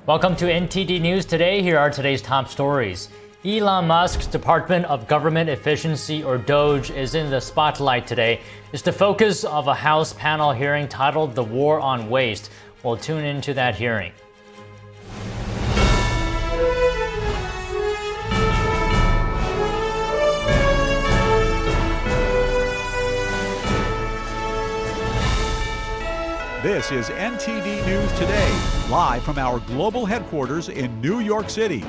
Welcome to NTD News Today. Here are today's top stories. Elon Musk's Department of Government Efficiency, or DOGE, is in the spotlight today. It's the focus of a House panel hearing titled The War on Waste. We'll tune into that hearing. This is NTD News Today, live from our global headquarters in New York City.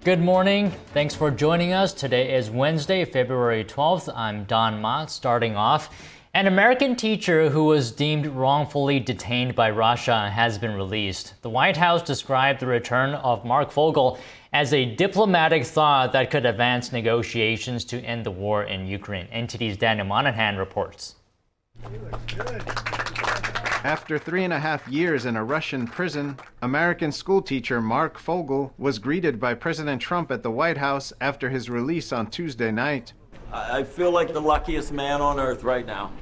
Good morning. Thanks for joining us. Today is Wednesday, February 12th. I'm Don Mott. Starting off, an American teacher who was deemed wrongfully detained by Russia has been released. The White House described the return of Marc Fogel as a diplomatic thaw that could advance negotiations to end the war in Ukraine. NTD's Daniel Monahan reports. After 3.5 years in a Russian prison, American schoolteacher Marc Fogel was greeted by President Trump at the White House after his release on Tuesday night. I feel like the luckiest man on earth right now.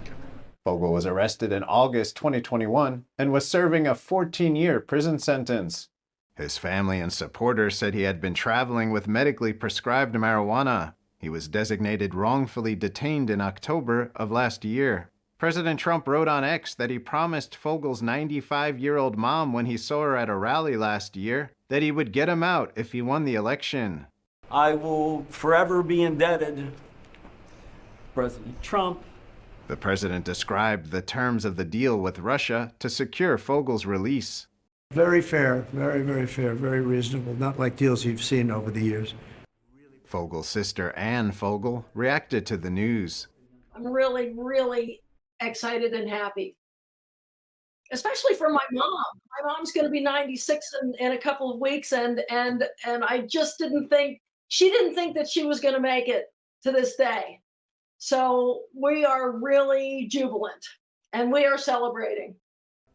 Fogel was arrested in August 2021 and was serving a 14-year prison sentence. His family and supporters said he had been traveling with medically prescribed marijuana. He was designated wrongfully detained in October of last year. President Trump wrote on X that he promised Fogel's 95-year-old mom when he saw her at a rally last year that he would get him out if he won the election. I will forever be indebted to President Trump. The president described the terms of the deal with Russia to secure Fogel's release. Very fair, very fair, very reasonable, not like deals you've seen over the years. Fogel's sister, Anne Fogel, reacted to the news. I'm really excited and happy, especially for my mom. My mom's going to be 96 in a couple of weeks, and I just didn't think that she was going to make it to this day. So we are really jubilant, and we are celebrating.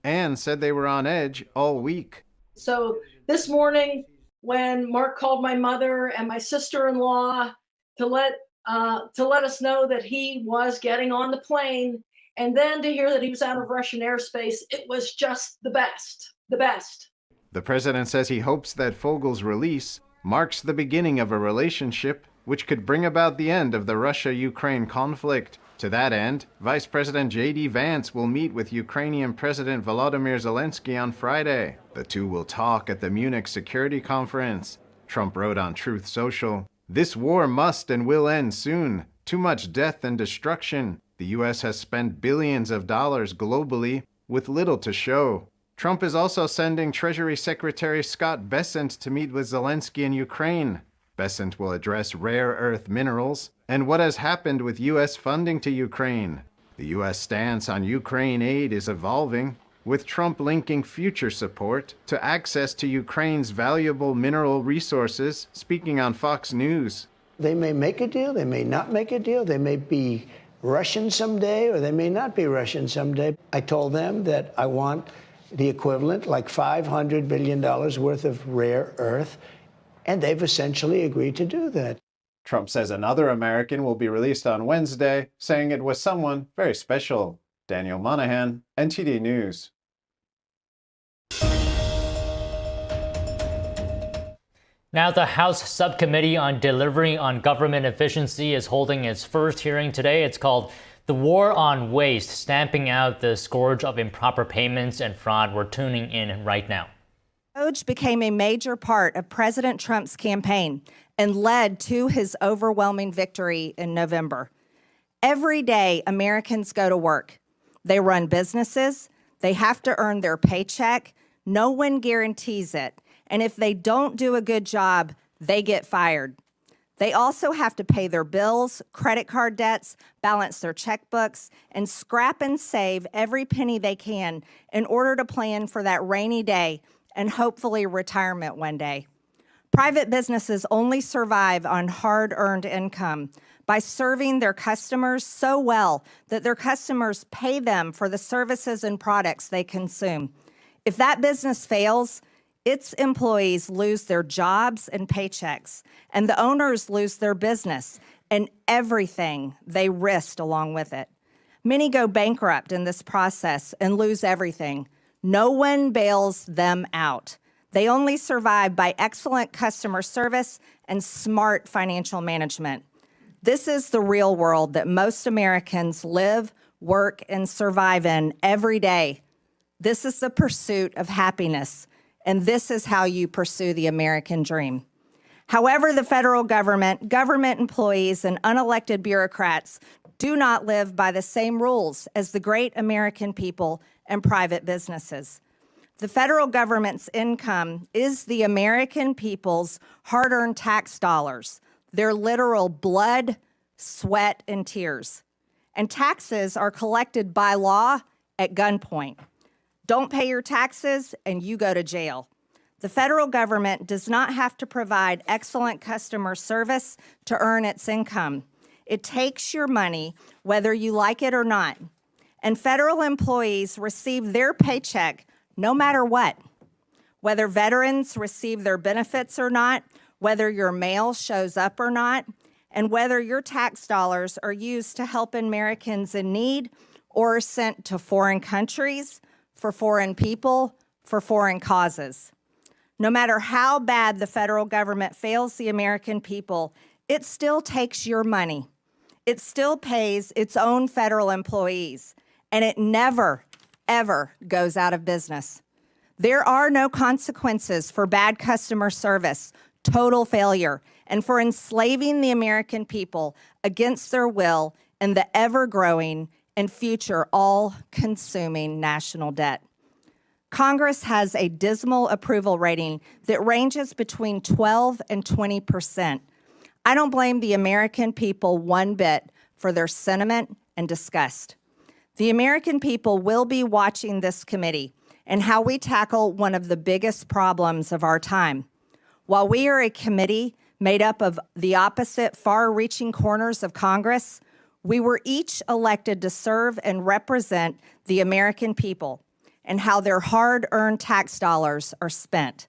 Anne said they were on edge all week. So this morning, when Marc called my mother and my sister-in-law to let us know that he was getting on the plane, and then to hear that he was out of Russian airspace, it was just the best. The president says he hopes that Fogel's release marks the beginning of a relationship which could bring about the end of the Russia-Ukraine conflict. To that end, Vice President J.D. Vance will meet with Ukrainian President Volodymyr Zelensky on Friday. The two will talk at the Munich Security Conference. Trump wrote on Truth Social, "This war must and will end soon. Too much death and destruction. The U.S. has spent billions of dollars globally with little to show." Trump is also sending Treasury Secretary Scott Bessent to meet with Zelensky in Ukraine. Bessent will address rare earth minerals and what has happened with U.S. funding to Ukraine. The U.S. stance on Ukraine aid is evolving, with Trump linking future support to access to Ukraine's valuable mineral resources, speaking on Fox News. They may make a deal, they may not make a deal, they may be Russian someday, or they may not be Russian someday. I told them that I want the equivalent, like $500 billion worth of rare earth, and they've essentially agreed to do that. Trump says another American will be released on Wednesday, saying it was someone very special. Daniel Monahan, NTD News. Now, the House Subcommittee on Delivering on Government Efficiency is holding its first hearing today. It's called The War on Waste, stamping out the scourge of improper payments and fraud. We're tuning in right now. DOGE became a major part of President Trump's campaign and led to his overwhelming victory in November. Every day, Americans go to work. They run businesses. They have to earn their paycheck. No one guarantees it. And if they don't do a good job, they get fired. They also have to pay their bills, credit card debts, balance their checkbooks, and scrap and save every penny they can in order to plan for that rainy day and hopefully retirement one day. Private businesses only survive on hard-earned income by serving their customers so well that their customers pay them for the services and products they consume. If that business fails, its employees lose their jobs and paychecks, and the owners lose their business and everything they risked along with it. Many go bankrupt in this process and lose everything. No one bails them out. They only survive by excellent customer service and smart financial management. This is the real world that most Americans live, work, and survive in every day. This is the pursuit of happiness, and this is how you pursue the American dream. However, the federal government, government employees, and unelected bureaucrats do not live by the same rules as the great American people and private businesses. The federal government's income is the American people's hard-earned tax dollars, their literal blood, sweat, and tears. And taxes are collected by law at gunpoint. Don't pay your taxes and you go to jail. The federal government does not have to provide excellent customer service to earn its income. It takes your money whether you like it or not. And federal employees receive their paycheck no matter what. Whether veterans receive their benefits or not, whether your mail shows up or not, and whether your tax dollars are used to help Americans in need or are sent to foreign countries, for foreign people, for foreign causes. No matter how bad the federal government fails the American people, it still takes your money. It still pays its own federal employees, and it never, ever goes out of business. There are no consequences for bad customer service, total failure, and for enslaving the American people against their will in the ever-growing and future all-consuming national debt. Congress has a dismal approval rating that ranges between 12 and 20%. I don't blame the American people one bit for their sentiment and disgust. The American people will be watching this committee and how we tackle one of the biggest problems of our time. While we are a committee made up of the opposite far-reaching corners of Congress, we were each elected to serve and represent the American people and how their hard-earned tax dollars are spent.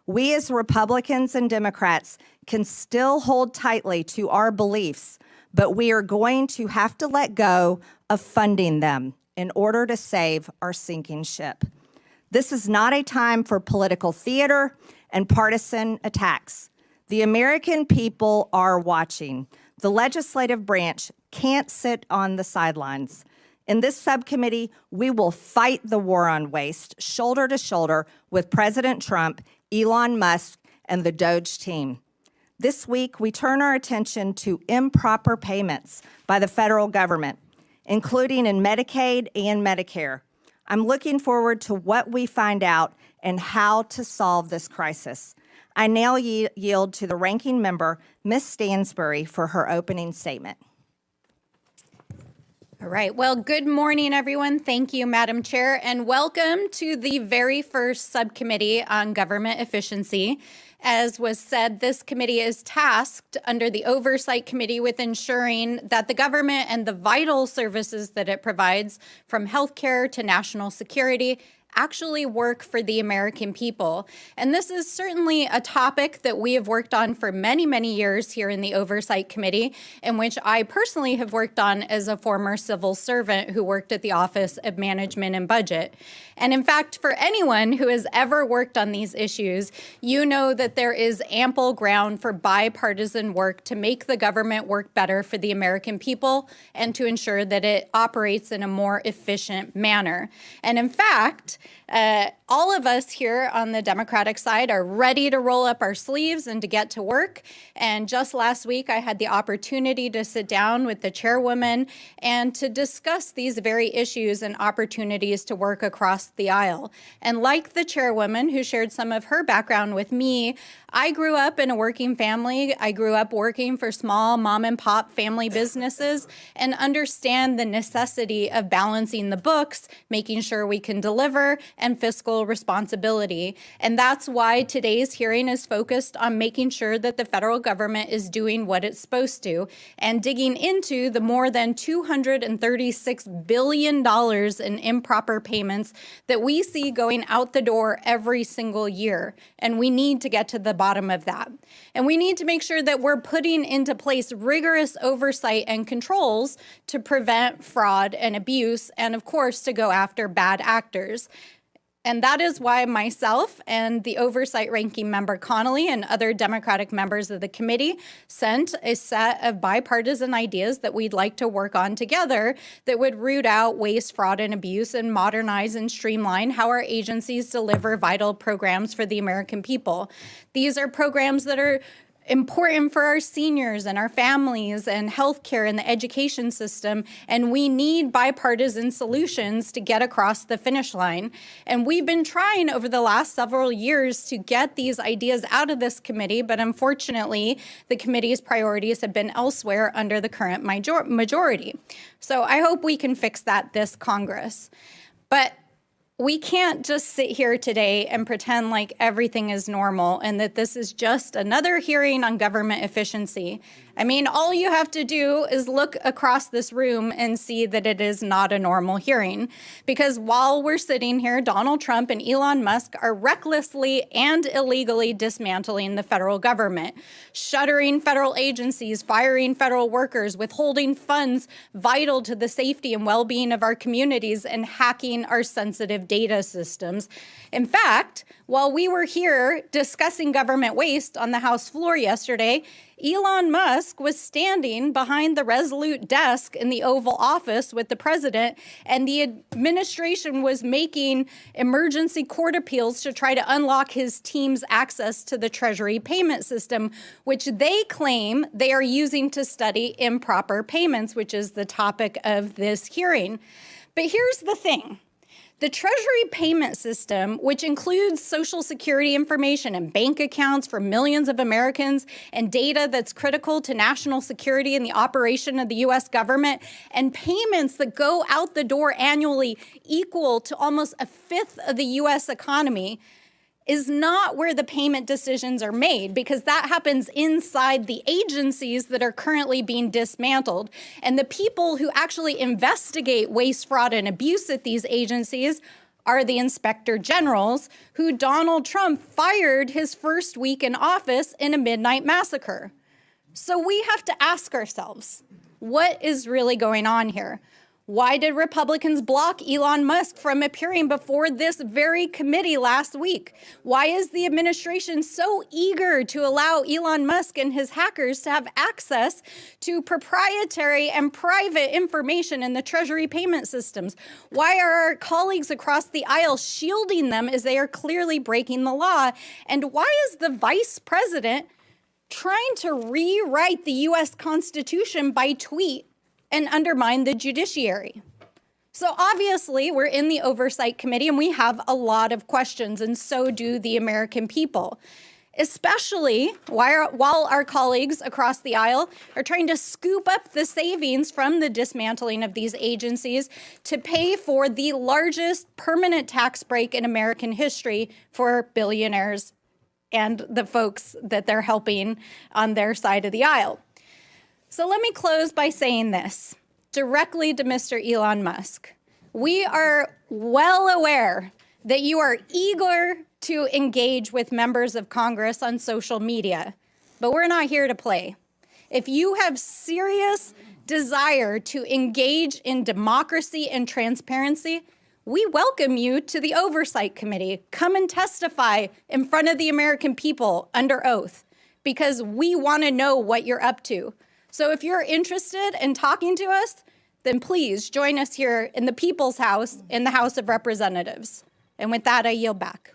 We as Republicans and Democrats can still hold tightly to our beliefs, but we are going to have to let go of funding them in order to save our sinking ship. This is not a time for political theater and partisan attacks. The American people are watching. The legislative branch can't sit on the sidelines. In this subcommittee, we will fight the war on waste shoulder to shoulder with President Trump, Elon Musk, and the DOGE team. This week, we turn our attention to improper payments by the federal government, including in Medicaid and Medicare. I'm looking forward to what we find out and how to solve this crisis. I now yield to the ranking member, Ms. Stansbury, for her opening statement. All right. Well, good morning, everyone. Thank you, Madam Chair, and welcome to the very first subcommittee on government efficiency. As was said, this committee is tasked under the Oversight Committee with ensuring that the government and the vital services that it provides, from healthcare to national security, actually work for the American people. And this is certainly a topic that we have worked on for many, many years here in the Oversight Committee, in which I personally have worked on as a former civil servant who worked at the Office of Management and Budget. And in fact, for anyone who has ever worked on these issues, you know that there is ample ground for bipartisan work to make the government work better for the American people and to ensure that it operates in a more efficient manner. And in fact, all of us here on the Democratic side are ready to roll up our sleeves and to get to work. And just last week, I had the opportunity to sit down with the chairwoman and to discuss these very issues and opportunities to work across the aisle. And like the chairwoman who shared some of her background with me, I grew up in a working family. I grew up working for small mom and pop family businesses and understand the necessity of balancing the books, making sure we can deliver, and fiscal responsibility. And that's why today's hearing is focused on making sure that the federal government is doing what it's supposed to and digging into the more than $236 billion in improper payments that we see going out the door every single year. And we need to get to the bottom of that. And we need to make sure that we're putting into place rigorous oversight and controls to prevent fraud and abuse, and of course, to go after bad actors. And that is why myself and the Oversight Ranking Member Connolly and other Democratic members of the committee sent a set of bipartisan ideas that we'd like to work on together that would root out waste, fraud, and abuse and modernize and streamline how our agencies deliver vital programs for the American people. These are programs that are important for our seniors and our families and healthcare and the education system. And we need bipartisan solutions to get across the finish line. And we've been trying over the last several years to get these ideas out of this committee, but unfortunately, the committee's priorities have been elsewhere under the current majority. So I hope we can fix that this Congress. But we can't just sit here today and pretend like everything is normal and that this is just another hearing on government efficiency. I mean, all you have to do is look across this room and see that it is not a normal hearing. Because while we're sitting here, Donald Trump and Elon Musk are recklessly and illegally dismantling the federal government, shuttering federal agencies, firing federal workers, withholding funds vital to the safety and well-being of our communities, and hacking our sensitive data systems. In fact, while we were here discussing government waste on the House floor yesterday, Elon Musk was standing behind the Resolute desk in the Oval Office with the president, and the administration was making emergency court appeals to try to unlock his team's access to the Treasury payment system, which they claim they are using to study improper payments, which is the topic of this hearing. But here's the thing. The Treasury payment system, which includes Social Security information and bank accounts for millions of Americans and data that's critical to national security and the operation of the U.S. government, and payments that go out the door annually equal to almost a fifth of the U.S. economy, is not where the payment decisions are made, because that happens inside the agencies that are currently being dismantled. And the people who actually investigate waste, fraud, and abuse at these agencies are the inspector generals, who Donald Trump fired his first week in office in a midnight massacre. So we have to ask ourselves, what is really going on here? Why did Republicans block Elon Musk from appearing before this very committee last week? Why is the administration so eager to allow Elon Musk and his hackers to have access to proprietary and private information in the Treasury payment systems? Why are our colleagues across the aisle shielding them as they are clearly breaking the law? And why is the vice president trying to rewrite the U.S. Constitution by tweet and undermine the judiciary? So obviously, we're in the Oversight Committee and we have a lot of questions, and so do the American people, especially while our colleagues across the aisle are trying to scoop up the savings from the dismantling of these agencies to pay for the largest permanent tax break in American history for billionaires and the folks that they're helping on their side of the aisle. So let me close by saying this directly to Mr. Elon Musk. We are well aware that you are eager to engage with members of Congress on social media, but we're not here to play. If you have serious desire to engage in democracy and transparency, we welcome you to the Oversight Committee. Come and testify in front of the American people under oath, because we want to know what you're up to. So if you're interested in talking to us, then please join us here in the People's House in the House of Representatives. And with that, I yield back.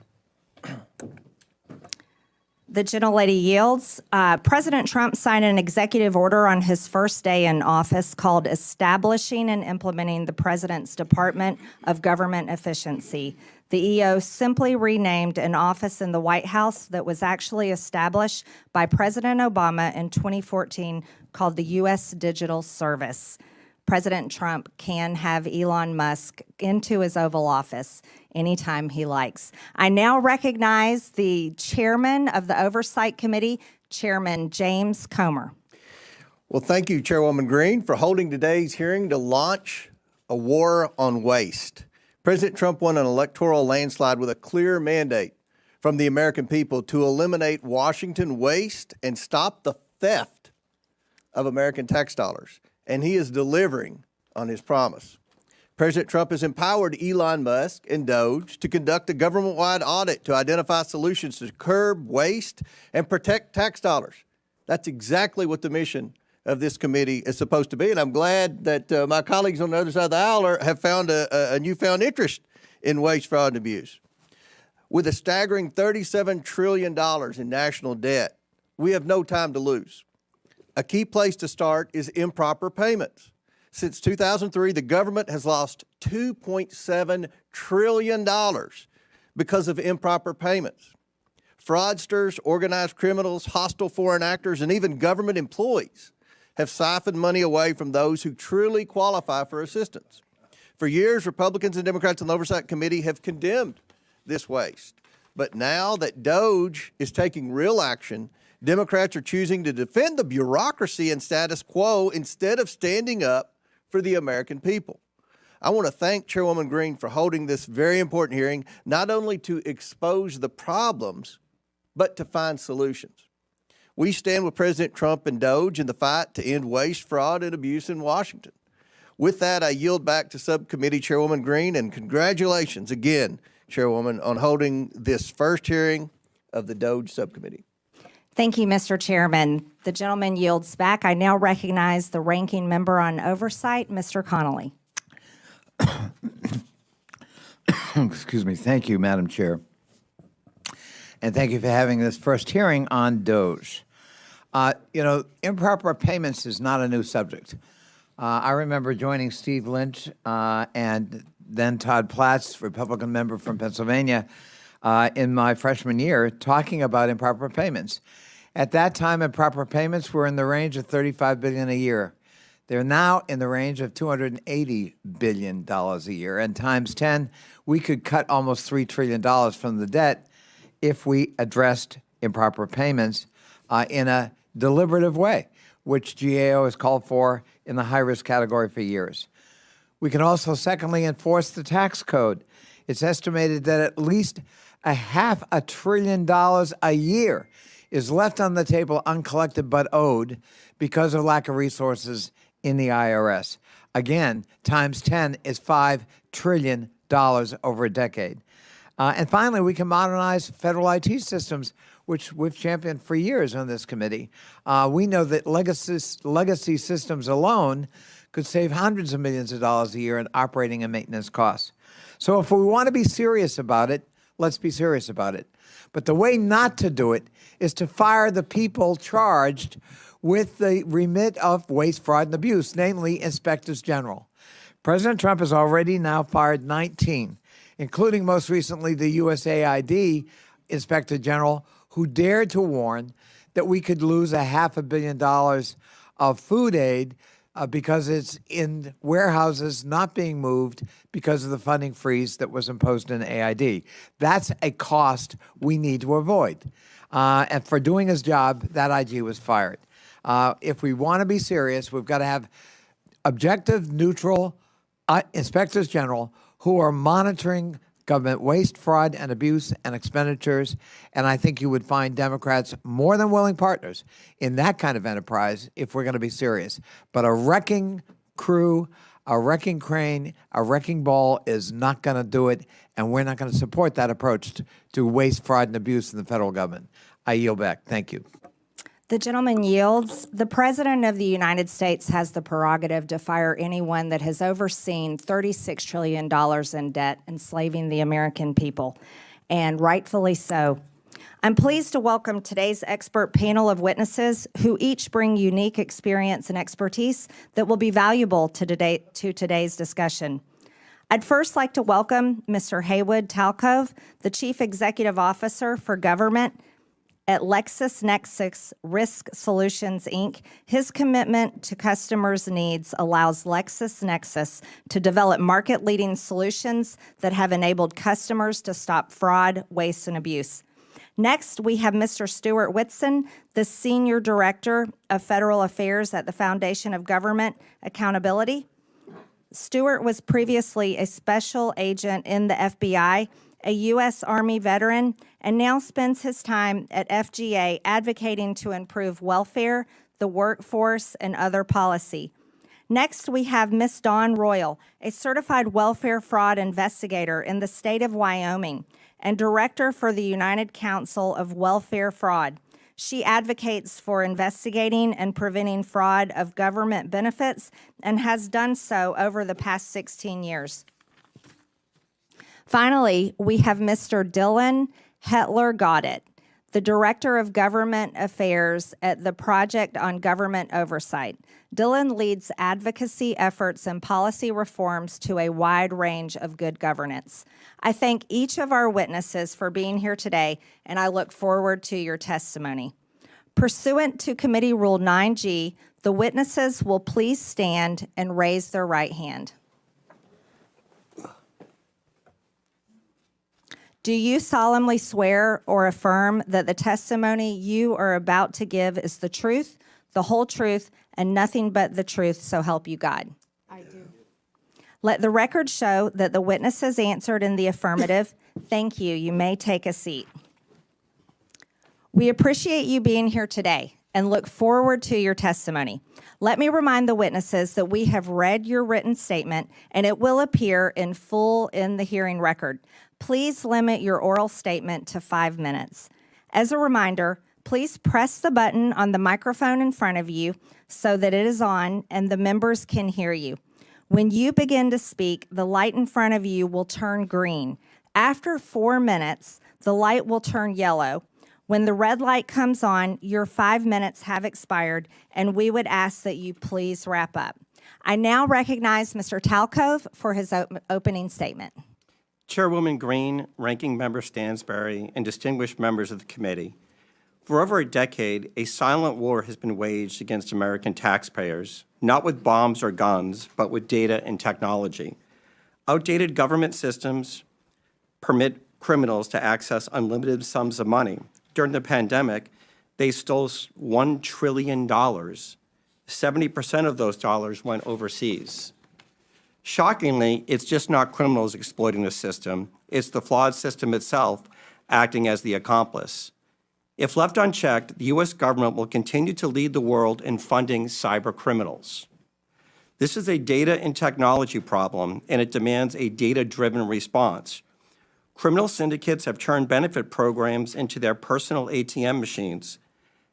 The gentlelady yields. President Trump signed an executive order on his first day in office called Establishing and Implementing the President's Department of Government Efficiency. The EO simply renamed an office in the White House that was actually established by President Obama in 2014 called the U.S. Digital Service. President Trump can have Elon Musk into his Oval Office anytime he likes. I now recognize the chairman of the Oversight Committee, Chairman James Comer. Well, thank you, Chairwoman Green, for holding today's hearing to launch a war on waste. President Trump won an electoral landslide with a clear mandate from the American people to eliminate Washington waste and stop the theft of American tax dollars. And he is delivering on his promise. President Trump has empowered Elon Musk and DOGE to conduct a government-wide audit to identify solutions to curb waste and protect tax dollars. That's exactly what the mission of this committee is supposed to be, and I'm glad that my colleagues on the other side of the aisle have found a newfound interest in waste, fraud, and abuse. With a staggering $37 trillion in national debt, we have no time to lose. A key place to start is improper payments. Since 2003, the government has lost $2.7 trillion because of improper payments. Fraudsters, organized criminals, hostile foreign actors, and even government employees have siphoned money away from those who truly qualify for assistance. For years, Republicans and Democrats on the Oversight Committee have condemned this waste. But now that DOGE is taking real action, Democrats are choosing to defend the bureaucracy and status quo instead of standing up for the American people. I want to thank Chairwoman Green for holding this very important hearing, not only to expose the problems, but to find solutions. We stand with President Trump and DOGE in the fight to end waste, fraud, and abuse in Washington. With that, I yield back to Subcommittee Chairwoman Green, and congratulations again, Chairwoman, on holding this first hearing of the DOGE Subcommittee. Thank you, Mr. Chairman. The gentleman yields back. I now recognize the ranking member on oversight, Mr. Connolly. Excuse me. Thank you, Madam Chair. And thank you for having this first hearing on DOGE. Improper payments is not a new subject. I remember joining Steve Lynch and then Todd Platts, Republican member from Pennsylvania, in my freshman year, talking about improper payments. At that time, improper payments were in the range of $35 billion a year. They're now in the range of $280 billion a year. And times 10, we could cut almost $3 trillion from the debt if we addressed improper payments in a deliberative way, which GAO has called for in the high-risk category for years. We can also, secondly, enforce the tax code. It's estimated that at least $500 billion a year is left on the table uncollected but owed because of lack of resources in the IRS. Again, times 10 is $5 trillion over a decade. And finally, we can modernize federal IT systems, which we've championed for years on this committee. We know that legacy systems alone could save hundreds of millions of dollars a year in operating and maintenance costs. So if we want to be serious about it, let's be serious about it. But the way not to do it is to fire the people charged with the remit of waste, fraud, and abuse, namely inspectors general. President Trump has already now fired 19, including most recently the USAID Inspector General, who dared to warn that we could lose $500 million of food aid because it's in warehouses not being moved because of the funding freeze that was imposed in AID. That's a cost we need to avoid. And for doing his job, that IG was fired. If we want to be serious, we've got to have objective, neutral inspectors general who are monitoring government waste, fraud, and abuse and expenditures. And I think you would find Democrats more than willing partners in that kind of enterprise if we're going to be serious. But a wrecking crew, a wrecking crane, a wrecking ball is not going to do it, and we're not going to support that approach to waste, fraud, and abuse in the federal government. I yield back. Thank you. The gentleman yields. The President of the United States has the prerogative to fire anyone that has overseen $36 trillion in debt, enslaving the American people, and rightfully so. I'm pleased to welcome today's expert panel of witnesses who each bring unique experience and expertise that will be valuable to today's discussion. I'd first like to welcome Mr. Haywood Talcove, the Chief Executive Officer for Government at LexisNexis Risk Solutions, Inc. His commitment to customers' needs allows LexisNexis to develop market-leading solutions that have enabled customers to stop fraud, waste, and abuse. Next, we have Mr. Stuart Whitson, the Senior Director of Federal Affairs at the Foundation of Government Accountability. Stuart was previously a special agent in the FBI, a U.S. Army veteran, and now spends his time at FGA advocating to improve welfare, the workforce, and other policy. Next, we have Miss Dawn Royal, a certified welfare fraud investigator in the state of Wyoming and director for the United Council of Welfare Fraud. She advocates for investigating and preventing fraud of government benefits and has done so over the past 16 years. Finally, we have Mr. Dylan Hetler-Goddett, the Director of Government Affairs at the Project on Government Oversight. Dylan leads advocacy efforts and policy reforms to a wide range of good governance. I thank each of our witnesses for being here today, and I look forward to your testimony. Pursuant to Committee Rule 9G, the witnesses will please stand and raise their right hand. Do you solemnly swear or affirm that the testimony you are about to give is the truth, the whole truth, and nothing but the truth, so help you God? I do. Let the record show that the witnesses answered in the affirmative. Thank you. You may take a seat. We appreciate you being here today and look forward to your testimony. Let me remind the witnesses that we have read your written statement and it will appear in full in the hearing record. Please limit your oral statement to 5 minutes. As a reminder, please press the button on the microphone in front of you so that it is on and the members can hear you. When you begin to speak, the light in front of you will turn green. After 4 minutes, the light will turn yellow. When the red light comes on, your 5 minutes have expired, and we would ask that you please wrap up. I now recognize Mr. Talcove for his opening statement. Chairwoman Green, Ranking Member Stansbury, and distinguished members of the committee, for over a decade, a silent war has been waged against American taxpayers, not with bombs or guns, but with data and technology. Outdated government systems permit criminals to access unlimited sums of money. During the pandemic, they stole $1 trillion. 70% of those dollars went overseas. Shockingly, it's just not criminals exploiting the system. It's the flawed system itself acting as the accomplice. If left unchecked, the U.S. government will continue to lead the world in funding cyber criminals. This is a data and technology problem, and it demands a data-driven response. Criminal syndicates have turned benefit programs into their personal ATM machines,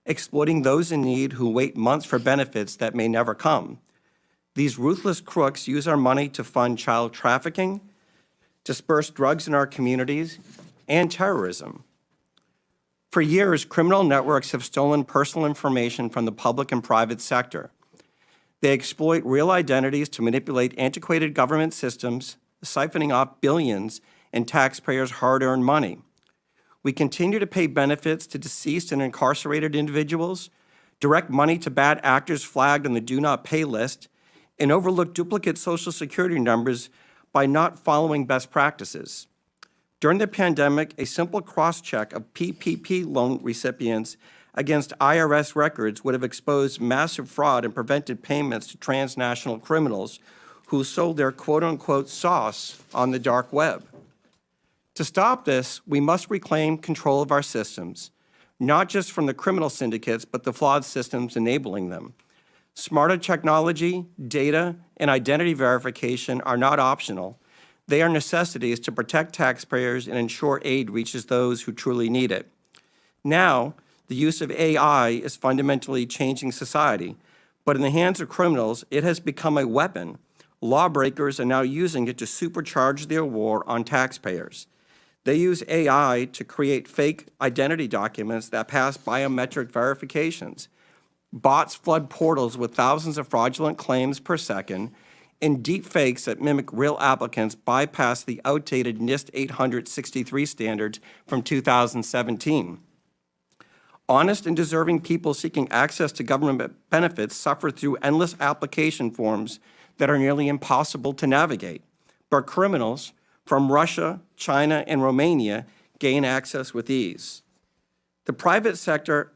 exploiting those in need who wait months for benefits that may never come. These ruthless crooks use our money to fund child trafficking, disperse drugs in our communities, and terrorism. For years, criminal networks have stolen personal information from the public and private sector. They exploit real identities to manipulate antiquated government systems, siphoning off billions in taxpayers' hard-earned money. We continue to pay benefits to deceased and incarcerated individuals, direct money to bad actors flagged on the do not pay list, and overlook duplicate Social Security numbers by not following best practices. During the pandemic, a simple cross-check of PPP loan recipients against IRS records would have exposed massive fraud and prevented payments to transnational criminals who sold their quote-unquote sauce on the dark web. To stop this, we must reclaim control of our systems, not just from the criminal syndicates, but the flawed systems enabling them. Smarter technology, data, and identity verification are not optional. They are necessities to protect taxpayers and ensure aid reaches those who truly need it. Now, the use of AI is fundamentally changing society, but in the hands of criminals, it has become a weapon. Lawbreakers are now using it to supercharge their war on taxpayers. They use AI to create fake identity documents that pass biometric verifications. Bots flood portals with thousands of fraudulent claims per second, and deep fakes that mimic real applicants bypass the outdated NIST 863 standards from 2017. Honest and deserving people seeking access to government benefits suffer through endless application forms that are nearly impossible to navigate. But criminals from Russia, China, and Romania gain access with ease. The private sector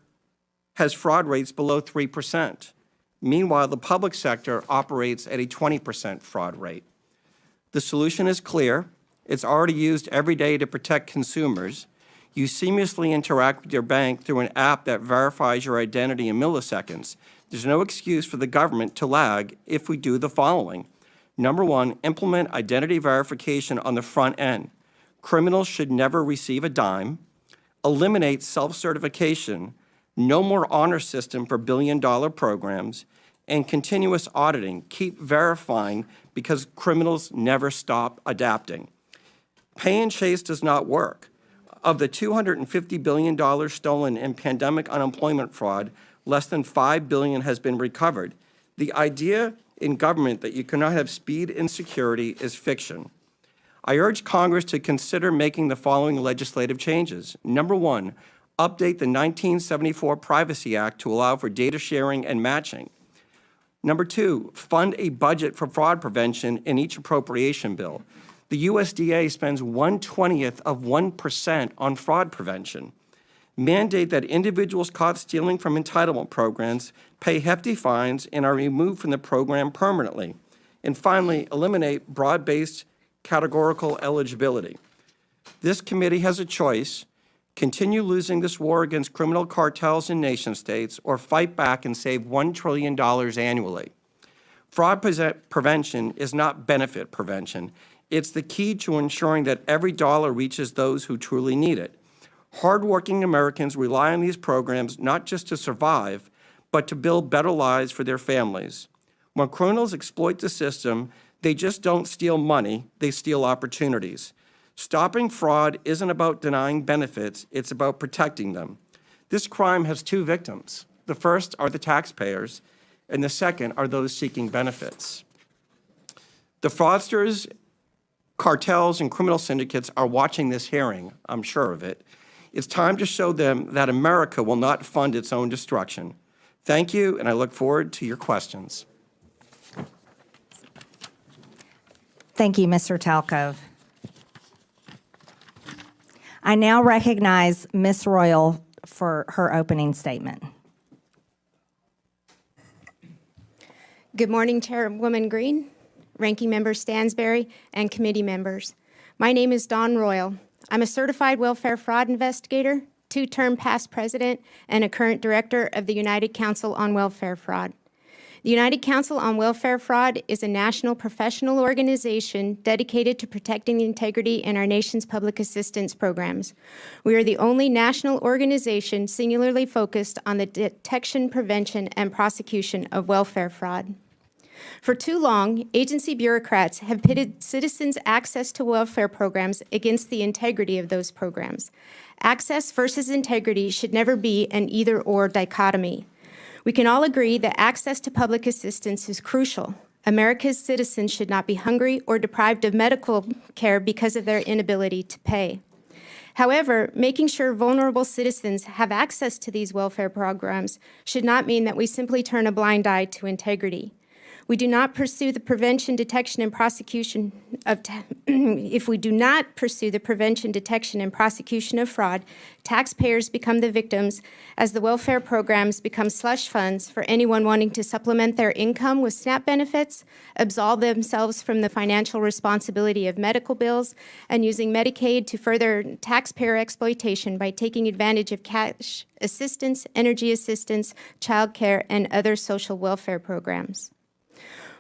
has fraud rates below 3%. Meanwhile, the public sector operates at a 20% fraud rate. The solution is clear. It's already used every day to protect consumers. You seamlessly interact with your bank through an app that verifies your identity in milliseconds. There's no excuse for the government to lag if we do the following. Number one, implement identity verification on the front end. Criminals should never receive a dime. Eliminate self-certification. No more honor system for billion-dollar programs. And continuous auditing. Keep verifying because criminals never stop adapting. Pay and chase does not work. Of the $250 billion stolen in pandemic unemployment fraud, less than $5 billion has been recovered. The idea in government that you cannot have speed and security is fiction. I urge Congress to consider making the following legislative changes. Number one, update the 1974 Privacy Act to allow for data sharing and matching. Number two, fund a budget for fraud prevention in each appropriation bill. The USDA spends 1/20th of 1% on fraud prevention. Mandate that individuals caught stealing from entitlement programs pay hefty fines and are removed from the program permanently. And finally, eliminate broad-based categorical eligibility. This committee has a choice: continue losing this war against criminal cartels and nation states, or fight back and save $1 trillion annually. Fraud prevention is not benefit prevention. It's the key to ensuring that every dollar reaches those who truly need it. Hardworking Americans rely on these programs not just to survive, but to build better lives for their families. When criminals exploit the system, they just don't steal money, they steal opportunities. Stopping fraud isn't about denying benefits, it's about protecting them. This crime has two victims. The first are the taxpayers, and the second are those seeking benefits. The fraudsters, cartels, and criminal syndicates are watching this hearing, I'm sure of it. It's time to show them that America will not fund its own destruction. Thank you, and I look forward to your questions. Thank you, Mr. Talcove. I now recognize Ms. Royal for her opening statement. Good morning, Chairwoman Green, Ranking Member Stansberry, and committee members. My name is Dawn Royal. I'm a certified welfare fraud investigator, two-term past president, and a current director of the United Council on Welfare Fraud. The United Council on Welfare Fraud is a national professional organization dedicated to protecting the integrity in our nation's public assistance programs. We are the only national organization singularly focused on the detection, prevention, and prosecution of welfare fraud. For too long, agency bureaucrats have pitted citizens' access to welfare programs against the integrity of those programs. Access versus integrity should never be an either-or dichotomy. We can all agree that access to public assistance is crucial. America's citizens should not be hungry or deprived of medical care because of their inability to pay. However, making sure vulnerable citizens have access to these welfare programs should not mean that we simply turn a blind eye to integrity. We do not pursue the prevention, detection, and prosecution of if we do not pursue the prevention, detection, and prosecution of fraud, taxpayers become the victims as the welfare programs become slush funds for anyone wanting to supplement their income with SNAP benefits, absolve themselves from the financial responsibility of medical bills, and using Medicaid to further taxpayer exploitation by taking advantage of cash assistance, energy assistance, child care, and other social welfare programs.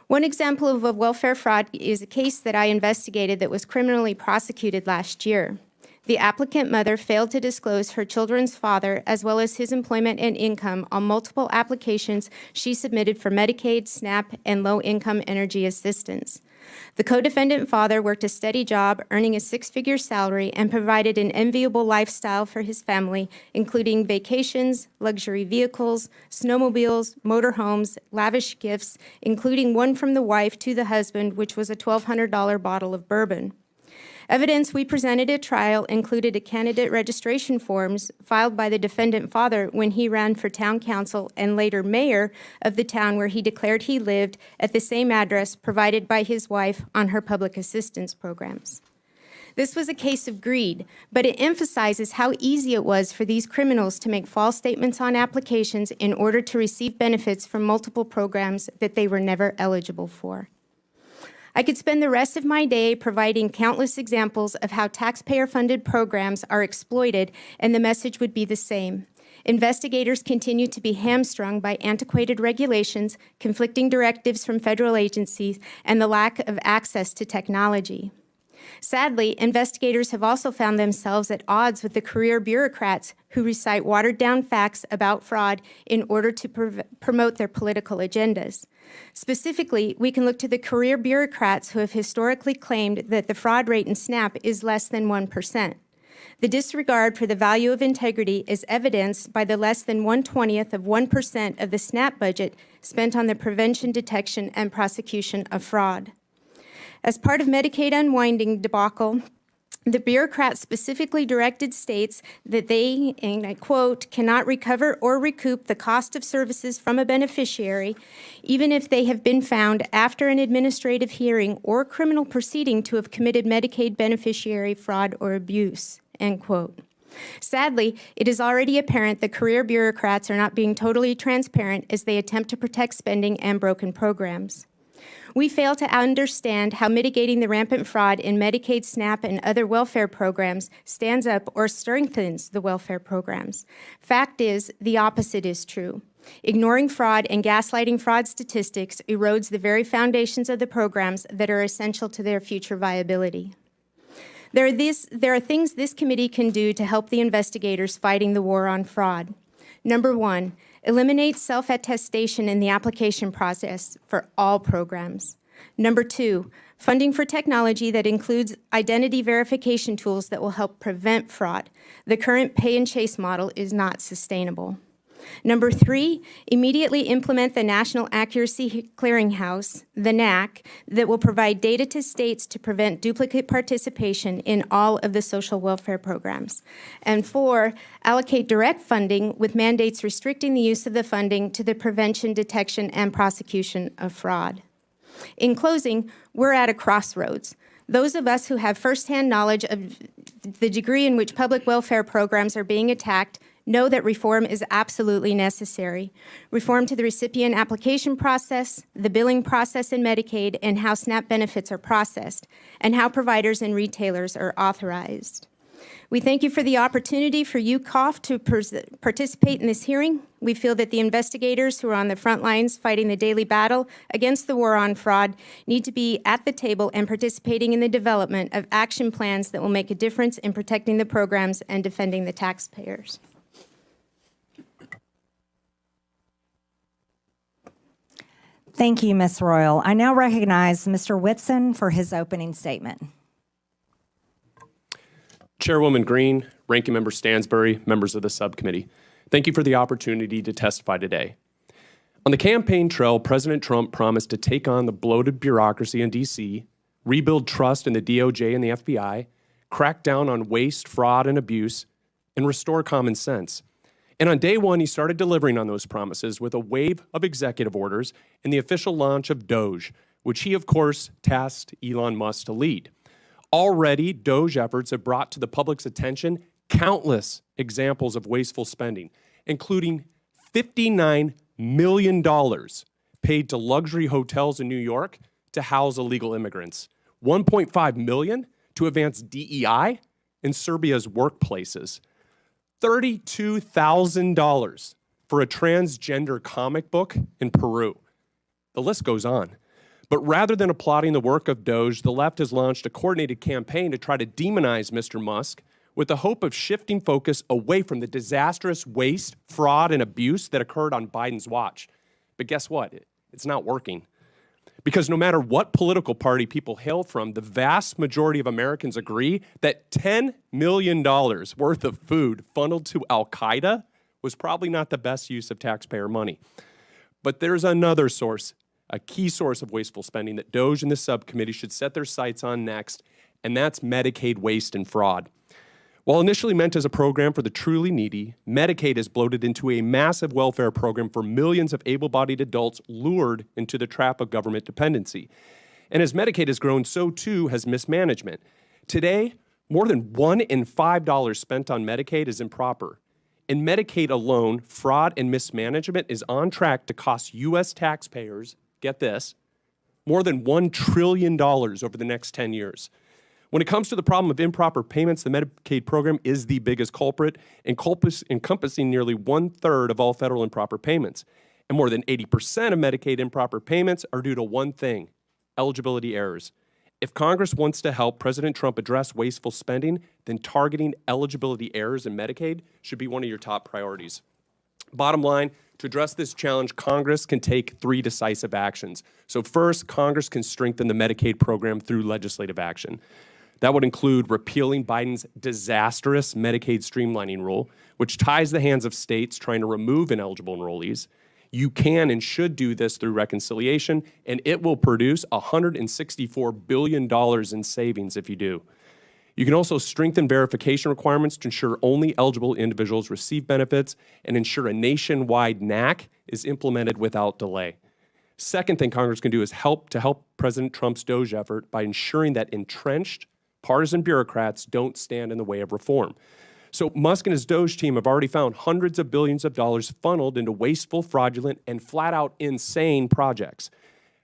One example of a welfare fraud is a case that I investigated that was criminally prosecuted last year. The applicant mother failed to disclose her children's father as well as his employment and income on multiple applications she submitted for Medicaid, SNAP, and low-income energy assistance. The co-defendant father worked a steady job, earning a six-figure salary, and provided an enviable lifestyle for his family, including vacations, luxury vehicles, snowmobiles, motorhomes, lavish gifts, including one from the wife to the husband, which was a $1,200 bottle of bourbon. Evidence we presented at trial included a candidate registration forms filed by the defendant father when he ran for town council and later mayor of the town where he declared he lived at the same address provided by his wife on her public assistance programs. This was a case of greed, but it emphasizes how easy it was for these criminals to make false statements on applications in order to receive benefits from multiple programs that they were never eligible for. I could spend the rest of my day providing countless examples of how taxpayer-funded programs are exploited, and the message would be the same. Investigators continue to be hamstrung by antiquated regulations, conflicting directives from federal agencies, and the lack of access to technology. Sadly, investigators have also found themselves at odds with the career bureaucrats who recite watered-down facts about fraud in order to promote their political agendas. Specifically, we can look to the career bureaucrats who have historically claimed that the fraud rate in SNAP is less than 1%. The disregard for the value of integrity is evidenced by the less than 1/20th of 1% of the SNAP budget spent on the prevention, detection, and prosecution of fraud. As part of Medicaid unwinding debacle, the bureaucrats specifically directed states that they, and I quote, cannot recover or recoup the cost of services from a beneficiary, even if they have been found after an administrative hearing or criminal proceeding to have committed Medicaid beneficiary fraud or abuse, end quote. Sadly, it is already apparent that career bureaucrats are not being totally transparent as they attempt to protect spending and broken programs. We fail to understand how mitigating the rampant fraud in Medicaid, SNAP, and other welfare programs stands up or strengthens the welfare programs. Fact is, the opposite is true. Ignoring fraud and gaslighting fraud statistics erodes the very foundations of the programs that are essential to their future viability. There are things this committee can do to help the investigators fighting the war on fraud. Number one, eliminate self-attestation in the application process for all programs. Number two, funding for technology that includes identity verification tools that will help prevent fraud. The current pay-and-chase model is not sustainable. Number three, immediately implement the National Accuracy Clearinghouse, the NAC, that will provide data to states to prevent duplicate participation in all of the social welfare programs. And four, allocate direct funding with mandates restricting the use of the funding to the prevention, detection, and prosecution of fraud. In closing, we're at a crossroads. Those of us who have firsthand knowledge of the degree in which public welfare programs are being attacked know that reform is absolutely necessary. Reform to the recipient application process, the billing process in Medicaid, and how SNAP benefits are processed, and how providers and retailers are authorized. We thank you for the opportunity for UCOF to participate in this hearing. We feel that the investigators who are on the front lines fighting the daily battle against the war on fraud need to be at the table and participating in the development of action plans that will make a difference in protecting the programs and defending the taxpayers. Thank you, Ms. Royal. I now recognize Mr. Whitson for his opening statement. Chairwoman Green, Ranking Member Stansbury, members of the subcommittee, thank you for the opportunity to testify today. On the campaign trail, President Trump promised to take on the bloated bureaucracy in D.C., rebuild trust in the DOJ and the FBI, crack down on waste, fraud, and abuse, and restore common sense. And on day one, he started delivering on those promises with a wave of executive orders and the official launch of DOGE, which he, of course, tasked Elon Musk to lead. Already, DOGE efforts have brought to the public's attention countless examples of wasteful spending, including $59 million paid to luxury hotels in New York to house illegal immigrants, $1.5 million to advance DEI in Serbia's workplaces, $32,000 for a transgender comic book in Peru. The list goes on. But rather than applauding the work of DOGE, the left has launched a coordinated campaign to try to demonize Mr. Musk with the hope of shifting focus away from the disastrous waste, fraud, and abuse that occurred on Biden's watch. But guess what? It's not working. Because no matter what political party people hail from, the vast majority of Americans agree that $10 million worth of food funneled to Al-Qaeda was probably not the best use of taxpayer money. But there's another source, a key source of wasteful spending that DOGE and the subcommittee should set their sights on next, and that's Medicaid waste and fraud. While initially meant as a program for the truly needy, Medicaid has bloated into a massive welfare program for millions of able-bodied adults lured into the trap of government dependency. And as Medicaid has grown, so too has mismanagement. Today, more than $1 in $5 spent on Medicaid is improper. In Medicaid alone, fraud and mismanagement is on track to cost U.S. taxpayers, get this, more than $1 trillion over the next 10 years. When it comes to the problem of improper payments, the Medicaid program is the biggest culprit, encompassing nearly 1/3 of all federal improper payments. And more than 80% of Medicaid improper payments are due to one thing: eligibility errors. If Congress wants to help President Trump address wasteful spending, then targeting eligibility errors in Medicaid should be one of your top priorities. Bottom line, to address this challenge, Congress can take 3 decisive actions. So first, Congress can strengthen the Medicaid program through legislative action. That would include repealing Biden's disastrous Medicaid streamlining rule, which ties the hands of states trying to remove ineligible enrollees. You can and should do this through reconciliation, and it will produce $164 billion in savings if you do. You can also strengthen verification requirements to ensure only eligible individuals receive benefits and ensure a nationwide NAC is implemented without delay. Second thing Congress can do is help President Trump's DOGE effort by ensuring that entrenched partisan bureaucrats don't stand in the way of reform. So Musk and his DOGE team have already found hundreds of billions of dollars funneled into wasteful, fraudulent, and flat-out insane projects.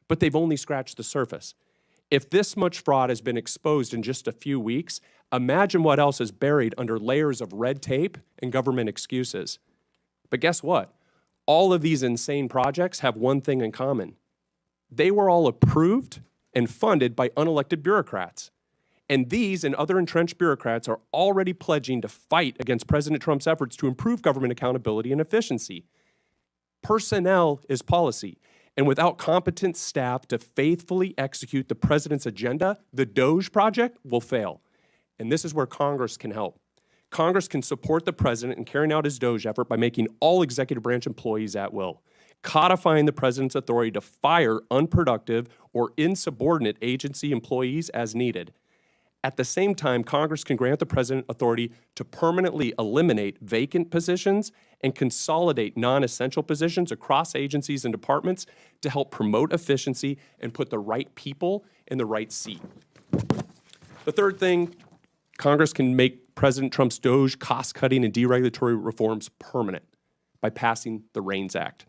But they've only scratched the surface. If this much fraud has been exposed in just a few weeks, imagine what else is buried under layers of red tape and government excuses. But guess what? All of these insane projects have one thing in common. They were all approved and funded by unelected bureaucrats. And these and other entrenched bureaucrats are already pledging to fight against President Trump's efforts to improve government accountability and efficiency. Personnel is policy, and without competent staff to faithfully execute the president's agenda, the DOGE project will fail. And this is where Congress can help. Congress can support the president in carrying out his DOGE effort by making all executive branch employees at will, codifying the president's authority to fire unproductive or insubordinate agency employees as needed. At the same time, Congress can grant the president authority to permanently eliminate vacant positions and consolidate non-essential positions across agencies and departments to help promote efficiency and put the right people in the right seat. The third thing, Congress can make President Trump's DOGE cost-cutting and deregulatory reforms permanent by passing the REINS Act.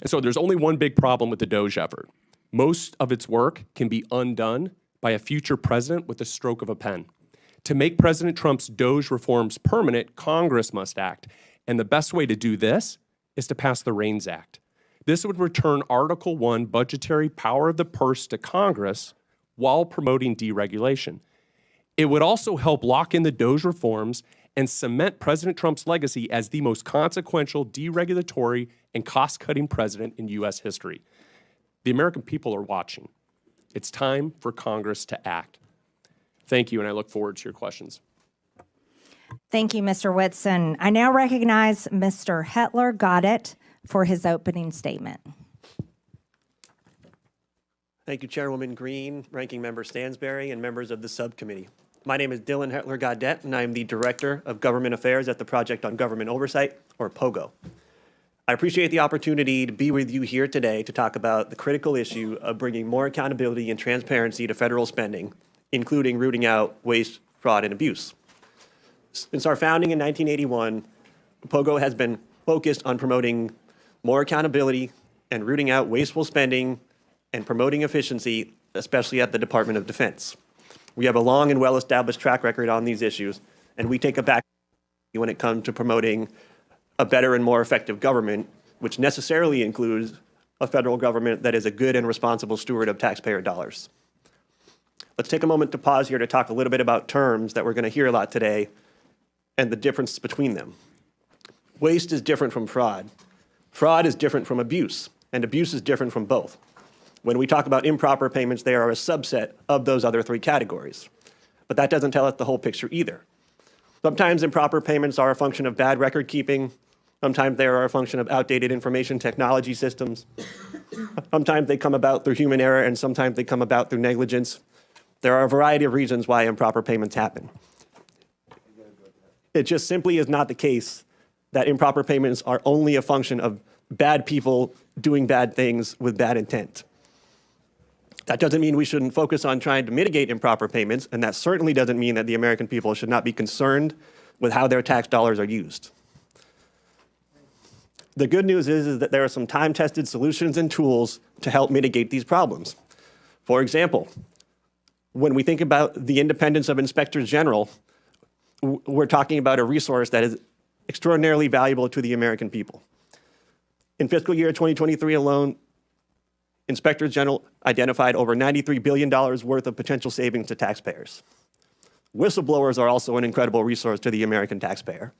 And so there's only one big problem with the DOGE effort. Most of its work can be undone by a future president with the stroke of a pen. To make President Trump's DOGE reforms permanent, Congress must act. And the best way to do this is to pass the REINS Act. This would return Article 1 budgetary power of the purse to Congress while promoting deregulation. It would also help lock in the DOGE reforms and cement President Trump's legacy as the most consequential deregulatory and cost-cutting president in U.S. history. The American people are watching. It's time for Congress to act. Thank you, and I look forward to your questions. Thank you, Mr. Whitson. I now recognize Mr. Hetler-Gaddett for his opening statement. Thank you, Chairwoman Green, Ranking Member Stansberry, and members of the subcommittee. My name is Dylan Hetler-Gaddett, and I am the Director of Government Affairs at the Project on Government Oversight, or POGO. I appreciate the opportunity to be with you here today to talk about the critical issue of bringing more accountability and transparency to federal spending, including rooting out waste, fraud, and abuse. Since our founding in 1981, POGO has been focused on promoting more accountability and rooting out wasteful spending and promoting efficiency, especially at the Department of Defense. We have a long and well-established track record on these issues, and we take a back when it comes to promoting a better and more effective government, which necessarily includes a federal government that is a good and responsible steward of taxpayer dollars. Let's take a moment to pause here to talk a little bit about terms that we're going to hear a lot today and the difference between them. Waste is different from fraud. Fraud is different from abuse, and abuse is different from both. When we talk about improper payments, they are a subset of those other 3 categories. But that doesn't tell us the whole picture either. Sometimes improper payments are a function of bad record keeping. Sometimes they are a function of outdated information technology systems. Sometimes they come about through human error, and sometimes they come about through negligence. There are a variety of reasons why improper payments happen. It just simply is not the case that improper payments are only a function of bad people doing bad things with bad intent. That doesn't mean we shouldn't focus on trying to mitigate improper payments, and that certainly doesn't mean that the American people should not be concerned with how their tax dollars are used. The good news is that there are some time-tested solutions and tools to help mitigate these problems. For example, When we think about the independence of inspectors general, we're talking about a resource that is extraordinarily valuable to the American people. In fiscal year 2023 alone, inspectors general identified over $93 billion worth of potential savings to taxpayers. Whistleblowers are also an incredible resource to the American taxpayer.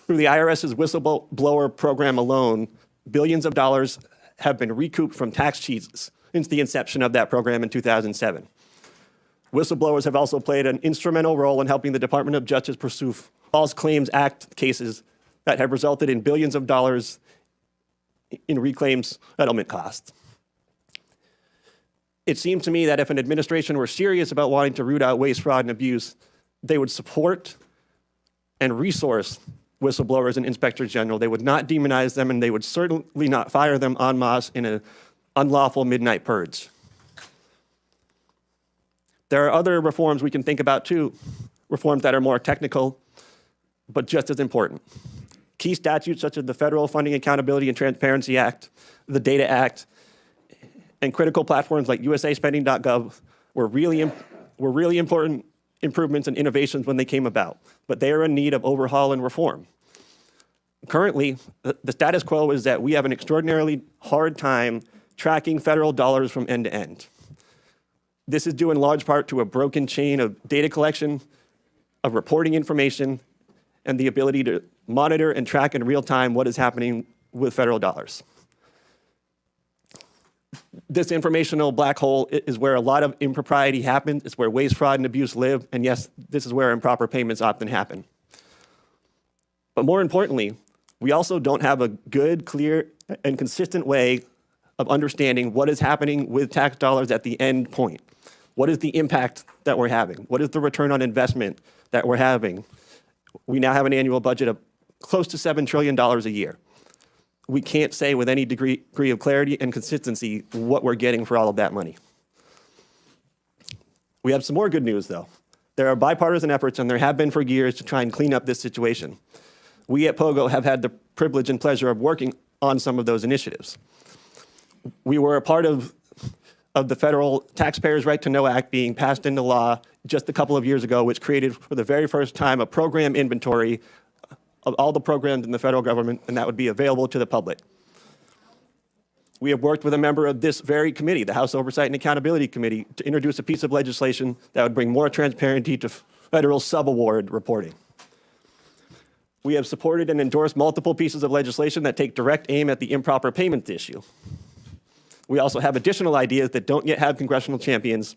Through the IRS's whistleblower program alone, billions of dollars have been recouped from tax cheats since the inception of that program in 2007. Whistleblowers have also played an instrumental role in helping the Department of Justice pursue False Claims Act cases that have resulted in billions of dollars in reclaims settlement costs. It seems to me that if an administration were serious about wanting to root out waste, fraud, and abuse, they would support and resource whistleblowers and inspectors general. They would not demonize them, and they would certainly not fire them en masse in an unlawful midnight purge. There are other reforms we can think about too, reforms that are more technical, but just as important. Key statutes such as the Federal Funding Accountability and Transparency Act, the Data Act, and critical platforms like usaspending.gov were really important improvements and innovations when they came about, but they are in need of overhaul and reform. Currently, the status quo is that we have an extraordinarily hard time tracking federal dollars from end to end. This is due in large part to a broken chain of data collection, of reporting information, and the ability to monitor and track in real time what is happening with federal dollars. This informational black hole is where a lot of impropriety happens. It's where waste, fraud, and abuse live. And yes, this is where improper payments often happen. But more importantly, we also don't have a good, clear, and consistent way of understanding what is happening with tax dollars at the end point. What is the impact that we're having? What is the return on investment that we're having? We now have an annual budget of close to $7 trillion a year. We can't say with any degree of clarity and consistency what we're getting for all of that money. We have some more good news, though. There are bipartisan efforts, and there have been for years, to try and clean up this situation. We at POGO have had the privilege and pleasure of working on some of those initiatives. We were a part of the Federal Taxpayers' Right to Know Act being passed into law just a couple of years ago, which created for the very first time a program inventory of all the programs in the federal government, and that would be available to the public. We have worked with a member of this very committee, the House Oversight and Accountability Committee, to introduce a piece of legislation that would bring more transparency to federal subaward reporting. We have supported and endorsed multiple pieces of legislation that take direct aim at the improper payments issue. We also have additional ideas that don't yet have congressional champions.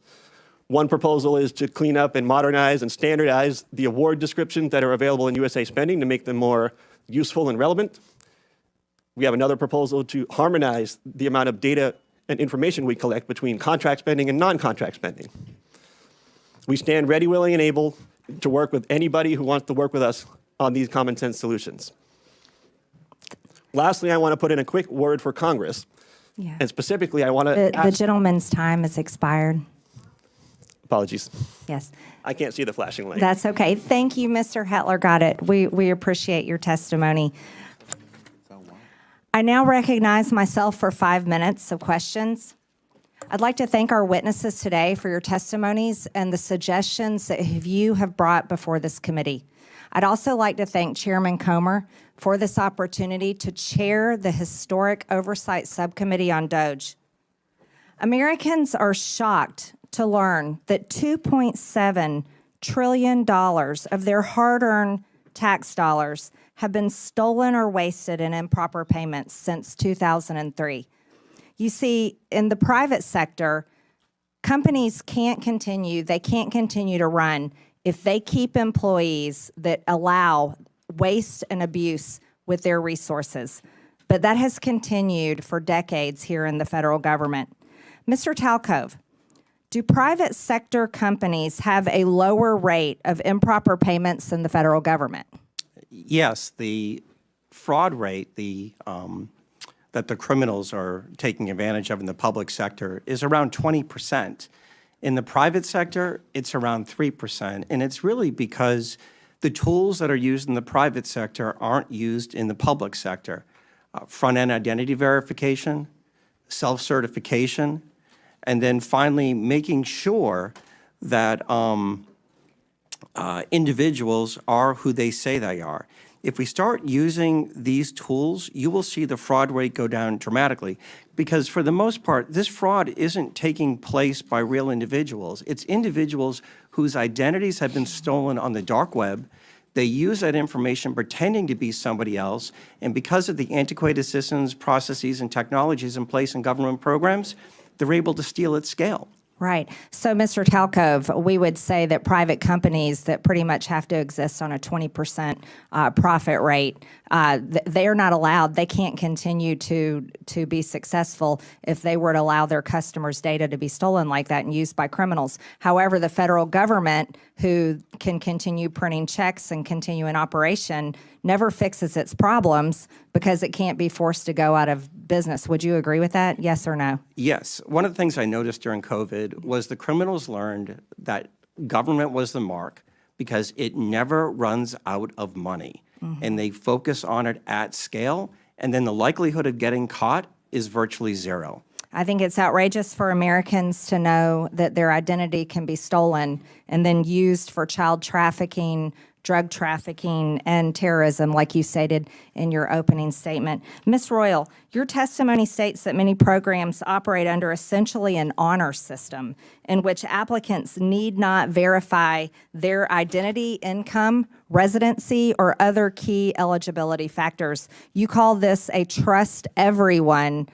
One proposal is to clean up and modernize and standardize the award descriptions that are available in USA Spending to make them more useful and relevant. We have another proposal to harmonize the amount of data and information we collect between contract spending and non-contract spending. We stand ready, willing, and able to work with anybody who wants to work with us on these common sense solutions. Lastly, I want to put in a quick word for Congress. Yeah. And specifically, I want to The gentleman's time has expired. Apologies. Yes. I can't see the flashing light. That's okay. Thank you, Mr. Hetler. Got it. We appreciate your testimony. I now recognize myself for 5 minutes of questions. I'd like to thank our witnesses today for your testimonies and the suggestions that you have brought before this committee. I'd also like to thank Chairman Comer for this opportunity to chair the historic Oversight Subcommittee on DOGE. Americans are shocked to learn that $2.7 trillion of their hard-earned tax dollars have been stolen or wasted in improper payments since 2003. You see, in the private sector, companies can't continue to run if they keep employees that allow waste and abuse with their resources. But that has continued for decades here in the federal government. Mr. Talcove, do private sector companies have a lower rate of improper payments than the federal government? Yes, the fraud rate that the criminals are taking advantage of in the public sector is around 20%. In the private sector, it's around 3%, and it's really because the tools that are used in the private sector aren't used in the public sector. Front-end identity verification, self-certification, And then finally, making sure that individuals are who they say they are. If we start using these tools, you will see the fraud rate go down dramatically, because for the most part, this fraud isn't taking place by real individuals. It's individuals whose identities have been stolen on the dark web. They use that information pretending to be somebody else, and because of the antiquated systems, processes, and technologies in place in government programs, they're able to steal at scale. Right. So, Mr. Talcove, we would say that private companies that pretty much have to exist on a 20% profit rate, they're not allowed. They can't continue to be successful if they were to allow their customers' data to be stolen like that and used by criminals. However, the federal government, who can continue printing checks and continue in operation, never fixes its problems because it can't be forced to go out of business. Would you agree with that? Yes or no? Yes. One of the things I noticed during COVID was the criminals learned that government was the mark because it never runs out of money. And they focus on it at scale, and then the likelihood of getting caught is virtually zero. I think it's outrageous for Americans to know that their identity can be stolen and then used for child trafficking, drug trafficking, and terrorism, like you stated in your opening statement. Ms. Royal, your testimony states that many programs operate under essentially an honor system in which applicants need not verify their identity, income, residency, or other key eligibility factors. You call this a trust everyone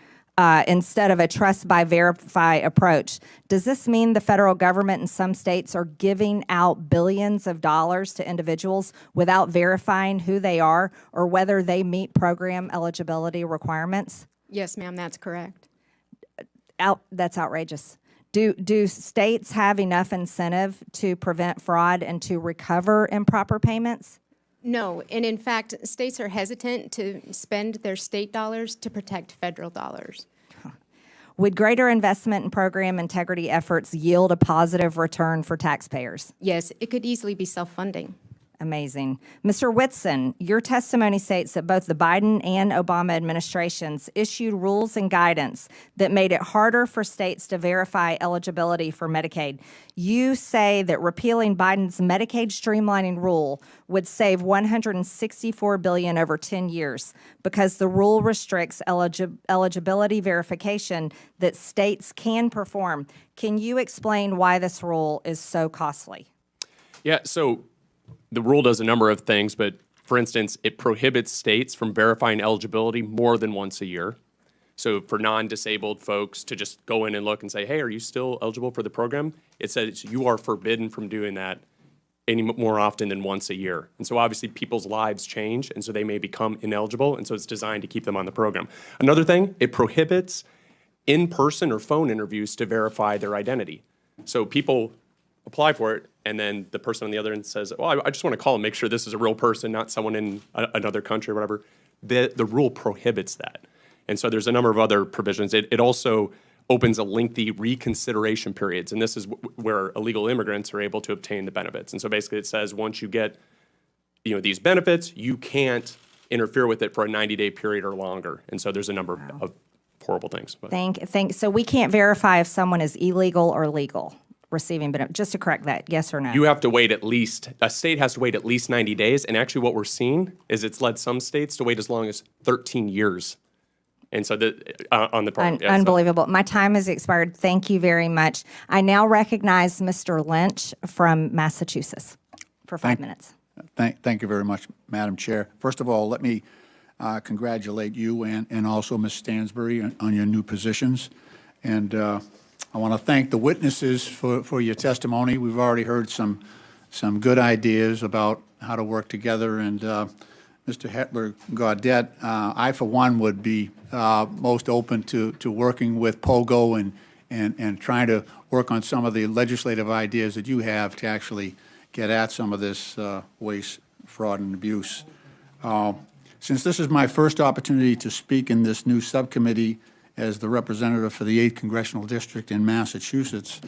instead of a trust by verify approach. Does this mean the federal government in some states are giving out billions of dollars to individuals without verifying who they are or whether they meet program eligibility requirements? Yes, ma'am, that's correct. That's outrageous. Do states have enough incentive to prevent fraud and to recover improper payments? No, and in fact, states are hesitant to spend their state dollars to protect federal dollars. Would greater investment in program integrity efforts yield a positive return for taxpayers? Yes, it could easily be self-funding. Amazing. Mr. Whitson, your testimony states that both the Biden and Obama administrations issued rules and guidance that made it harder for states to verify eligibility for Medicaid. You say that repealing Biden's Medicaid streamlining rule would save $164 billion over 10 years because the rule restricts eligibility verification that states can perform. Can you explain why this rule is so costly? Yeah, so the rule does a number of things, but for instance, it prohibits states from verifying eligibility more than once a year. So for non-disabled folks to just go in and look and say, hey, are you still eligible for the program? It says you are forbidden from doing that any more often than once a year. And so obviously people's lives change, and so they may become ineligible, and so it's designed to keep them on the program. Another thing, it prohibits in-person or phone interviews to verify their identity. So people apply for it, and then the person on the other end says, well, I just want to call and make sure this is a real person, not someone in another country or whatever. The rule prohibits that. And so there's a number of other provisions. It also opens a lengthy reconsideration periods, and this is where illegal immigrants are able to obtain the benefits. And so basically it says once you get these benefits, you can't interfere with it for a 90-day period or longer. And so there's a number of horrible things. But. So we can't verify if someone is illegal or legal receiving benefits. Just to correct that, yes or no? You have to wait a state has to wait at least 90 days. And actually what we're seeing is it's led some states to wait as long as 13 years. And so on the part. Unbelievable. My time has expired. Thank you very much. I now recognize Mr. Lynch from Massachusetts for 5 minutes. Thank you very much, Madam Chair. First of all, let me congratulate you and also Ms. Stansbury on your new positions. And I want to thank the witnesses for your testimony. We've already heard some good ideas about how to work together. And Mr. Hetler-Gaudette, I, for one, would be most open to working with POGO and trying to work on some of the legislative ideas that you have to actually get at some of this waste, fraud, and abuse. Since this is my first opportunity to speak in this new subcommittee as the representative for the 8th Congressional District in Massachusetts,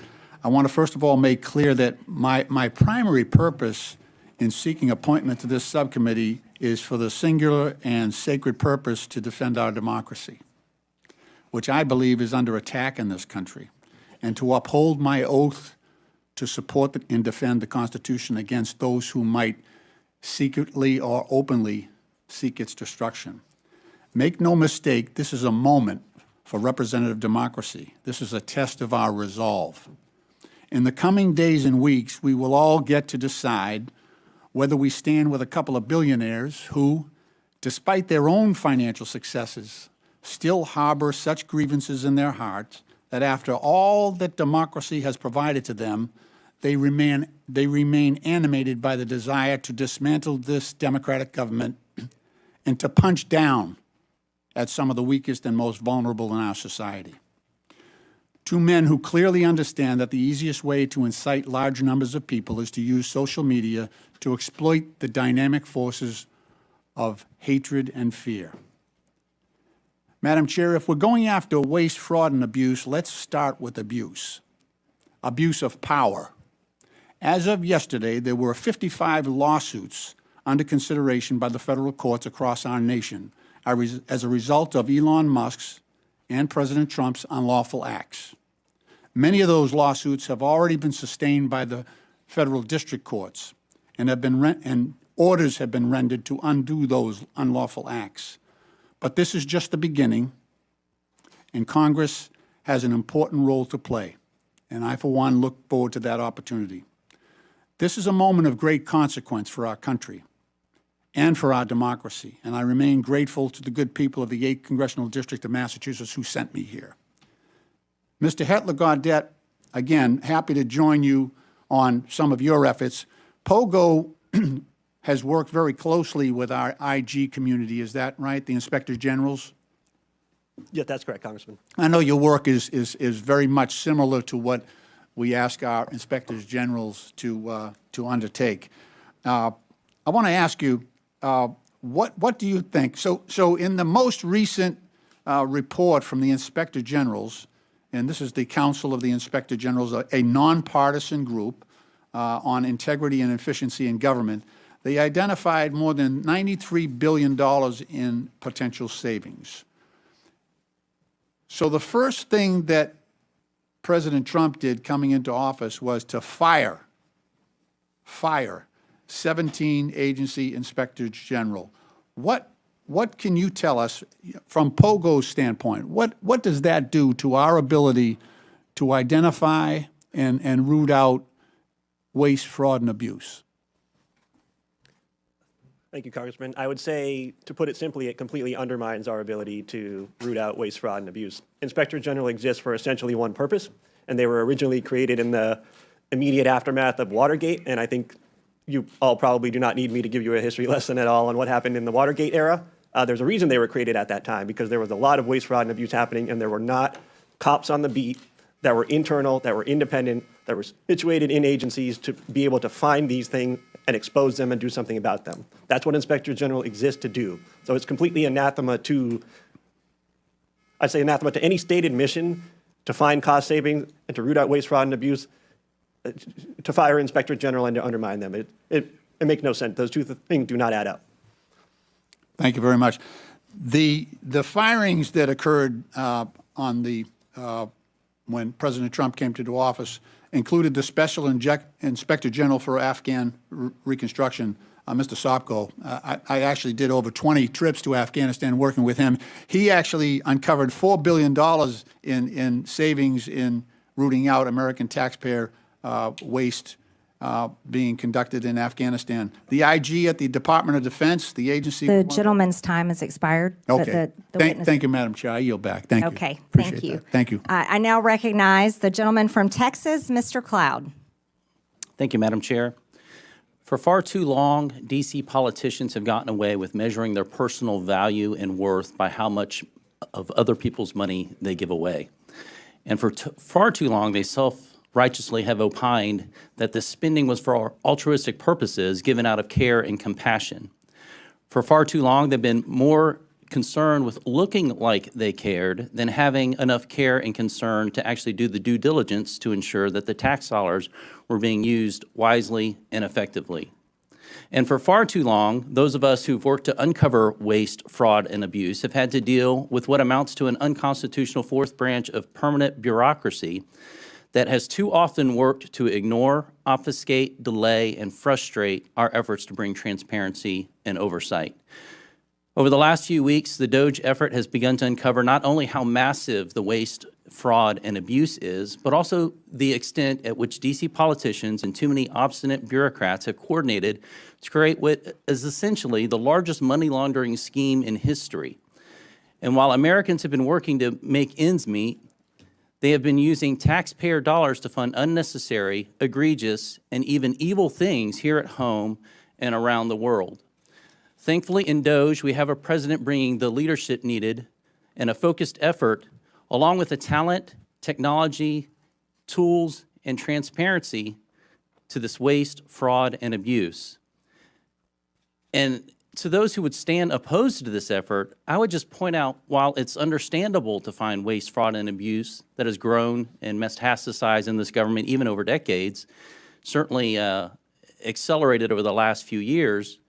I want to first of all make clear that my primary purpose in seeking appointment to this subcommittee is for the singular and sacred purpose to defend our democracy, which I believe is under attack in this country. and to uphold my oath to support and defend the Constitution against those who might secretly or openly seek its destruction. Make no mistake, this is a moment for representative democracy. This is a test of our resolve. In the coming days and weeks, we will all get to decide whether we stand with a couple of billionaires who, despite their own financial successes, still harbor such grievances in their hearts that after all that democracy has provided to them, they remain animated by the desire to dismantle this democratic government and to punch down at some of the weakest and most vulnerable in our society. Two men who clearly understand that the easiest way to incite large numbers of people is to use social media to exploit the dynamic forces of hatred and fear. Madam Chair, if we're going after waste, fraud, and abuse, let's start with abuse. Abuse of power. As of yesterday, there were 55 lawsuits under consideration by the federal courts across our nation as a result of Elon Musk's and President Trump's unlawful acts. Many of those lawsuits have already been sustained by the federal district courts and orders have been rendered to undo those unlawful acts. But this is just the beginning, and Congress has an important role to play, and I, for one, look forward to that opportunity. This is a moment of great consequence for our country and for our democracy, and I remain grateful to the good people of the 8th Congressional District of Massachusetts who sent me here. Mr. Hetler-Gaudette, again, happy to join you on some of your efforts. POGO has worked very closely with our IG community, is that right, the Inspectors Generals? Yeah, that's correct, Congressman. I know your work is very much similar to what we ask our Inspectors Generals to undertake. I want to ask you, what do you think? So in the most recent report from the Inspector Generals, and this is the Council of the Inspector Generals, a nonpartisan group on integrity and efficiency in government, they identified more than $93 billion in potential savings. So the first thing that President Trump did coming into office was to fire 17 agency inspectors general. What can you tell us from POGO's standpoint? What does that do to our ability to identify and root out waste, fraud, and abuse? Thank you, Congressman. I would say, to put it simply, it completely undermines our ability to root out waste, fraud, and abuse. Inspector General exists for essentially one purpose, and they were originally created in the immediate aftermath of Watergate, and I think you all probably do not need me to give you a history lesson at all on what happened in the Watergate era. There's a reason they were created at that time, because there was a lot of waste, fraud, and abuse happening, and there were not cops on the beat that were internal, that were independent, that were situated in agencies to be able to find these things and expose them and do something about them. That's what Inspector General exists to do. So it's completely anathema to, I'd say anathema to any stated mission to find cost savings and to root out waste, fraud, and abuse, to fire Inspector General and to undermine them. It makes no sense. Those two things do not add up. Thank you very much. The firings that occurred when President Trump came to office included the Special Inspector General for Afghan Reconstruction, Mr. Sopko. I actually did over 20 trips to Afghanistan working with him. He actually uncovered $4 billion in savings in rooting out American taxpayer waste being conducted in Afghanistan. The IG at the Department of Defense, the agency. The gentleman's time has expired. Okay. Thank you, Madam Chair. I yield back. Thank you. Okay. Appreciate Thank you. that. Thank you. I now recognize the gentleman from Texas, Mr. Cloud. Thank you, Madam Chair. For far too long, D.C. politicians have gotten away with measuring their personal value and worth by how much of other people's money they give away. And for far too long, they self-righteously have opined that the spending was for altruistic purposes given out of care and compassion. For far too long, they've been more concerned with looking like they cared than having enough care and concern to actually do the due diligence to ensure that the tax dollars were being used wisely and effectively. And for far too long, those of us who've worked to uncover waste, fraud, and abuse have had to deal with what amounts to an unconstitutional fourth branch of permanent bureaucracy that has too often worked to ignore, obfuscate, delay, and frustrate our efforts to bring transparency and oversight. Over the last few weeks, the DOGE effort has begun to uncover not only how massive the waste, fraud, and abuse is, but also the extent at which D.C. politicians and too many obstinate bureaucrats have coordinated to create what is essentially the largest money laundering scheme in history. And while Americans have been working to make ends meet, they have been using taxpayer dollars to fund unnecessary, egregious, and even evil things here at home and around the world. Thankfully, in DOGE, we have a president bringing the leadership needed and a focused effort, along with the talent, technology, tools, and transparency to this waste, fraud, and abuse. And to those who would stand opposed to this effort, I would just point out, while it's understandable to find waste, fraud, and abuse that has grown and metastasized in this government even over decades, certainly accelerated over the last few years,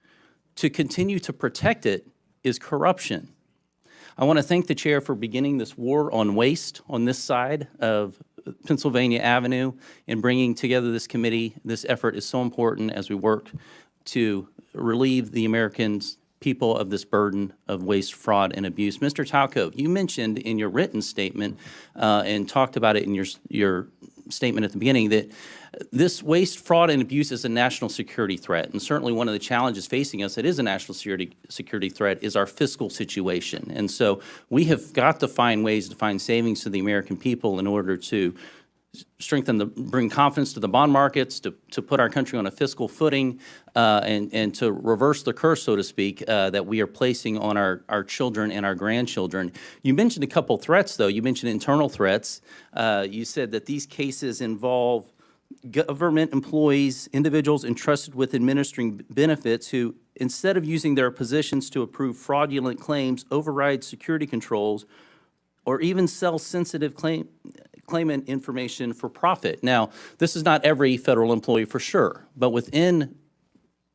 to continue to protect it is corruption. I want to thank the chair for beginning this war on waste on this side of Pennsylvania Avenue and bringing together this committee. This effort is so important as we work to relieve the American people of this burden of waste, fraud, and abuse. Mr. Talcove, you mentioned in your written statement and talked about it in your statement at the beginning that this waste, fraud, and abuse is a national security threat. And certainly one of the challenges facing us that is a national security threat is our fiscal situation. And so we have got to find ways to find savings to the American people in order to bring confidence to the bond markets, to put our country on a fiscal footing, and to reverse the curse, so to speak, that we are placing on our children and our grandchildren. You mentioned a couple threats, though. You mentioned internal threats. You said that these cases involve government employees, individuals entrusted with administering benefits who, instead of using their positions to approve fraudulent claims, override security controls, or even sell sensitive claimant information for profit. Now, this is not every federal employee for sure, but within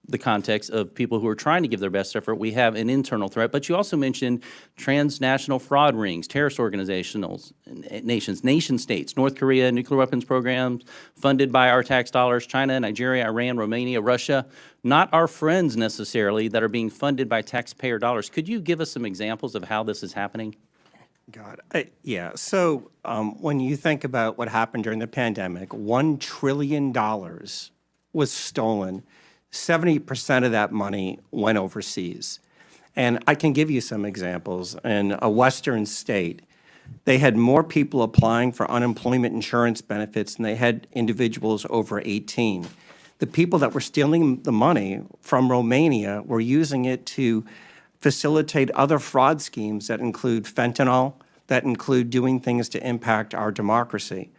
the context of people who are trying to give their best effort, we have an internal threat. But you also mentioned transnational fraud rings, terrorist organizations, nation states, North Korea, nuclear weapons programs funded by our tax dollars, China, Nigeria, Iran, Romania, Russia, not our friends necessarily that are being funded by taxpayer dollars. Could you give us some examples of how this is happening? God, yeah. So when you think about what happened during the pandemic, $1 trillion was stolen. 70% of that money went overseas. And I can give you some examples. In a Western state, they had more people applying for unemployment insurance benefits than they had individuals over 18. The people that were stealing the money from Romania were using it to facilitate other fraud schemes that include fentanyl, that include doing things to impact our democracy.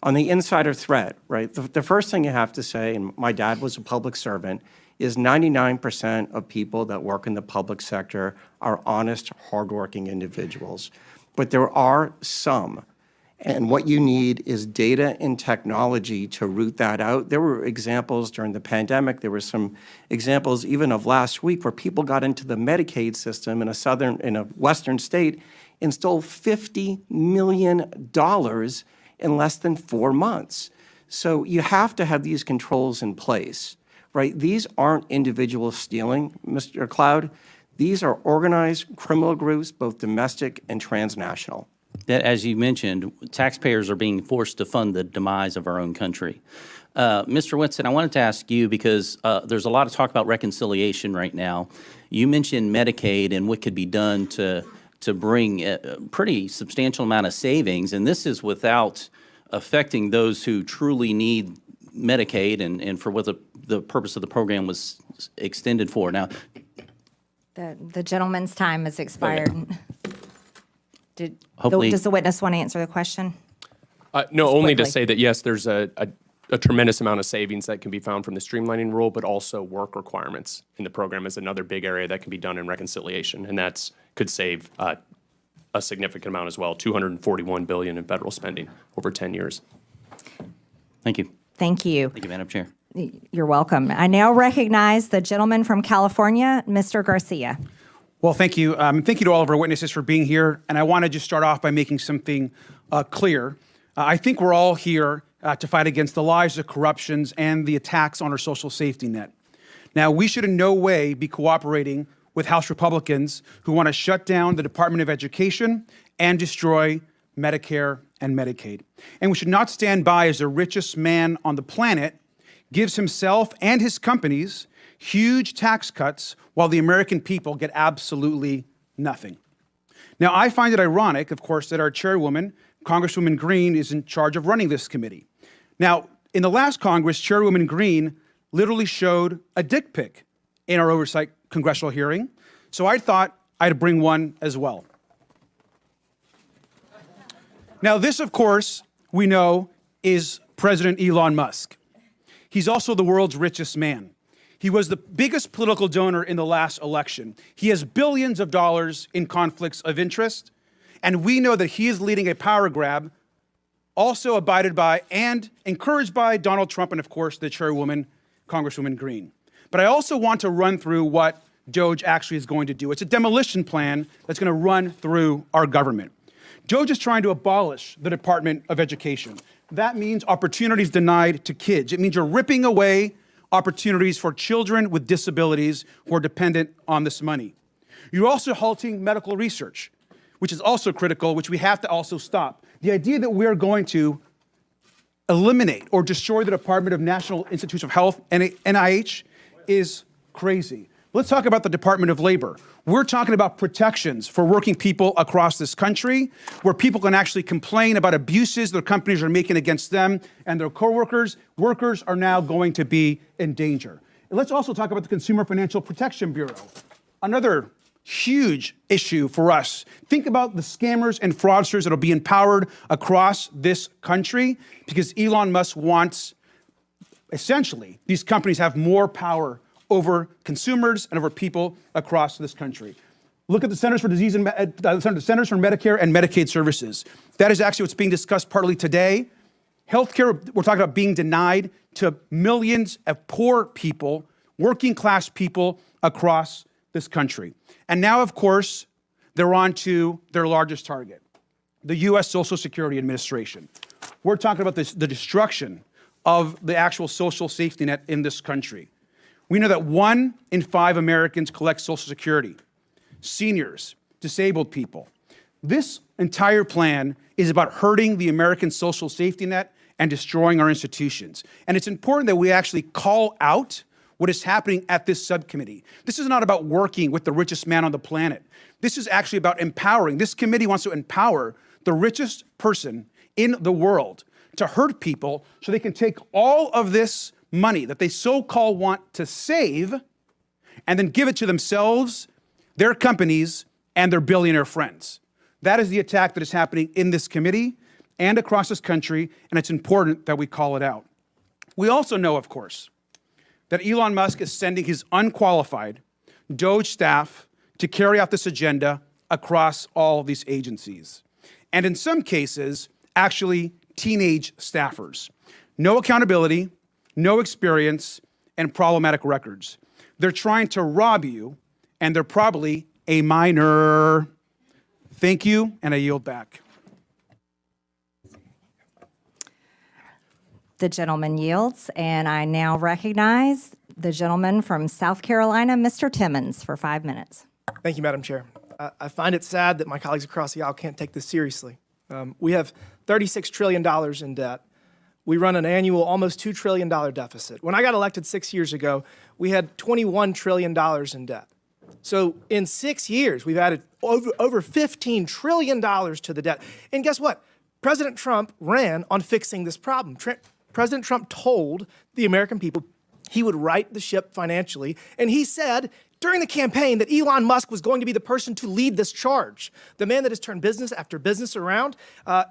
On the insider threat, right, the first thing you have to say, and my dad was a public servant, is 99% of people that work in the public sector are honest, hardworking individuals. But there are some, and what you need is data and technology to root that out. There were examples during the pandemic. There were some examples even of last week where people got into the Medicaid system in a Western state and stole $50 million in less than 4 months. So you have to have these controls in place, right? These aren't individuals stealing, Mr. Cloud. These are organized criminal groups, both domestic and transnational. That, as you mentioned, taxpayers are being forced to fund the demise of our own country. Mr. Winston, I wanted to ask you, because there's a lot of talk about reconciliation right now. You mentioned Medicaid and what could be done to bring a pretty substantial amount of savings, and this is without affecting those who truly need Medicaid and for what the purpose of the program was extended for. Now, the gentleman's time has expired. Hopefully, does the witness want to answer the question? No, only to say that, yes, there's a tremendous amount of savings that can be found from the streamlining rule, but also work requirements in the program is another big area that can be done in reconciliation, and that's could save a significant amount as well, $241 billion in federal spending over 10 years. Thank you. Thank you. Thank you, Madam Chair. You're welcome. I now recognize the gentleman from California, Mr. Garcia. Well, thank you. Thank you to all of our witnesses for being here. And I want to just start off by making something clear. I think we're all here to fight against the lies, the corruptions, and the attacks on our social safety net. Now, we should in no way be cooperating with House Republicans who want to shut down the Department of Education and destroy Medicare and Medicaid. And we should not stand by as the richest man on the planet gives himself and his companies huge tax cuts while the American people get absolutely nothing. Now, I find it ironic, of course, that our chairwoman, Congresswoman Green, is in charge of running this committee. Now, in the last Congress, Chairwoman Green literally showed a dick pic in our oversight congressional hearing, so I thought I'd bring one as well. Now, this, of course, we know is President Elon Musk. He's also the world's richest man. He was the biggest political donor in the last election. He has billions of dollars in conflicts of interest, and we know that he is leading a power grab, also abided by and encouraged by Donald Trump and, of course, the chairwoman, Congresswoman Green. But I also want to run through what DOGE actually is going to do. It's a demolition plan that's going to run through our government. DOGE is trying to abolish the Department of Education. That means opportunities denied to kids. It means you're ripping away opportunities for children with disabilities who are dependent on this money. You're also halting medical research, which is also critical, which we have to also stop. The idea that we're going to eliminate or destroy the Department of National Institutes of Health, NIH, is crazy. Let's talk about the Department of Labor. We're talking about protections for working people across this country, where people can actually complain about abuses their companies are making against them and their coworkers. Workers are now going to be in danger. And let's also talk about the Consumer Financial Protection Bureau, another huge issue for us. Think about the scammers and fraudsters that will be empowered across this country because Elon Musk wants, essentially, these companies have more power over consumers and over people across this country. Look at the Centers for Disease and Centers for Medicare and Medicaid Services. That is actually what's being discussed partly today. Healthcare, we're talking about being denied to millions of poor people, working class people across this country. And now, of course, they're on to their largest target, the U.S. Social Security Administration. We're talking about the destruction of the actual social safety net in this country. We know that 1 in 5 Americans collect Social Security, seniors, disabled people. This entire plan is about hurting the American social safety net and destroying our institutions. And it's important that we actually call out what is happening at this subcommittee. This is not about working with the richest man on the planet. This is actually about empowering. This committee wants to empower the richest person in the world to hurt people so they can take all of this money that they so-called want to save and then give it to themselves, their companies, and their billionaire friends. That is the attack that is happening in this committee and across this country, and it's important that we call it out. We also know, of course, that Elon Musk is sending his unqualified DOGE staff to carry out this agenda across all these agencies. And in some cases, actually teenage staffers. No accountability, no experience, and problematic records. They're trying to rob you, and they're probably a minor. Thank you, and I yield back. The gentleman yields, and I now recognize the gentleman from South Carolina, Mr. Timmons, for 5 minutes. Thank you, Madam Chair. I find it sad that my colleagues across the aisle can't take this seriously. We have $36 trillion in debt. We run an annual almost $2 trillion deficit. When I got elected 6 years ago, we had $21 trillion in debt. So in 6 years, we've added over $15 trillion to the debt. And guess what? President Trump ran on fixing this problem. President Trump told the American people he would right the ship financially, and he said during the campaign that Elon Musk was going to be the person to lead this charge. The man that has turned business after business around,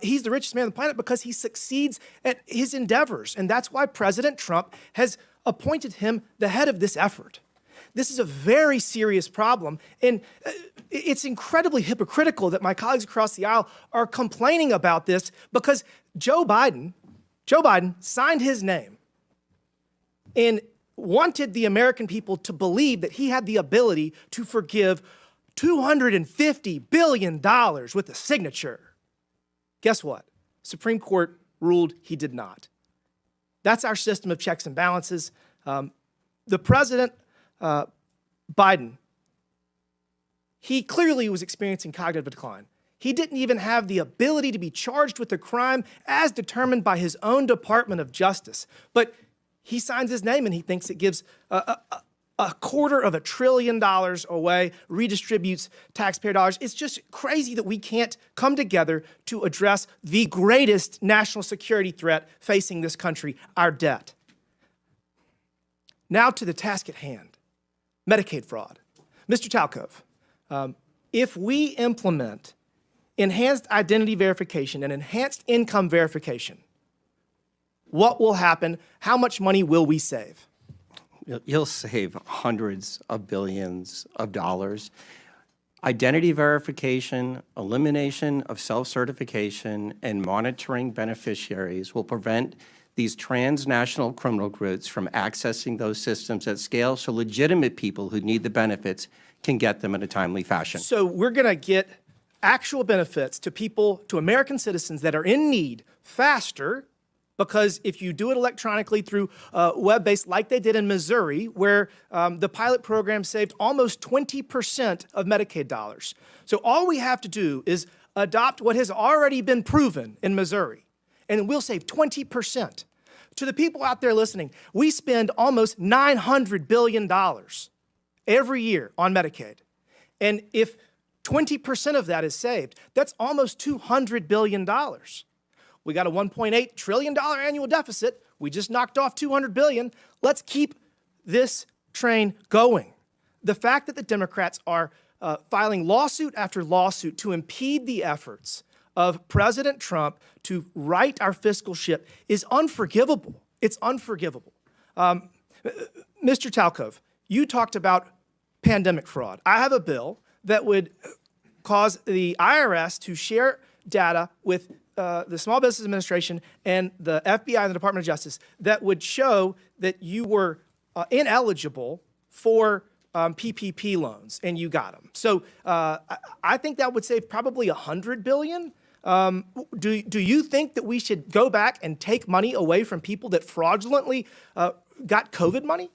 he's the richest man on the planet because he succeeds at his endeavors, and that's why President Trump has appointed him the head of this effort. This is a very serious problem, and it's incredibly hypocritical that my colleagues across the aisle are complaining about this because Joe Biden signed his name and wanted the American people to believe that he had the ability to forgive $250 billion with a signature. Guess what? Supreme Court ruled he did not. That's our system of checks and balances. The president, Biden, he clearly was experiencing cognitive decline. He didn't even have the ability to be charged with a crime as determined by his own Department of Justice. But he signs his name and he thinks it gives $250 billion away, redistributes taxpayer dollars. It's just crazy that we can't come together to address the greatest national security threat facing this country, our debt. Now to the task at hand, Medicaid fraud. Mr. Talkov, if we implement enhanced identity verification and enhanced income verification, what will happen? How much money will we save? You'll save hundreds of billions of dollars. Identity verification, elimination of self-certification, and monitoring beneficiaries will prevent these transnational criminal groups from accessing those systems at scale so legitimate people who need the benefits can get them in a timely fashion. So we're going to get actual benefits to people, to American citizens that are in need faster, because if you do it electronically through web-based, like they did in Missouri, where the pilot program saved almost 20% of Medicaid dollars. So all we have to do is adopt what has already been proven in Missouri, and we'll save 20%. To the people out there listening, we spend almost $900 billion every year on Medicaid. And if 20% of that is saved, that's almost $200 billion. We got a $1.8 trillion annual deficit. We just knocked off $200 billion. Let's keep this train going. The fact that the Democrats are filing lawsuit after lawsuit to impede the efforts of President Trump to right our fiscal ship is unforgivable. It's unforgivable. Mr. Talkov, you talked about pandemic fraud. I have a bill that would cause the IRS to share data with the Small Business Administration and the FBI and the Department of Justice that would show that you were ineligible for PPP loans and you got them. So I think that would save probably $100 billion. Do you think that we should go back and take money away from people that fraudulently got COVID money?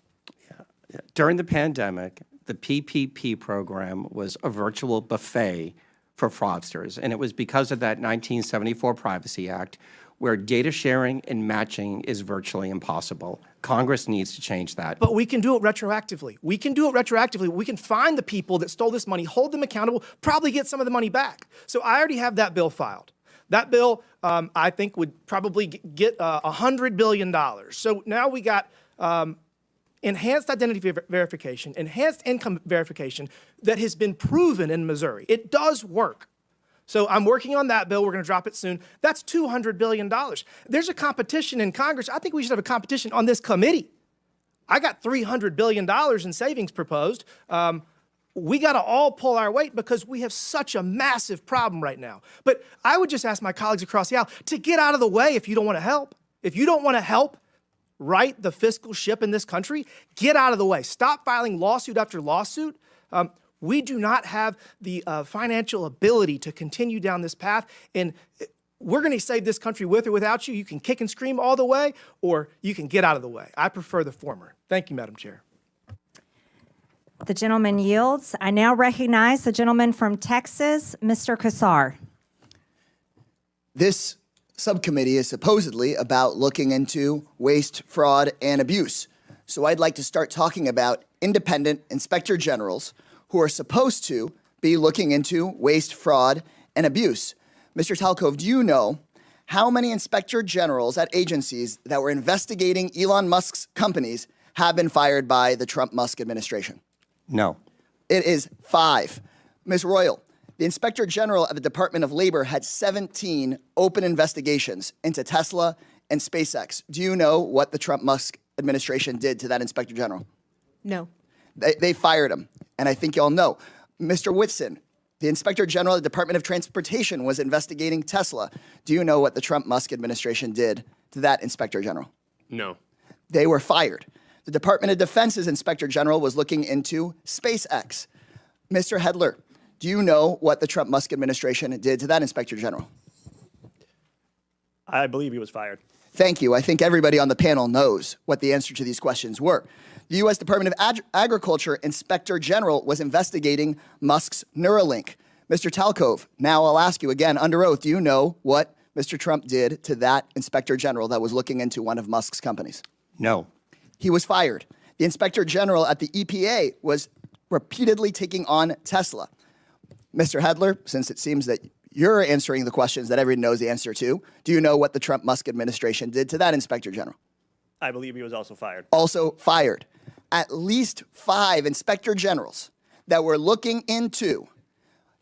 Yeah. During the pandemic, the PPP program was a virtual buffet for fraudsters, and it was because of that 1974 Privacy Act, where data sharing and matching is virtually impossible. Congress needs to change that. But we can do it retroactively. We can do it retroactively. We can find the people that stole this money, hold them accountable, probably get some of the money back. So I already have that bill filed. That bill, I think, would probably get $100 billion. So now we got enhanced identity verification, enhanced income verification that has been proven in Missouri. It does work. So I'm working on that bill. We're going to drop it soon. That's $200 billion. There's a competition in Congress. I think we should have a competition on this committee. I got $300 billion in savings proposed. We got to all pull our weight because we have such a massive problem right now. But I would just ask my colleagues across the aisle to get out of the way if you don't want to help. If you don't want to help right the fiscal ship in this country, get out of the way. Stop filing lawsuit after lawsuit. We do not have the financial ability to continue down this path, and we're going to save this country with or without you. You can kick and scream all the way, or you can get out of the way. I prefer the former. Thank you, Madam Chair. The gentleman yields. I now recognize the gentleman from Texas, Mr. Kassar. This subcommittee is supposedly about looking into waste, fraud, and abuse. So I'd like to start talking about independent inspector generals who are supposed to be looking into waste, fraud, and abuse. Mr. Talkov, do you know how many inspector generals at agencies that were investigating Elon Musk's companies have been fired by the Trump-Musk administration? No. It is 5. Ms. Royal, the Inspector General of the Department of Labor had 17 open investigations into Tesla and SpaceX. Do you know what the Trump-Musk administration did to that Inspector General? No. They fired him, and I think y'all know. Mr. Whitson, the Inspector General of the Department of Transportation was investigating Tesla. Do you know what the Trump-Musk administration did to that Inspector General? No. They were fired. The Department of Defense's Inspector General was looking into SpaceX. Mr. Hedler, do you know what the Trump-Musk administration did to that Inspector General? I believe he was fired. Thank you. I think everybody on the panel knows what the answer to these questions were. The U.S. Department of Agriculture Inspector General was investigating Musk's Neuralink. Mr. Talcove, now I'll ask you again under oath, do you know what Mr. Trump did to that Inspector General that was looking into one of Musk's companies? No. He was fired. The Inspector General at the EPA was repeatedly taking on Tesla. Mr. Hedler, since it seems that you're answering the questions that everyone knows the answer to, do you know what the Trump-Musk administration did to that Inspector General? I believe he was also fired. Also fired. At least 5 Inspector Generals that were looking into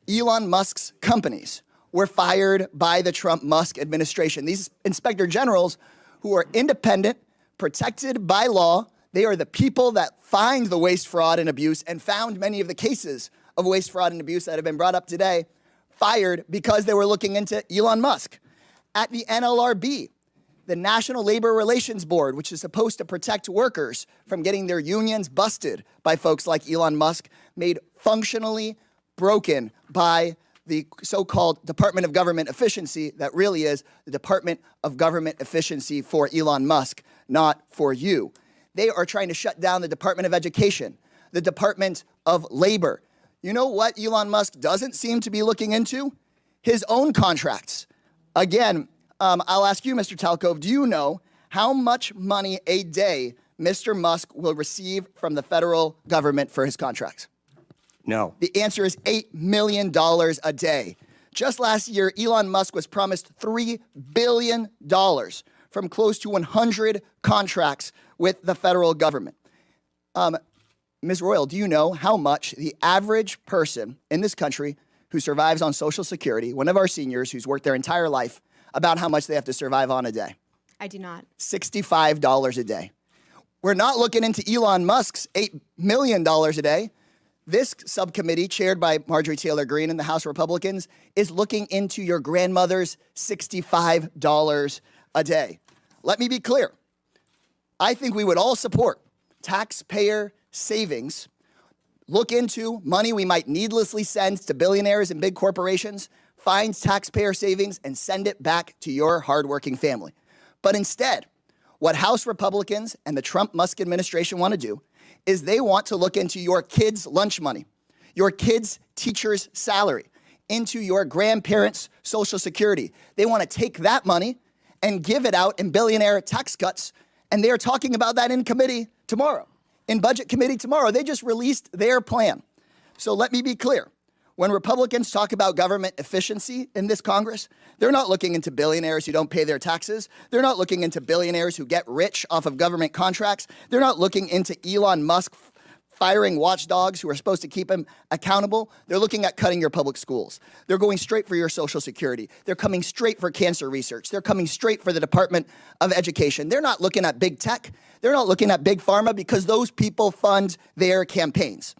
Elon Musk's companies were fired by the Trump-Musk administration. These Inspector Generals, who are independent, protected by law, they are the people that find the waste, fraud, and abuse and found many of the cases of waste, fraud, and abuse that have been brought up today, fired because they were looking into Elon Musk. At the NLRB, the National Labor Relations Board, which is supposed to protect workers from getting their unions busted by folks like Elon Musk, made functionally broken by the so-called Department of Government Efficiency that really is the Department of Government Efficiency for Elon Musk, not for you. They are trying to shut down the Department of Education, the Department of Labor. You know what Elon Musk doesn't seem to be looking into? His own contracts. Again, I'll ask you, Mr. Talcove, do you know how much money a day Mr. Musk will receive from the federal government for his contracts? No. The answer is $8 million a day. Just last year, Elon Musk was promised $3 billion from close to 100 contracts with the federal government. Ms. Royal, do you know how much the average person in this country who survives on Social Security, one of our seniors who's worked their entire life, about how much they have to survive on a day? I do not. $65 a day. We're not looking into Elon Musk's $8 million a day. This subcommittee, chaired by Marjorie Taylor Greene and the House Republicans, is looking into your grandmother's $65 a day. Let me be clear. I think we would all support taxpayer savings, look into money we might needlessly send to billionaires and big corporations, find taxpayer savings, and send it back to your hardworking family. But instead, what House Republicans and the Trump-Musk administration want to do is they want to look into your kids' lunch money, your kids' teacher's salary, into your grandparents' Social Security. They want to take that money and give it out in billionaire tax cuts, and they are talking about that in committee tomorrow. In Budget Committee tomorrow, they just released their plan. So let me be clear. When Republicans talk about government efficiency in this Congress, they're not looking into billionaires who don't pay their taxes. They're not looking into billionaires who get rich off of government contracts. They're not looking into Elon Musk firing watchdogs who are supposed to keep him accountable. They're looking at cutting your public schools. They're going straight for your Social Security. They're coming straight for cancer research. They're coming straight for the Department of Education. They're not looking at big tech. They're not looking at big pharma because those people fund their campaigns.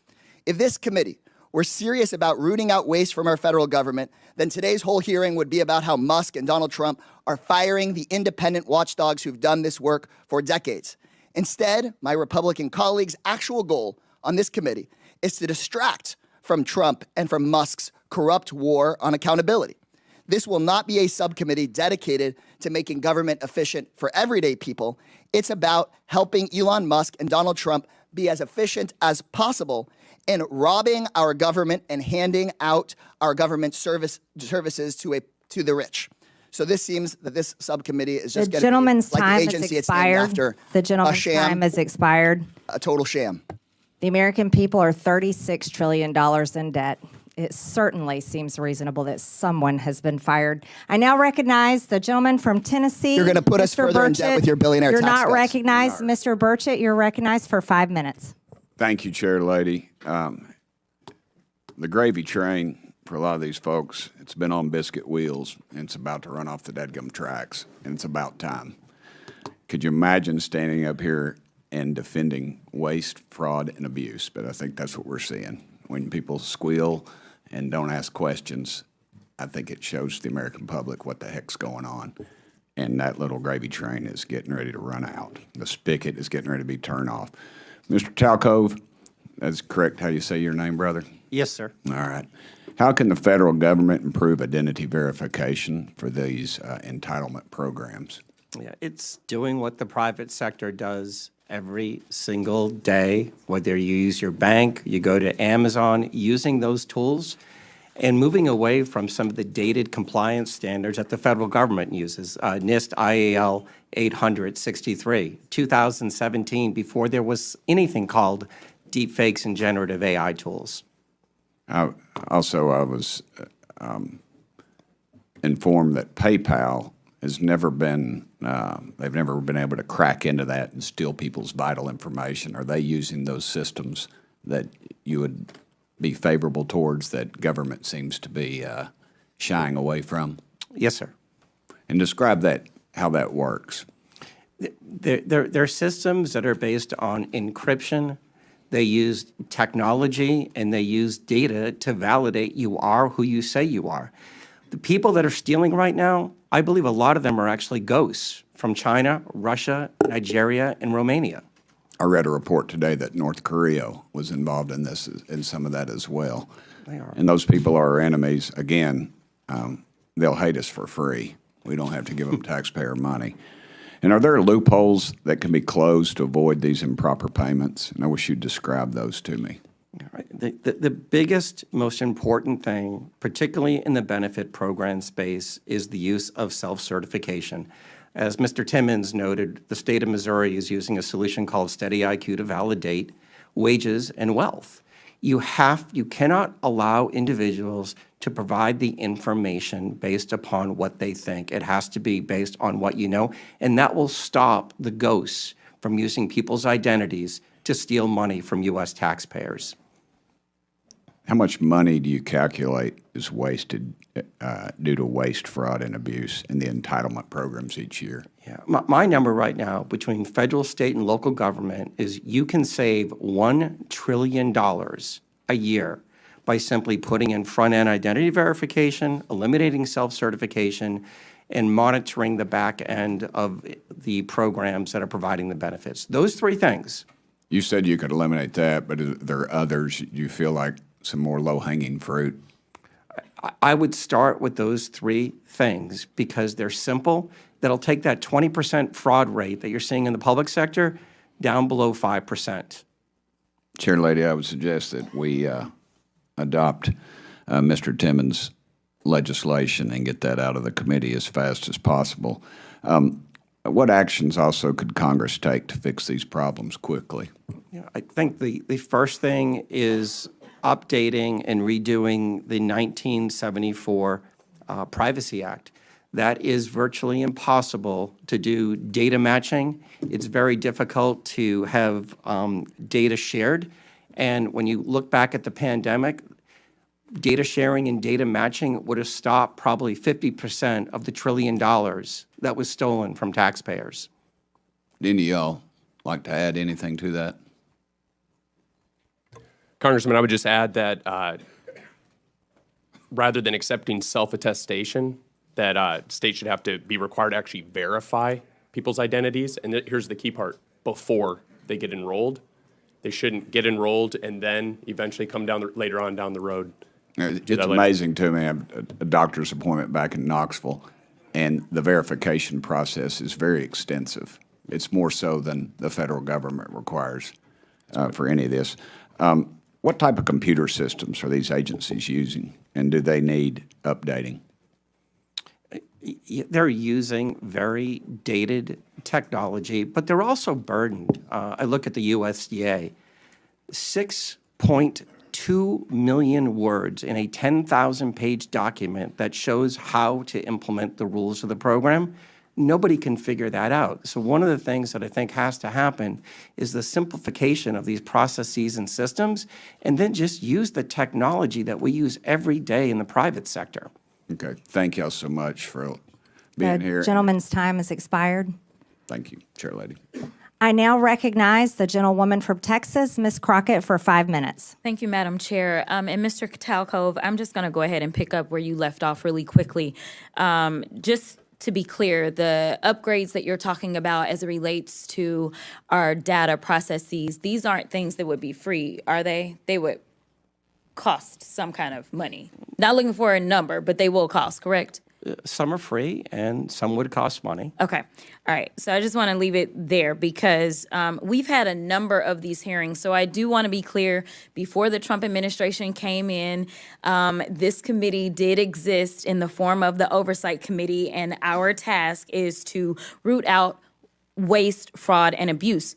If this committee were serious about rooting out waste from our federal government, then today's whole hearing would be about how Musk and Donald Trump are firing the independent watchdogs who've done this work for decades. Instead, my Republican colleagues' actual goal on this committee is to distract from Trump and from Musk's corrupt war on accountability. This will not be a subcommittee dedicated to making government efficient for everyday people. It's about helping Elon Musk and Donald Trump be as efficient as possible in robbing our government and handing out our government services to the rich. So this seems that this subcommittee is just The going to be gentleman's like time the has agency it's named expired. after. The gentleman's a sham, time has expired. a total sham. The American people are $36 trillion in debt. It certainly seems reasonable that someone has been fired. I now recognize the gentleman from Tennessee. You're going to put us Mr. further in debt Burchett. with your billionaire You're tax not cuts. recognized. Mr. Burchett, you're recognized for 5 minutes. Thank you, Chair Lady. The gravy train for a lot of these folks, it's been on biscuit wheels, and it's about to run off the dadgum tracks, and it's about time. Could you imagine standing up here and defending waste, fraud, and abuse? But I think that's what we're seeing. When people squeal and don't ask questions, I think it shows the American public what the heck's going on. And that little gravy train is getting ready to run out. The spigot is getting ready to be turned off. Mr. Talcove, that's correct how you say your name, brother? Yes, sir. All right. How can the federal government improve identity verification for these entitlement programs? Yeah, it's doing what the private sector does every single day, whether you use your bank, you go to Amazon, using those tools and moving away from some of the dated compliance standards that the federal government uses. NIST IAL 863, 2017, before there was anything called deepfakes and generative AI tools. I was informed that PayPal has never been, they've never been able to crack into that and steal people's vital information. Are they using those systems that you would be favorable towards that government seems to be shying away from? Yes, sir. And describe that, how that works. They're systems that are based on encryption. They use technology and they use data to validate you are who you say you are. The people that are stealing right now, I believe a lot of them are actually ghosts from China, Russia, Nigeria, and Romania. I read a report today that North Korea was involved in this, in some of that as well. They are. And those people are our enemies. Again, they'll hate us for free. We don't have to give them taxpayer money. And are there loopholes that can be closed to avoid these improper payments? And I wish you'd describe those to me. All right. The biggest, most important thing, particularly in the benefit program space, is the use of self-certification. As Mr. Timmons noted, the state of Missouri is using a solution called Steady IQ to validate wages and wealth. You cannot allow individuals to provide the information based upon what they think. It has to be based on what you know, and that will stop the ghosts from using people's identities to steal money from U.S. taxpayers. How much money do you calculate is wasted due to waste, fraud, and abuse in the entitlement programs each year? Yeah, my number right now between federal, state, and local government is you can save $1 trillion a year by simply putting in front-end identity verification, eliminating self-certification, and monitoring the back end of the programs that are providing the benefits. Those three things. You said you could eliminate that, but there are others you feel like some more low-hanging fruit? I would start with those three things because they're simple. That'll take that 20% fraud rate that you're seeing in the public sector down below 5%. Chair Lady, I would suggest that we adopt Mr. Timmons' legislation and get that out of the committee as fast as possible. What actions also could Congress take to fix these problems quickly? Yeah, I think the first thing is updating and redoing the 1974 Privacy Act. That is virtually impossible to do data matching. It's very difficult to have data shared. And when you look back at the pandemic, data sharing and data matching would have stopped probably 50% of the $1 trillion that was stolen from taxpayers. Any of y'all like to add anything to that? Congressman, I would just add that rather than accepting self-attestation, that states should have to be required to actually verify people's identities. And here's the key part: before they get enrolled, they shouldn't get enrolled and then eventually come down later on down the road. It's amazing to me. I have a doctor's appointment back in Knoxville, and the verification process is very extensive. It's more so than the federal government requires for any of this. What type of computer systems are these agencies using, and do they need updating? They're using very dated technology, but they're also burdened. I look at the USDA, 6.2 million words in a 10,000-page document that shows how to implement the rules of the program. Nobody can figure that out. So one of the things that I think has to happen is the simplification of these processes and systems, and then just use the technology that we use every day in the private sector. Okay. Thank y'all so much for being here. The gentleman's time has expired. Thank you, Chair Lady. I now recognize the gentlewoman from Texas, Ms. Crockett, for 5 minutes. Thank you, Madam Chair. And Mr. Talcove, I'm just going to go ahead and pick up where you left off really quickly. Just to be clear, the upgrades that you're talking about as it relates to our data processes, these aren't things that would be free, are they? They would cost some kind of money. Not looking for a number, but they will cost, correct? some are free and some would cost money. Okay. All right. So I just want to leave it there because we've had a number of these hearings. So I do want to be clear, before the Trump administration came in, this committee did exist in the form of the Oversight Committee, and our task is to root out waste, fraud, and abuse.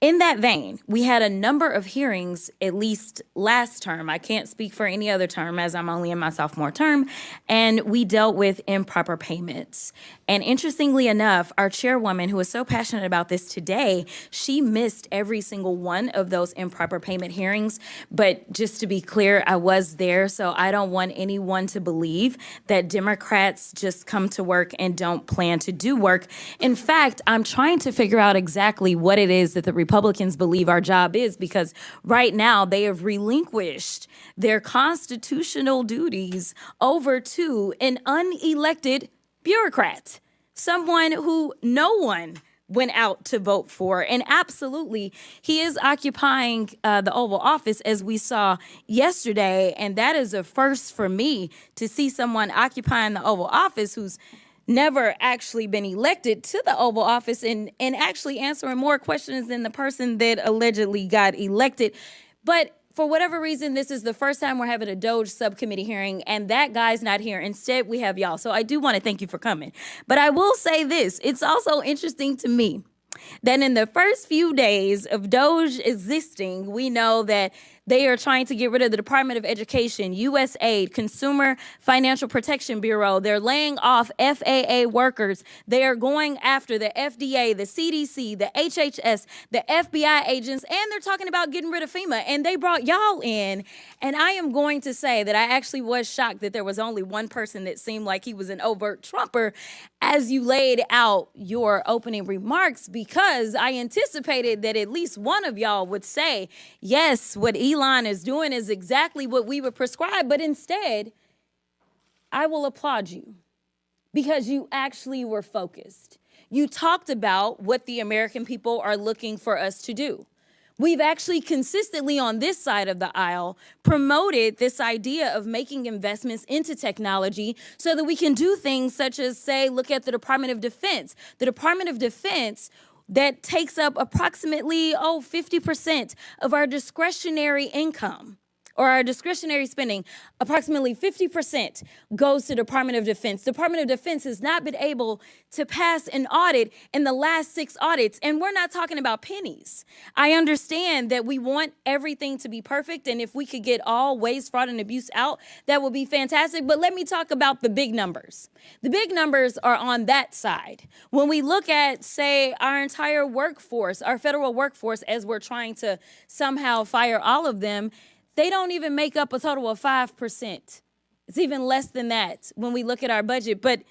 In that vein, we had a number of hearings, at least last term. I can't speak for any other term as I'm only in my sophomore term. And we dealt with improper payments. And interestingly enough, our chairwoman, who is so passionate about this today, she missed every single one of those improper payment hearings. But just to be clear, I was there, so I don't want anyone to believe that Democrats just come to work and don't plan to do work. In fact, I'm trying to figure out exactly what it is that the Republicans believe our job is, because right now they have relinquished their constitutional duties over to an unelected bureaucrat, someone who no one went out to vote for. And absolutely, he is occupying the Oval Office, as we saw yesterday. And that is a first for me, to see someone occupying the Oval Office who's never actually been elected to the Oval Office and actually answering more questions than the person that allegedly got elected. But for whatever reason, this is the first time we're having a DOGE subcommittee hearing, and that guy's not here. Instead, we have y'all. So I do want to thank you for coming. But I will say this. It's also interesting to me that in the first few days of DOGE existing, we know that they are trying to get rid of the Department of Education, USAID, Consumer Financial Protection Bureau. They're laying off FAA workers. They are going after the FDA, the CDC, the HHS, the FBI agents, and they're talking about getting rid of FEMA. And they brought y'all in. And I am going to say that I actually was shocked that there was only one person that seemed like he was an overt Trumper as you laid out your opening remarks, because I anticipated that at least one of y'all would say, yes, what Elon is doing is exactly what we would prescribe. But instead, I will applaud you because you actually were focused. You talked about what the American people are looking for us to do. We've actually consistently on this side of the aisle promoted this idea of making investments into technology so that we can do things such as, say, look at the Department of Defense. The Department of Defense that takes up approximately 50% of our discretionary income, or our discretionary spending. Approximately 50% goes to Department of Defense. Department of Defense has not been able to pass an audit in the last 6 audits, and we're not talking about pennies. I understand that we want everything to be perfect, and if we could get all waste, fraud, and abuse out, that would be fantastic. But let me talk about the big numbers. The big numbers are on that side. When we look at, say, our entire workforce, our federal workforce, as we're trying to somehow fire all of them, they don't even make up a total of 5%. It's even less than that when we look at our budget. But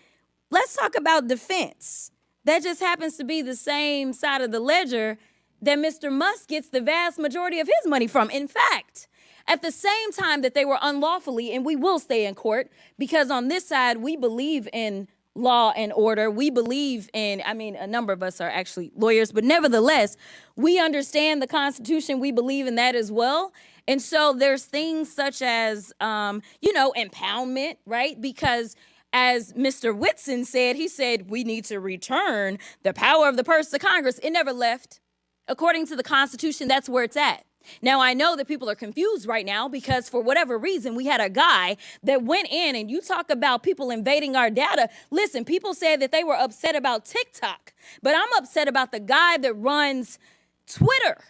let's talk about defense. That just happens to be the same side of the ledger that Mr. Musk gets the vast majority of his money from. In fact, at the same time that they were unlawfully, and we will stay in court, because on this side, we believe in law and order. We believe in, a number of us are actually lawyers, but nevertheless, we understand the Constitution. We believe in that as well. And so there's things such as, impoundment, right? Because as Mr. Whitson said, he said, we need to return the power of the purse to Congress. It never left. According to the Constitution, that's where it's at. Now, I know that people are confused right now because for whatever reason, we had a guy that went in, and you talk about people invading our data. Listen, people said that they were upset about TikTok, but I'm upset about the guy that runs Twitter,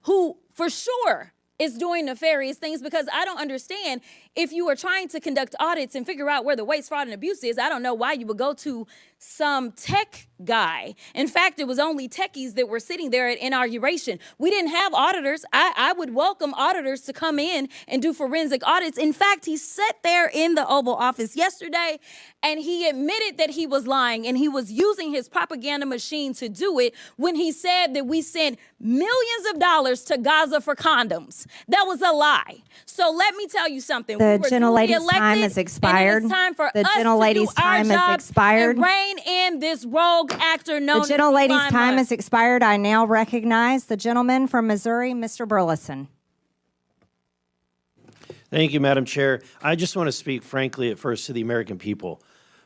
who for sure is doing nefarious things, because I don't understand, if you are trying to conduct audits and figure out where the waste, fraud, and abuse is, I don't know why you would go to some tech guy. In fact, it was only techies that were sitting there at inauguration. We didn't have auditors. I would welcome auditors to come in and do forensic audits. In fact, he sat there in the Oval Office yesterday and he admitted that he was lying, and he was using his propaganda machine to do it when he said that we sent millions of dollars to Gaza for condoms. That was a lie. So let me tell you something. The gentlelady's time has expired. It's time for the us gentlelady's to do our time job has expired. and rein in this rogue actor known The as gentlelady's Elon time Musk. has expired. I now recognize the gentleman from Missouri, Mr. Burleson. Thank you, Madam Chair. I just want to speak frankly at first to the American people.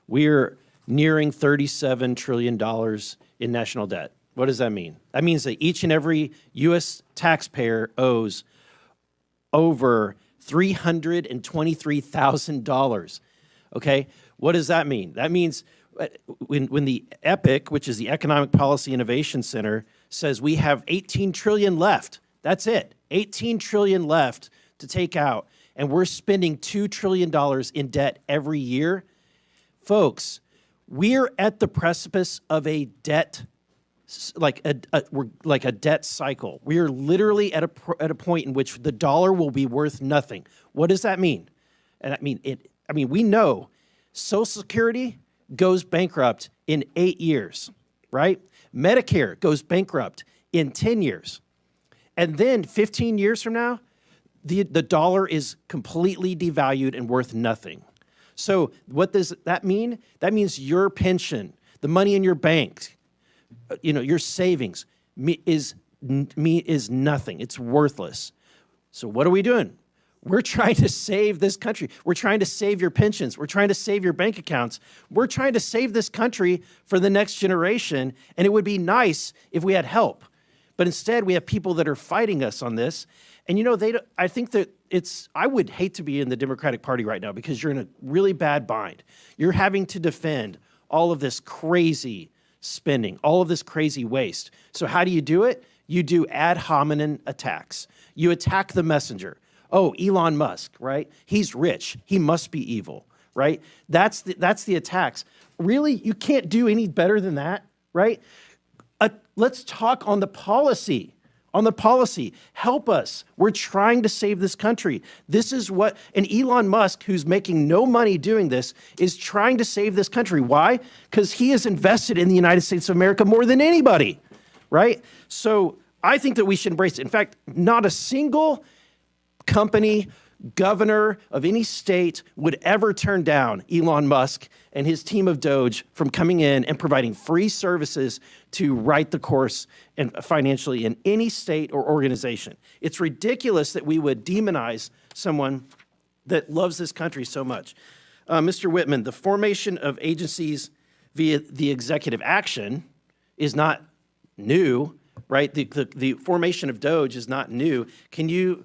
we're nearing $37 trillion in national debt. What does that mean? That means that each and every U.S. taxpayer owes over $323,000. Okay? What does that mean? That means when the EPIC, which is the Economic Policy Innovation Center, says we have 18 trillion left. That's it. 18 trillion left to take out, and we're spending $2 trillion in debt every year. Folks, we're at the precipice of a debt, we're like a debt cycle. We are literally at a point in which the dollar will be worth nothing. What does that mean? And we know Social Security goes bankrupt in 8 years, right? Medicare goes bankrupt in 10 years. And then 15 years from now, the dollar is completely devalued and worth nothing. So what does that mean? That means your pension, the money in your bank, your savings is nothing. It's worthless. So what are we doing? We're trying to save this country. We're trying to save your pensions. We're trying to save your bank accounts. We're trying to save this country for the next generation, and it would be nice if we had help. But instead, we have people that are fighting us on this. And I think that I would hate to be in the Democratic Party right now because you're in a really bad bind. You're having to defend all of this crazy spending, all of this crazy waste. So how do you do it? You do ad hominem attacks. You attack the messenger. Oh, Elon Musk, right? He's rich. He must be evil, right? That's the attacks. Really, you can't do any better than that, right? Let's talk on the policy. Help us. We're trying to save this country. This is and Elon Musk, who's making no money doing this, is trying to save this country. Why? Because he has invested in the United States of America more than anybody, right? So I think that we should embrace it. In fact, not a single company, governor of any state would ever turn down Elon Musk and his team of DOGE from coming in and providing free services to right the course and financially in any state or organization. It's ridiculous that we would demonize someone that loves this country so much. Mr. Whitman, the formation of agencies via the executive action is not new, right? The formation of DOGE is not new. Can you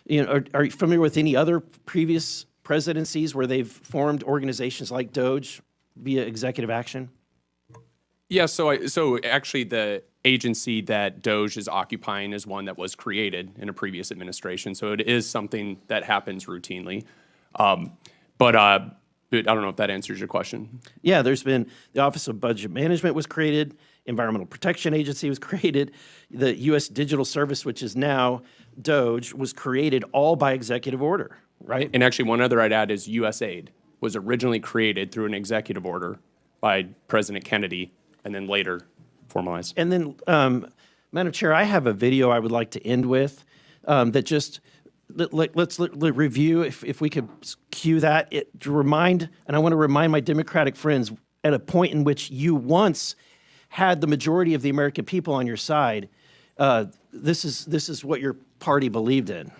are you familiar with any other previous presidencies where they've formed organizations like DOGE via executive action? Yeah, so actually the agency that DOGE is occupying is one that was created in a previous administration. So it is something that happens routinely. But I don't know if that answers your question. Yeah, there's been the Office of Budget Management was created, Environmental Protection Agency was created, the U.S. Digital Service, which is now DOGE, was created all by executive order, right? And actually one other I'd add is USAID was originally created through an executive order by President Kennedy and then later formalized. And then, Madam Chair, I have a video I would like to end with that just, let's review, if we could cue that, to remind, and I want to remind my Democratic friends, at a point in which you once had the majority of the American people on your side, this is what your party believed in.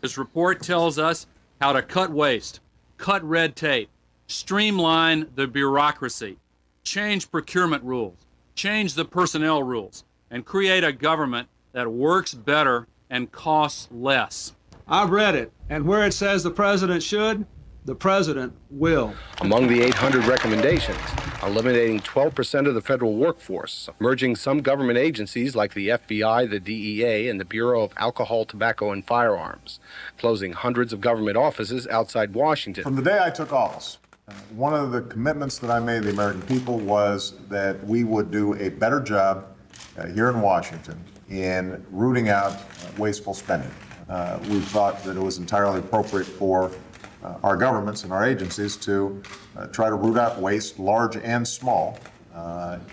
This report tells us how to cut waste, cut red tape, streamline the bureaucracy, change procurement rules, change the personnel rules, and create a government that works better and costs less. I've read it, and where it says the president should, the president will. Among the 800 recommendations, eliminating 12% of the federal workforce, merging some government agencies like the FBI, the DEA, and the Bureau of Alcohol, Tobacco, and Firearms, closing hundreds of government offices outside Washington. From the day I took office, one of the commitments that I made to the American people was that we would do a better job here in Washington in rooting out wasteful spending. We thought that it was entirely appropriate for our governments and our agencies to try to root out waste, large and small,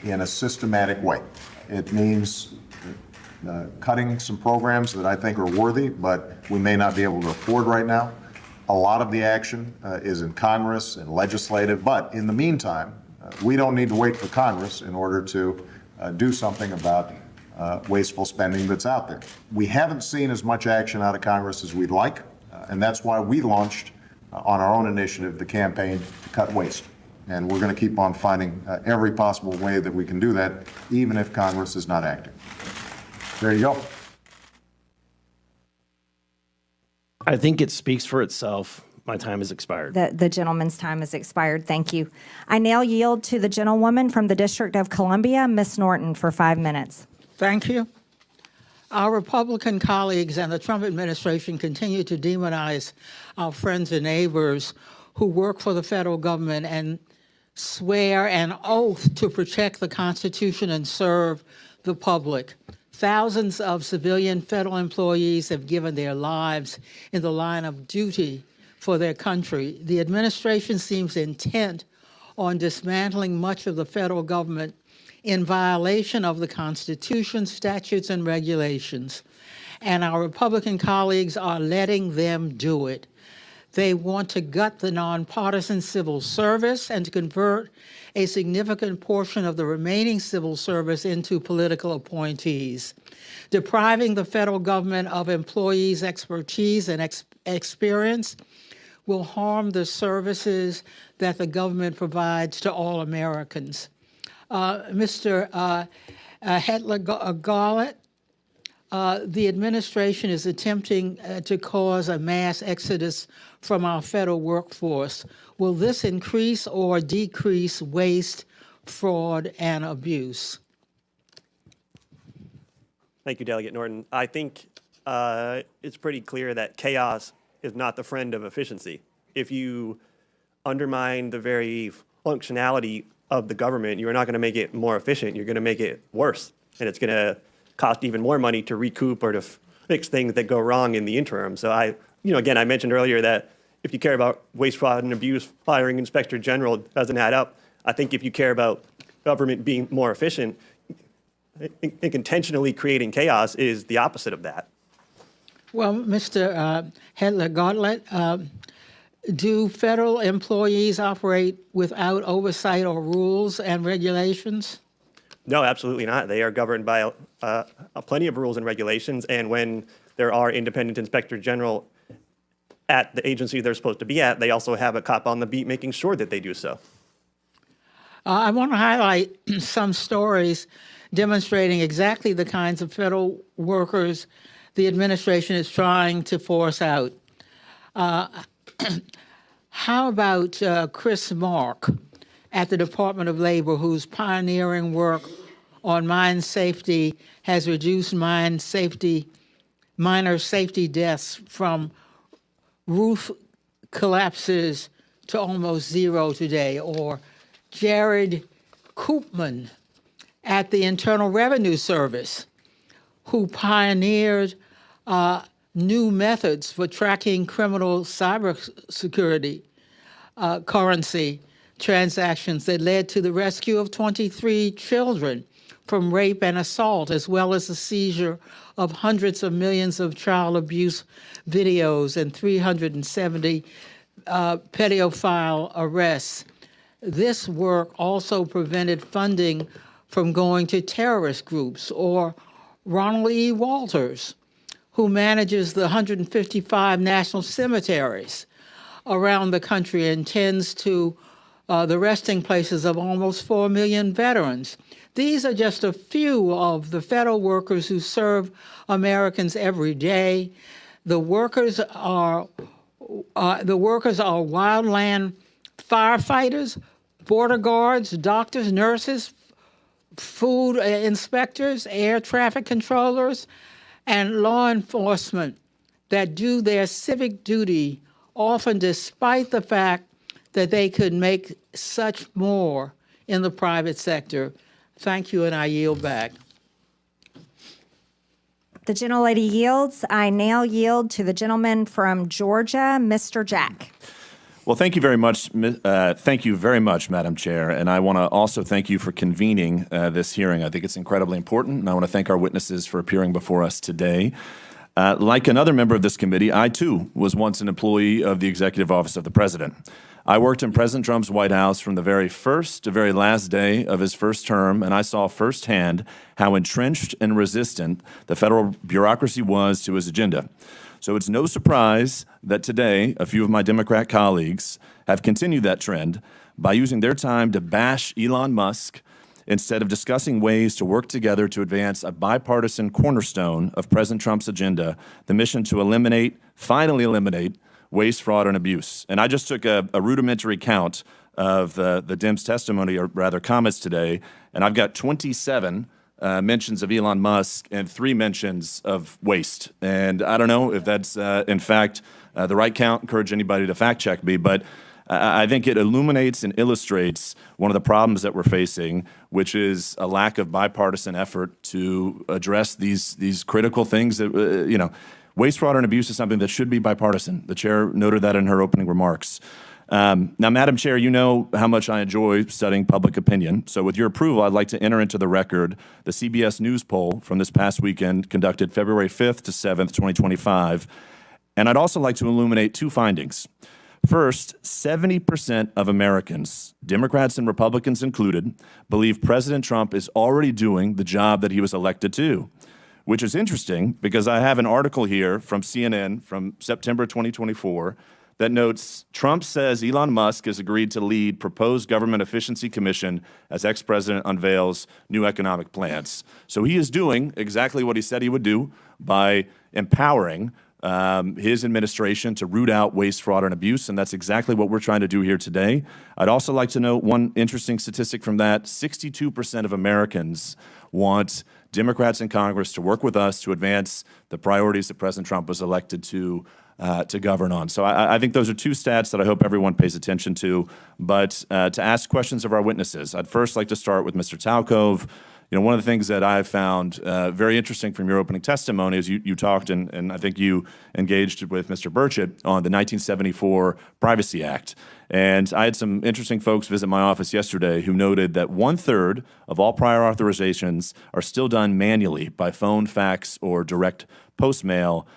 in a systematic way. It means cutting some programs that I think are worthy, but we may not be able to afford right now. A lot of the action is in Congress and legislative, but in the meantime, we don't need to wait for Congress in order to do something about wasteful spending that's out there. We haven't seen as much action out of Congress as we'd like, and that's why we launched on our own initiative, the campaign to cut waste. And we're going to keep on finding every possible way that we can do that, even if Congress is not acting. There you go. I think it speaks for itself. My time has expired. The gentleman's time has expired. Thank you. I now yield to the gentlewoman from the District of Columbia, Ms. Norton, for 5 minutes. Thank you. Our Republican colleagues and the Trump administration continue to demonize our friends and neighbors who work for the federal government and swear an oath to protect the Constitution and serve the public. Thousands of civilian federal employees have given their lives in the line of duty for their country. The administration seems intent on dismantling much of the federal government in violation of the Constitution, statutes, and regulations. And our Republican colleagues are letting them do it. They want to gut the nonpartisan civil service and to convert a significant portion of the remaining civil service into political appointees. Depriving the federal government of employees' expertise and experience will harm the services that the government provides to all Americans. Mr. Hetler-Garlett, the administration is attempting to cause a mass exodus from our federal workforce. Will this increase or decrease waste, fraud, and abuse? Thank you, Delegate Norton. I think it's pretty clear that chaos is not the friend of efficiency. If you undermine the very functionality of the government, you're not going to make it more efficient. You're going to make it worse. And it's going to cost even more money to recoup or to fix things that go wrong in the interim. So again, I mentioned earlier that if you care about waste, fraud, and abuse, firing Inspector General doesn't add up. I think if you care about government being more efficient, I think intentionally creating chaos is the opposite of that. Well, Mr. Hetler-Garlett, do federal employees operate without oversight or rules and regulations? No, absolutely not. They are governed by plenty of rules and regulations, and when there are independent inspector general at the agency they're supposed to be at, they also have a cop on the beat making sure that they do so. I want to highlight some stories demonstrating exactly the kinds of federal workers the administration is trying to force out. How about Chris Marc at the Department of Labor, whose pioneering work on mine safety has reduced minor safety deaths from roof collapses to almost zero today? Or Jared Koopman at the Internal Revenue Service, who pioneered new methods for tracking criminal cybersecurity currency transactions that led to the rescue of 23 children from rape and assault, as well as the seizure of hundreds of millions of child abuse videos and 370 pedophile arrests. This work also prevented funding from going to terrorist groups. Or Ronald E. Walters, who manages the 155 national cemeteries around the country and tends to the resting places of almost 4 million veterans. These are just a few of the federal workers who serve Americans every day. The workers are wildland firefighters, border guards, doctors, nurses, food inspectors, air traffic controllers, and law enforcement that do their civic duty, often despite the fact that they could make such more in the private sector. Thank you, and I yield back. The gentlelady yields. I now yield to the gentleman from Georgia, Mr. Jack. Well, thank you very much. Thank you very much, Madam Chair. And I want to also thank you for convening this hearing. I think it's incredibly important, and I want to thank our witnesses for appearing before us today. Like another member of this committee, I too was once an employee of the Executive Office of the President. I worked in President Trump's White House from the very first to very last day of his first term, and I saw firsthand how entrenched and resistant the federal bureaucracy was to his agenda. So it's no surprise that today a few of my Democrat colleagues have continued that trend by using their time to bash Elon Musk instead of discussing ways to work together to advance a bipartisan cornerstone of President Trump's agenda, the mission to finally eliminate waste, fraud, and abuse. And I just took a rudimentary count of the Dems' testimony, or rather comments today, and I've got 27 mentions of Elon Musk and 3 mentions of waste. And I don't know if that's, in fact, the right count. Encourage anybody to fact check me, but I think it illuminates and illustrates one of the problems that we're facing, which is a lack of bipartisan effort to address these critical things that, waste, fraud, and abuse is something that should be bipartisan. The chair noted that in her opening remarks. Now, Madam Chair, you know how much I enjoy studying public opinion. So with your approval, I'd like to enter into the record the CBS News poll from this past weekend conducted February 5th to 7th, 2025. And I'd also like to illuminate 2 findings. First, 70% of Americans, Democrats and Republicans included, believe President Trump is already doing the job that he was elected to, which is interesting because I have an article here from CNN from September 2024 that notes Trump says Elon Musk has agreed to lead proposed government efficiency commission as ex-president unveils new economic plans. So he is doing exactly what he said he would do by empowering his administration to root out waste, fraud, and abuse, and that's exactly what we're trying to do here today. I'd also like to note one interesting statistic from that. 62% of Americans want Democrats in Congress to work with us to advance the priorities that President Trump was elected to govern on. So I think those are 2 stats that I hope everyone pays attention to. But to ask questions of our witnesses, I'd first like to start with Mr. Talcove. One of the things that I've found very interesting from your opening testimony is you talked, and I think you engaged with Mr. Burchett on the 1974 Privacy Act. And I had some interesting folks visit my office yesterday who noted that 1/3 of all prior authorizations are still done manually by phone, fax, or direct post mail.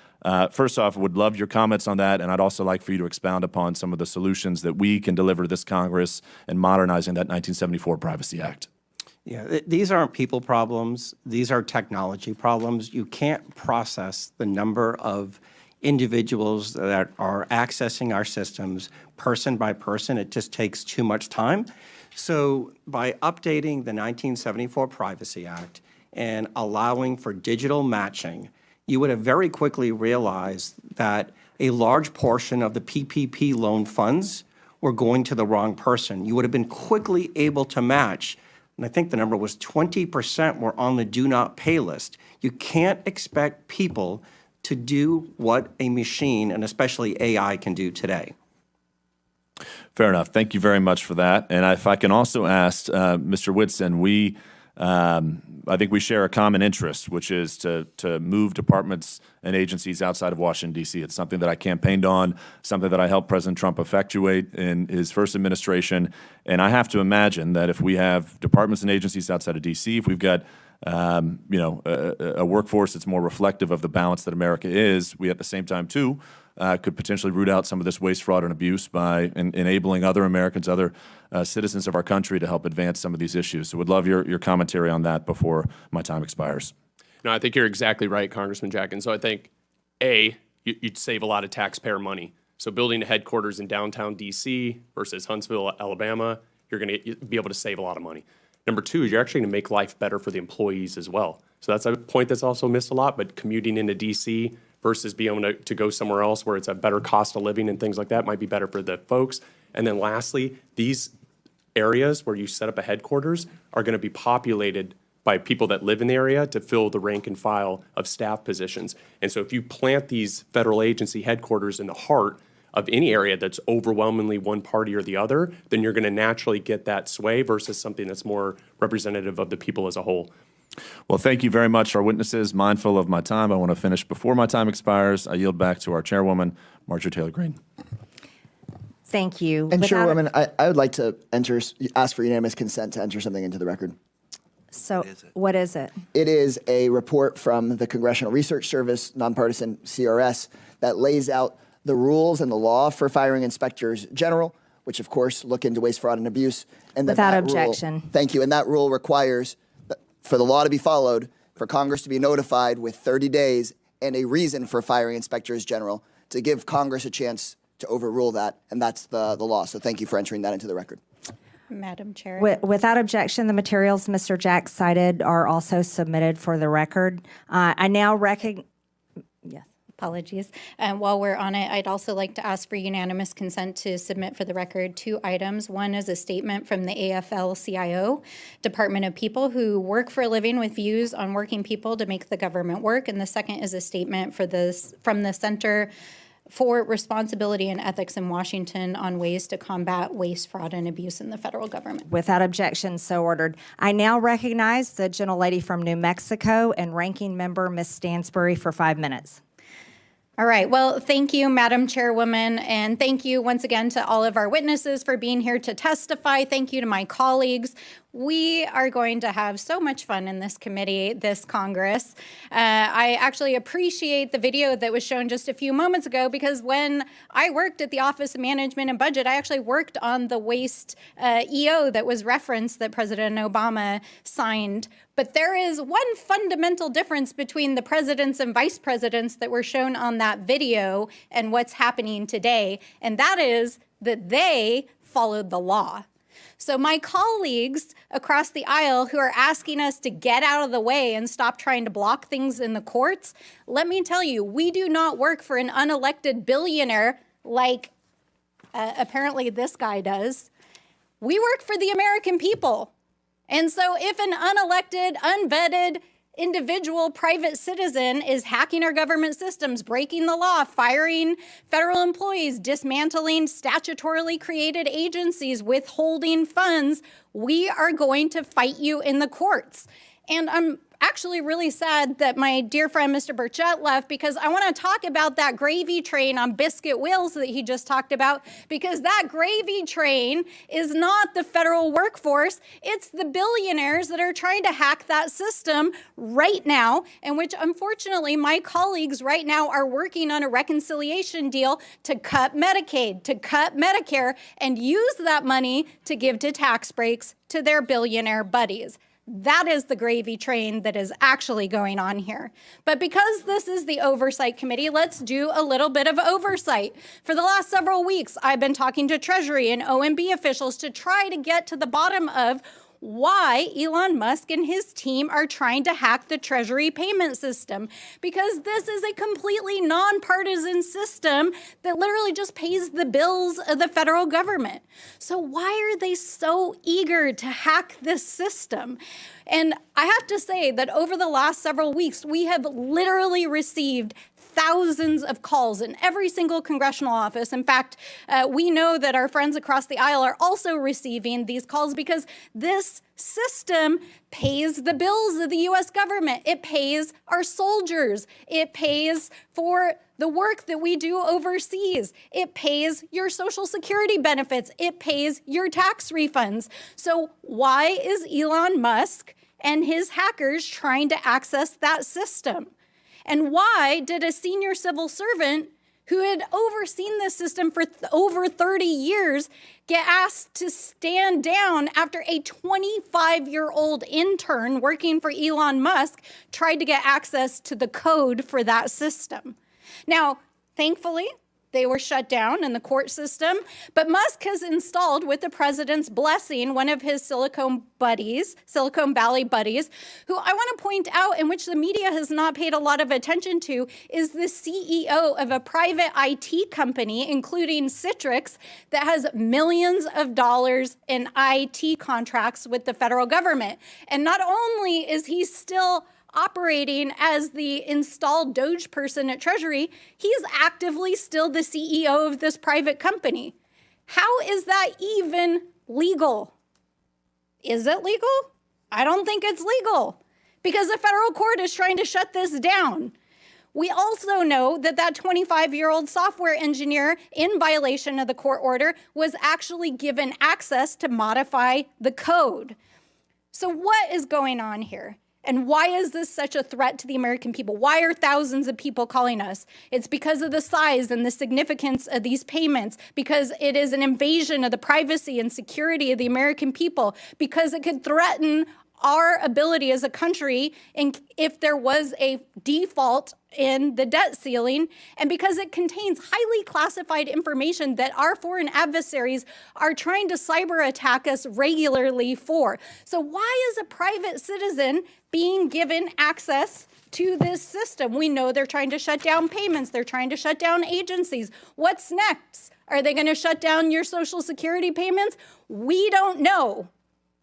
First off, would love your comments on that, and I'd also like for you to expound upon some of the solutions that we can deliver to this Congress in modernizing that 1974 Privacy Act. Yeah, these aren't people problems. These are technology problems. You can't process the number of individuals that are accessing our systems person by person. It just takes too much time. So by updating the 1974 Privacy Act and allowing for digital matching, you would have very quickly realized that a large portion of the PPP loan funds were going to the wrong person. You would have been quickly able to match, and I think the number was 20% were on the do not pay list. You can't expect people to do what a machine, and especially AI, can do today. Fair enough. Thank you very much for that. And if I can also ask Mr. Whitson, I think we share a common interest, which is to move departments and agencies outside of Washington, D.C. It's something that I campaigned on, something that I helped President Trump effectuate in his first administration. And I have to imagine that if we have departments and agencies outside of D.C., if we've got a workforce that's more reflective of the balance that America is, we at the same time, too, could potentially root out some of this waste, fraud, and abuse by enabling other Americans, other citizens of our country to help advance some of these issues. So would love your commentary on that before my time expires. No, I think you're exactly right, Congressman Jack. And so I think, you'd save a lot of taxpayer money. So building a headquarters in downtown D.C. versus Huntsville, Alabama, you're going to be able to save a lot of money. Number 2 is you're actually going to make life better for the employees as well. So that's a point that's also missed a lot, but commuting into D.C. versus being able to go somewhere else where it's a better cost of living and things like that might be better for the folks. And then lastly, these areas where you set up a headquarters are going to be populated by people that live in the area to fill the rank and file of staff positions. And so if you plant these federal agency headquarters in the heart of any area that's overwhelmingly one party or the other, then you're going to naturally get that sway versus something that's more representative of the people as a whole. Well, thank you very much, our witnesses. Mindful of my time, I want to finish before my time expires. I yield back to our chairwoman, Marjorie Taylor Greene. Thank you. And Chairwoman, I would like to ask for unanimous consent to enter something into the record. So what is it? It is a report from the Congressional Research Service, nonpartisan CRS, that lays out the rules and the law for firing inspectors general, which of course look into waste, fraud, and abuse. And Without objection. Thank you. And that rule requires for the law to be followed, for Congress to be notified with 30 days and a reason for firing inspectors general to give Congress a chance to overrule that, and that's the law. So thank you for entering that into the record. Madam Chair. Without objection, the materials Mr. Jack cited are also submitted for the record. I now recognize. Yes. Apologies. While we're on it, I'd also like to ask for unanimous consent to submit for the record 2 items. One is a statement from the AFL-CIO, Department of People who work for a living with views on working people to make the government work. And the second is a statement from the Center for Responsibility and Ethics in Washington on ways to combat waste, fraud, and abuse in the federal government. Without objection, so ordered. I now recognize the gentlelady from New Mexico and Ranking Member Ms. Stansbury for 5 minutes. All right. Well, thank you, Madam Chairwoman, and thank you once again to all of our witnesses for being here to testify. Thank you to my colleagues. We are going to have so much fun in this committee, this Congress. I actually appreciate the video that was shown just a few moments ago, because when I worked at the Office of Management and Budget, I actually worked on the waste EO that was referenced that President Obama signed. But there is one fundamental difference between the presidents and vice presidents that were shown on that video and what's happening today, and that is that they followed the law. So my colleagues across the aisle who are asking us to get out of the way and stop trying to block things in the courts, let me tell you, we do not work for an unelected billionaire like apparently this guy does. We work for the American people. And so if an unelected, unvetted individual private citizen is hacking our government systems, breaking the law, firing federal employees, dismantling statutorily created agencies, withholding funds, we are going to fight you in the courts. And I'm actually really sad that my dear friend Mr. Burchett left, because I want to talk about that gravy train on biscuit wheels that he just talked about, because that gravy train is not the federal workforce. It's the billionaires that are trying to hack that system right now, and which unfortunately my colleagues right now are working on a reconciliation deal to cut Medicaid, to cut Medicare, and use that money to give to tax breaks to their billionaire buddies. That is the gravy train that is actually going on here. But because this is the Oversight Committee, let's do a little bit of oversight. For the last several weeks, I've been talking to Treasury and OMB officials to try to get to the bottom of why Elon Musk and his team are trying to hack the Treasury payment system, because this is a completely nonpartisan system that literally just pays the bills of the federal government. So why are they so eager to hack this system? And I have to say that over the last several weeks, we have literally received thousands of calls in every single congressional office. In fact, we know that our friends across the aisle are also receiving these calls because this system pays the bills of the U.S. government. It pays our soldiers. It pays for the work that we do overseas. It pays your Social Security benefits. It pays your tax refunds. So why is Elon Musk and his hackers trying to access that system? And why did a senior civil servant who had overseen this system for over 30 years get asked to stand down after a 25-year-old intern working for Elon Musk tried to get access to the code for that system? Now, thankfully, they were shut down in the court system, but Musk has installed, with the president's blessing, one of his Silicon Valley buddies, who I want to point out, in which the media has not paid a lot of attention to, is the CEO of a private IT company, including Citrix, that has millions of dollars in IT contracts with the federal government. And not only is he still operating as the installed DOGE person at Treasury, he's actively still the CEO of this private company. How is that even legal? Is it legal? I don't think it's legal, because the federal court is trying to shut this down. We also know that that 25-year-old software engineer, in violation of the court order, was actually given access to modify the code. So what is going on here? And why is this such a threat to the American people? Why are thousands of people calling us? It's because of the size and the significance of these payments, because it is an invasion of the privacy and security of the American people, because it could threaten our ability as a country if there was a default in the debt ceiling, and because it contains highly classified information that our foreign adversaries are trying to cyber attack us regularly for. So why is a private citizen being given access to this system? We know they're trying to shut down payments. They're trying to shut down agencies. What's next? Are they going to shut down your Social Security payments? We don't know,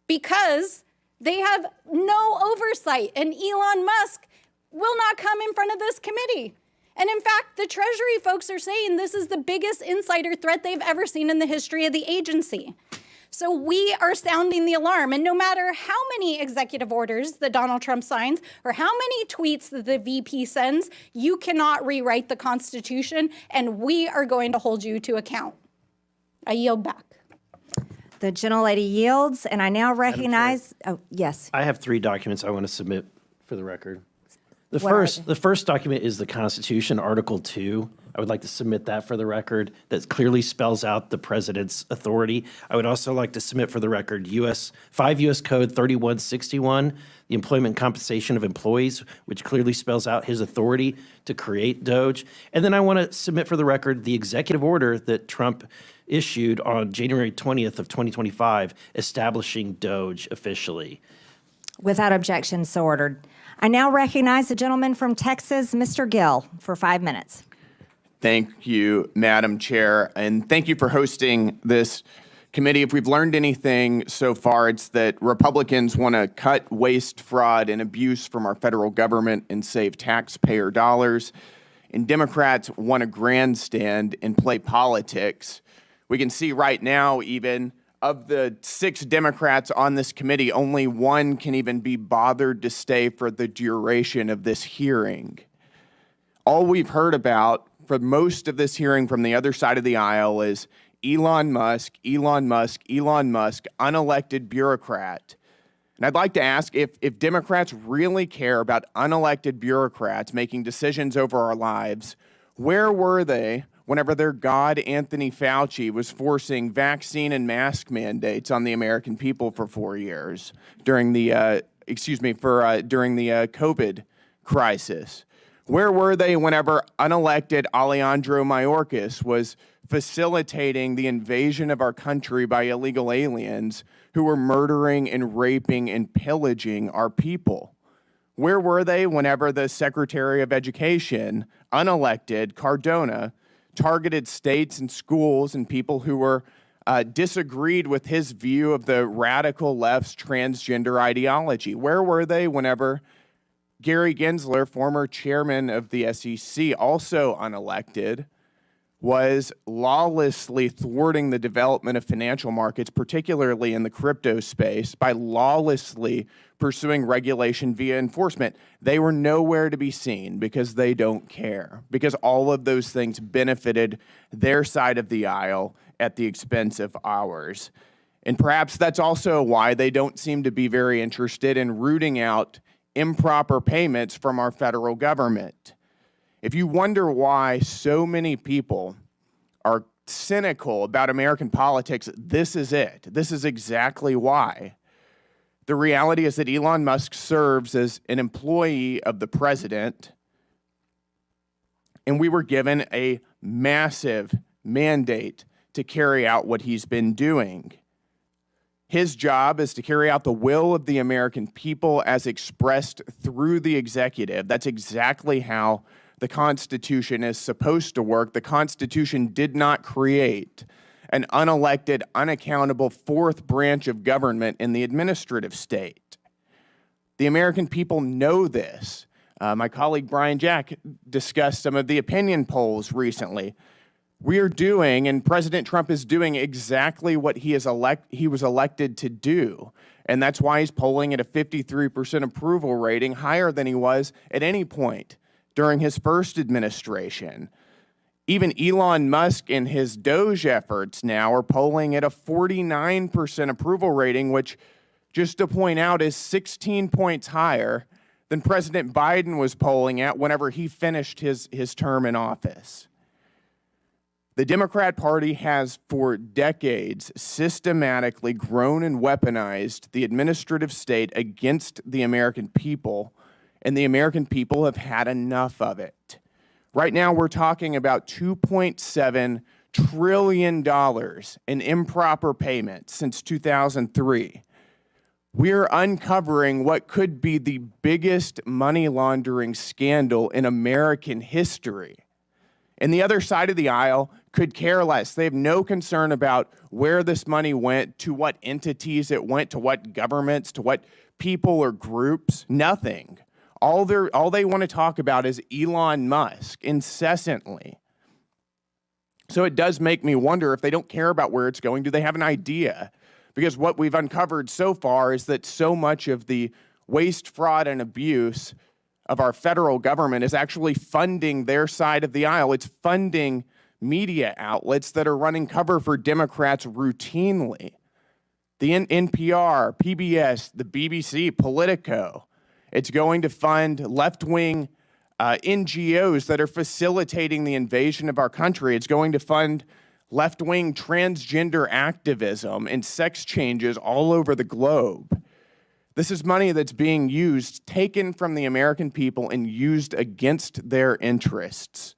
because they have no oversight, and Elon Musk will not come in front of this committee. And in fact, the Treasury folks are saying this is the biggest insider threat they've ever seen in the history of the agency. So we are sounding the alarm, and no matter how many executive orders that Donald Trump signs or how many tweets that the VP sends, you cannot rewrite the Constitution, and we are going to hold you to account. I yield back. The gentlelady yields, and I now recognize, oh, yes. I have 3 documents I want to submit for the record. The What are first document is the Constitution, Article 2. I would like to submit that for the record. That clearly spells out the president's authority. I would also like to submit for the record 5 U.S. Code 3161, the employment compensation of employees, which clearly spells out his authority to create DOGE. And then I want to submit for the record the executive order that Trump issued on January 20th of 2025, establishing DOGE officially. Without objection, so ordered. I now recognize the gentleman from Texas, Mr. Gill, for 5 minutes. Thank you, Madam Chair, and thank you for hosting this committee. If we've learned anything so far, it's that Republicans want to cut waste, fraud, and abuse from our federal government and save taxpayer dollars, and Democrats want to grandstand and play politics. We can see right now, even, of the 6 Democrats on this committee, only 1 can even be bothered to stay for the duration of this hearing. All we've heard about for most of this hearing from the other side of the aisle is Elon Musk, Elon Musk, Elon Musk, unelected bureaucrat. And I'd like to ask if Democrats really care about unelected bureaucrats making decisions over our lives, where were they whenever their god, Anthony Fauci, was forcing vaccine and mask mandates on the American people for 4 years during the, during the COVID crisis? Where were they whenever unelected Alejandro Mayorkas was facilitating the invasion of our country by illegal aliens who were murdering and raping and pillaging our people? Where were they whenever the Secretary of Education, unelected Cardona, targeted states and schools and people who were disagreed with his view of the radical left's transgender ideology? Where were they whenever Gary Gensler, former chairman of the SEC, also unelected, was lawlessly thwarting the development of financial markets, particularly in the crypto space, by lawlessly pursuing regulation via enforcement? They were nowhere to be seen because they don't care, because all of those things benefited their side of the aisle at the expense of ours. And perhaps that's also why they don't seem to be very interested in rooting out improper payments from our federal government. If you wonder why so many people are cynical about American politics, this is it. This is exactly why. The reality is that Elon Musk serves as an employee of the president, and we were given a massive mandate to carry out what he's been doing. His job is to carry out the will of the American people as expressed through the executive. That's exactly how the Constitution is supposed to work. The Constitution did not create an unelected, unaccountable 4th branch of government in the administrative state. The American people know this. My colleague Brian Jack discussed some of the opinion polls recently. We are doing, and President Trump is doing, exactly what he was elected to do. And that's why he's polling at a 53% approval rating, higher than he was at any point during his first administration. Even Elon Musk and his DOGE efforts now are polling at a 49% approval rating, which, just to point out, is 16 points higher than President Biden was polling at whenever he finished his term in office. The Democrat Party has for decades systematically grown and weaponized the administrative state against the American people and the American people have had enough of it. Right now, we're talking about $2.7 trillion in improper payments since 2003. We're uncovering what could be the biggest money laundering scandal in American history. And the other side of the aisle could care less. They have no concern about where this money went, to what entities it went, to what governments, to what people or groups, nothing. All they want to talk about is Elon Musk incessantly. So it does make me wonder, if they don't care about where it's going, do they have an idea? Because what we've uncovered so far is that so much of the waste, fraud, and abuse of our federal government is actually funding their side of the aisle. It's funding media outlets that are running cover for Democrats routinely. The NPR, PBS, the BBC, Politico. It's going to fund left-wing NGOs that are facilitating the invasion of our country. It's going to fund left-wing transgender activism and sex changes all over the globe. This is money that's being used, taken from the American people and used against their interests.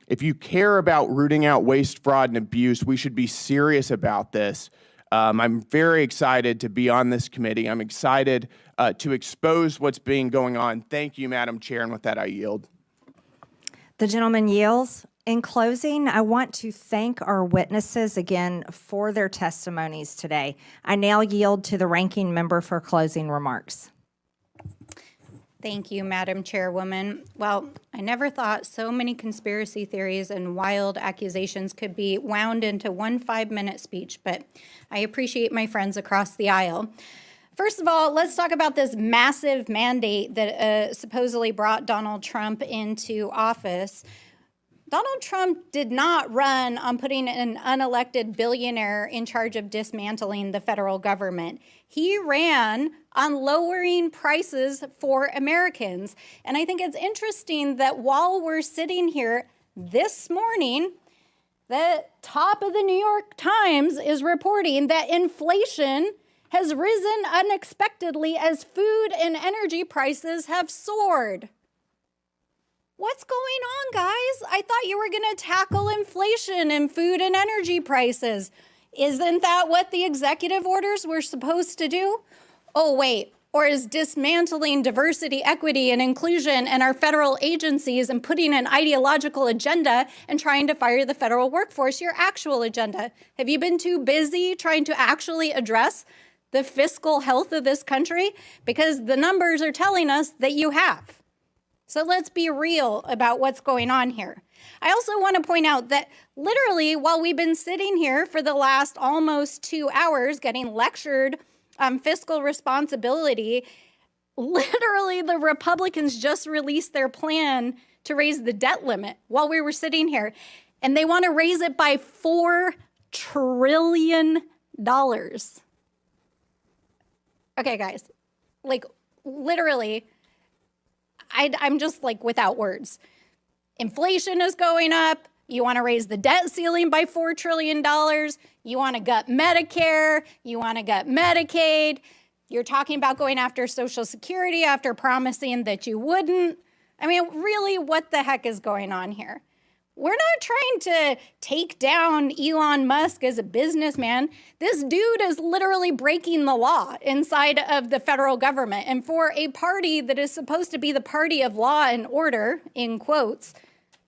If you care about rooting out waste, fraud, and abuse, we should be serious about this. I'm very excited to be on this committee. I'm excited to expose what's being going on. Thank you, Madam Chair, and with that, I yield. The gentleman yields. In closing, I want to thank our witnesses again for their testimonies today. I now yield to the ranking member for closing remarks. Thank you, Madam Chairwoman. Well, I never thought so many conspiracy theories and wild accusations could be wound into one 5-minute speech, but I appreciate my friends across the aisle. First of all, let's talk about this massive mandate that supposedly brought Donald Trump into office. Donald Trump did not run on putting an unelected billionaire in charge of dismantling the federal government. He ran on lowering prices for Americans. And I think it's interesting that while we're sitting here this morning, the top of the New York Times is reporting that inflation has risen unexpectedly as food and energy prices have soared. What's going on, guys? I thought you were going to tackle inflation and food and energy prices. Isn't that what the executive orders were supposed to do? Oh, wait. Or is dismantling diversity, equity, and inclusion in our federal agencies and putting an ideological agenda and trying to fire the federal workforce your actual agenda? Have you been too busy trying to actually address the fiscal health of this country? Because the numbers are telling us that you have. So let's be real about what's going on here. I also want to point out that literally while we've been sitting here for the last almost 2 hours getting lectured on fiscal responsibility, literally the Republicans just released their plan to raise the debt limit while we were sitting here. And they want to raise it by $4 trillion. Okay, guys, like literally, I'm just like without words. Inflation is going up. You want to raise the debt ceiling by $4 trillion. You want to gut Medicare. You want to gut Medicaid. You're talking about going after Social Security after promising that you wouldn't. I mean, really, what the heck is going on here? We're not trying to take down Elon Musk as a businessman. This dude is literally breaking the law inside of the federal government. And for a party that is supposed to be the party of law and order, in quotes,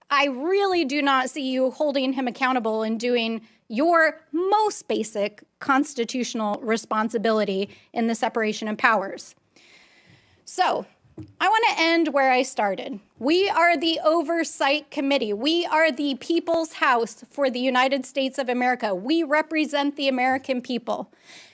I really do not see you holding him accountable and doing your most basic constitutional responsibility in the separation of powers. So, I want to end where I started. We are the Oversight Committee. We are the People's House for the United States of America. We represent the American people.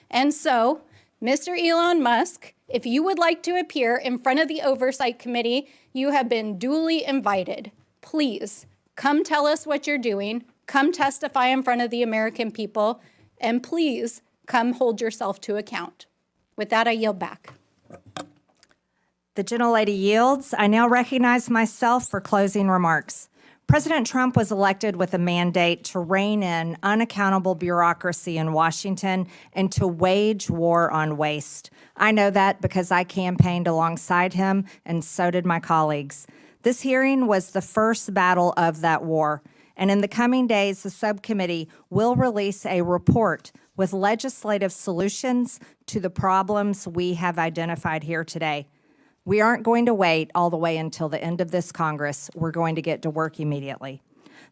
And so, Mr. Elon Musk, if you would like to appear in front of the Oversight Committee, you have been duly invited. Please, come tell us what you're doing. Come testify in front of the American people. And please, come hold yourself to account. With that, I yield back. The gentlelady yields. I now recognize myself for closing remarks. President Trump was elected with a mandate to rein in unaccountable bureaucracy in Washington and to wage war on waste. I know that because I campaigned alongside him, and so did my colleagues. This hearing was the first battle of that war, and in the coming days, the subcommittee will release a report with legislative solutions to the problems we have identified here today. We aren't going to wait all the way until the end of this Congress. We're going to get to work immediately.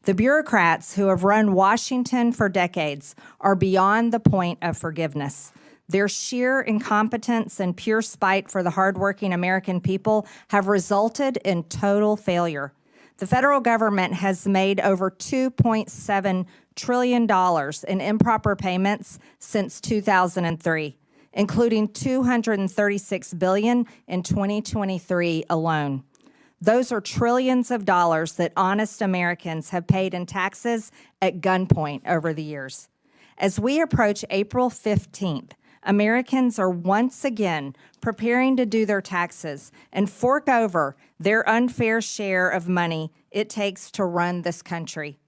The bureaucrats who have run Washington for decades are beyond the point of forgiveness. Their sheer incompetence and pure spite for the hardworking American people have resulted in total failure. The federal government has made over $2.7 trillion in improper payments since 2003. Including $236 billion in 2023 alone. Those are trillions of dollars that honest Americans have paid in taxes at gunpoint over the years. As we approach April 15th, Americans are once again preparing to do their taxes and fork over their unfair share of money it takes to run this country.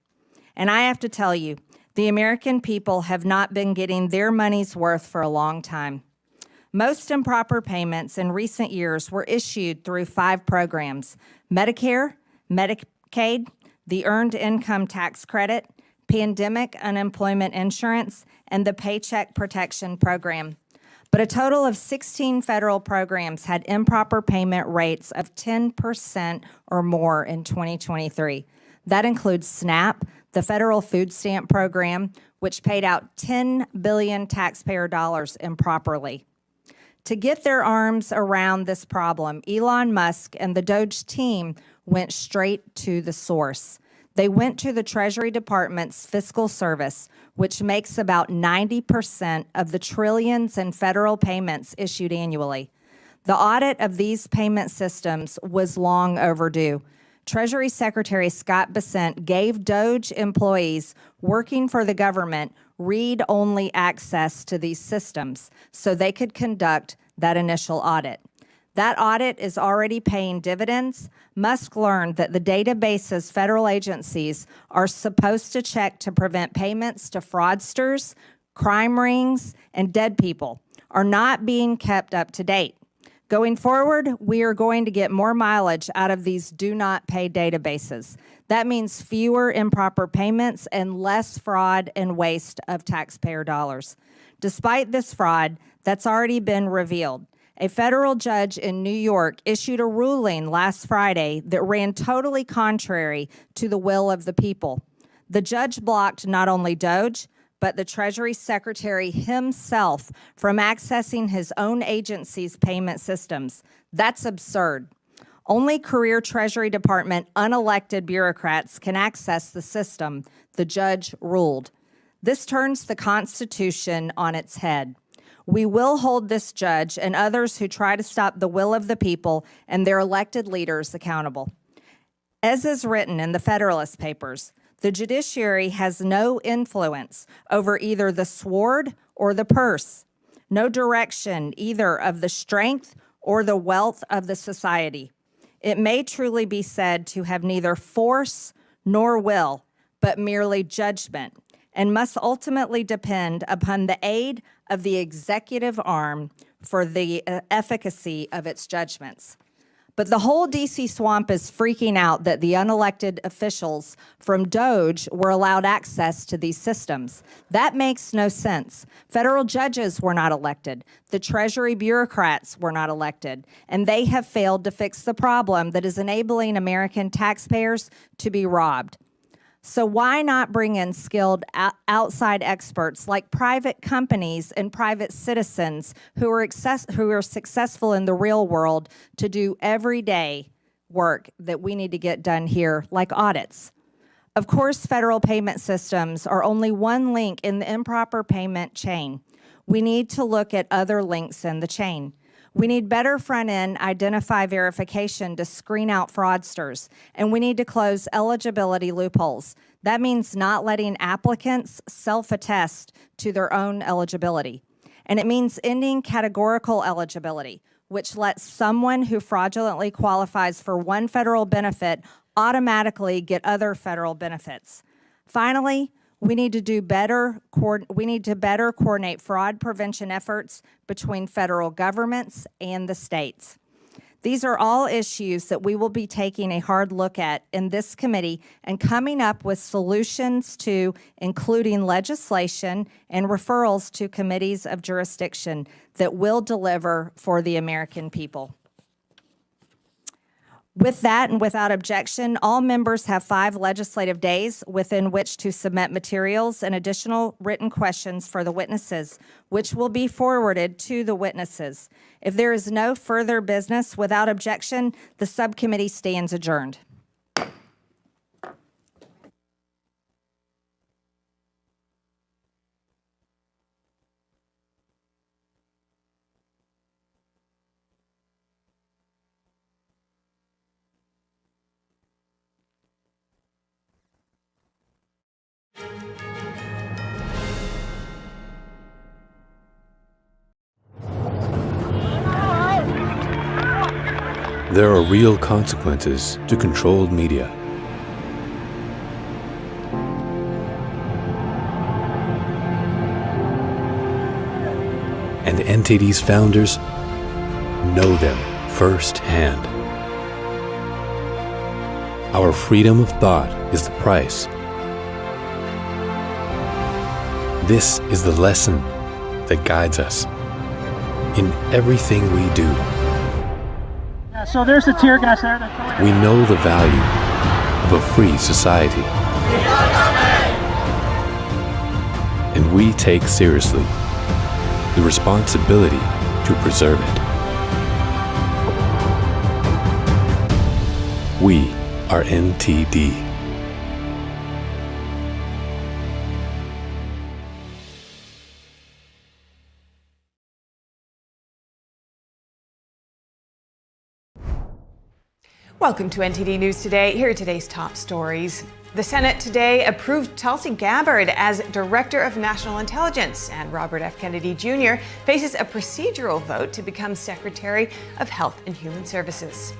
And I have to tell you, the American people have not been getting their money's worth for a long time. Most improper payments in recent years were issued through 5 programs: Medicare, Medicaid, the Earned Income Tax Credit, Pandemic Unemployment Insurance, and the Paycheck Protection Program. But a total of 16 federal programs had improper payment rates of 10% or more in 2023. That includes SNAP, the federal food stamp program, which paid out $10 billion taxpayer dollars improperly. To get their arms around this problem, Elon Musk and the DOGE team went straight to the source. They went to the Treasury Department's Fiscal Service, which makes about 90% of the trillions in federal payments issued annually. The audit of these payment systems was long overdue. Treasury Secretary Scott Bessent gave DOGE employees working for the government read-only access to these systems so they could conduct that initial audit. That audit is already paying dividends. Musk learned that the databases federal agencies are supposed to check to prevent payments to fraudsters, crime rings, and dead people are not being kept up to date. Going forward, we are going to get more mileage out of these do not pay databases. That means fewer improper payments and less fraud and waste of taxpayer dollars. Despite this fraud that's already been revealed, a federal judge in New York issued a ruling last Friday that ran totally contrary to the will of the people. The judge blocked not only DOGE, but the Treasury Secretary himself from accessing his own agency's payment systems. That's absurd. Only career Treasury Department unelected bureaucrats can access the system, the judge ruled. This turns the Constitution on its head. We will hold this judge and others who try to stop the will of the people and their elected leaders accountable. As is written in the Federalist Papers, the judiciary has no influence over either the sword or the purse, no direction either of the strength or the wealth of the society. It may truly be said to have neither force nor will, but merely judgment, and must ultimately depend upon the aid of the executive arm for the efficacy of its judgments. But the whole DC swamp is freaking out that the unelected officials from DOGE were allowed access to these systems. That makes no sense. Federal judges were not elected. The Treasury bureaucrats were not elected. And they have failed to fix the problem that is enabling American taxpayers to be robbed. So why not bring in skilled outside experts like private companies and private citizens who are successful in the real world to do everyday work that we need to get done here, like audits? Of course, federal payment systems are only one link in the improper payment chain. We need to look at other links in the chain. We need better front-end identify verification to screen out fraudsters, and we need to close eligibility loopholes. That means not letting applicants self-attest to their own eligibility. And it means ending categorical eligibility, which lets someone who fraudulently qualifies for one federal benefit automatically get other federal benefits. Finally, we need to better coordinate fraud prevention efforts between federal governments and the states. These are all issues that we will be taking a hard look at in this committee and coming up with solutions to, including legislation and referrals to committees of jurisdiction that will deliver for the American people. With that and without objection, all members have 5 legislative days within which to submit materials and additional written questions for the witnesses, which will be forwarded to the witnesses. If there is no further business without objection, the subcommittee stands adjourned. There are real consequences to controlled media. And NTD's founders know them firsthand. Our freedom of thought is the price. This is the lesson that guides us in everything we do. So there's the tear gas there. We know the value of a free society. And we take seriously the responsibility to preserve it. We are NTD. Welcome to NTD News Today. Here are today's top stories. The Senate today approved Tulsi Gabbard as Director of National Intelligence, and Robert F. Kennedy Jr. faces a procedural vote to become Secretary of Health and Human Services.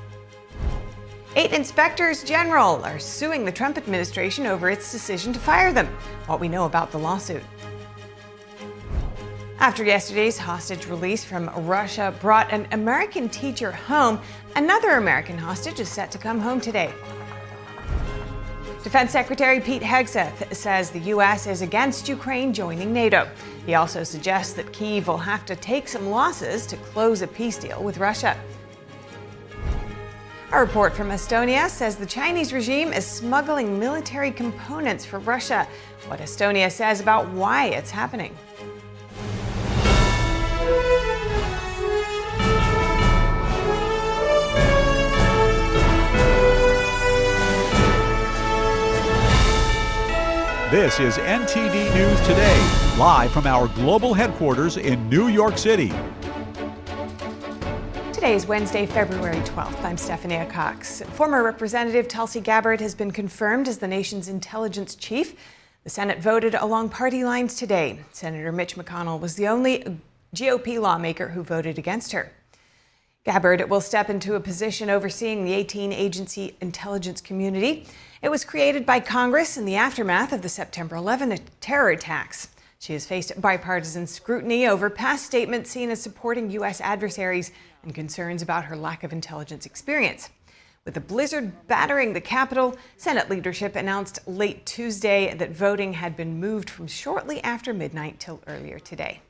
8 inspectors general are suing the Trump administration over its decision to fire them. What we know about the lawsuit. After yesterday's hostage release from Russia brought an American teacher home, another American hostage is set to come home today. Defense Secretary Pete Hegseth says the U.S. is against Ukraine joining NATO. He also suggests that Kyiv will have to take some losses to close a peace deal with Russia. A report from Estonia says the Chinese regime is smuggling military components for Russia. What Estonia says about why it's happening. This is NTD News Today, live from our global headquarters in New York City. Today is Wednesday, February 12th. I'm Stephanie Cox. Former Representative Tulsi Gabbard has been confirmed as the nation's intelligence chief. The Senate voted along party lines today. Senator Mitch McConnell was the only GOP lawmaker who voted against her. Gabbard will step into a position overseeing the 18-agency intelligence community. It was created by Congress in the aftermath of the September 11 terror attacks. She has faced bipartisan scrutiny over past statements seen as supporting U.S. adversaries and concerns about her lack of intelligence experience. With the blizzard battering the Capitol, Senate leadership announced late Tuesday that voting had been moved from shortly after midnight till earlier today.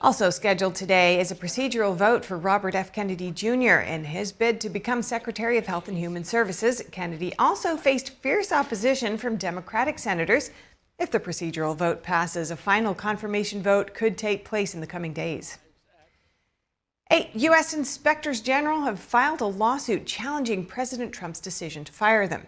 Also scheduled today is a procedural vote for Robert F. Kennedy Jr. in his bid to become Secretary of Health and Human Services. Kennedy also faced fierce opposition from Democratic senators. If the procedural vote passes, a final confirmation vote could take place in the coming days. 8 U.S. inspectors general have filed a lawsuit challenging President Trump's decision to fire them.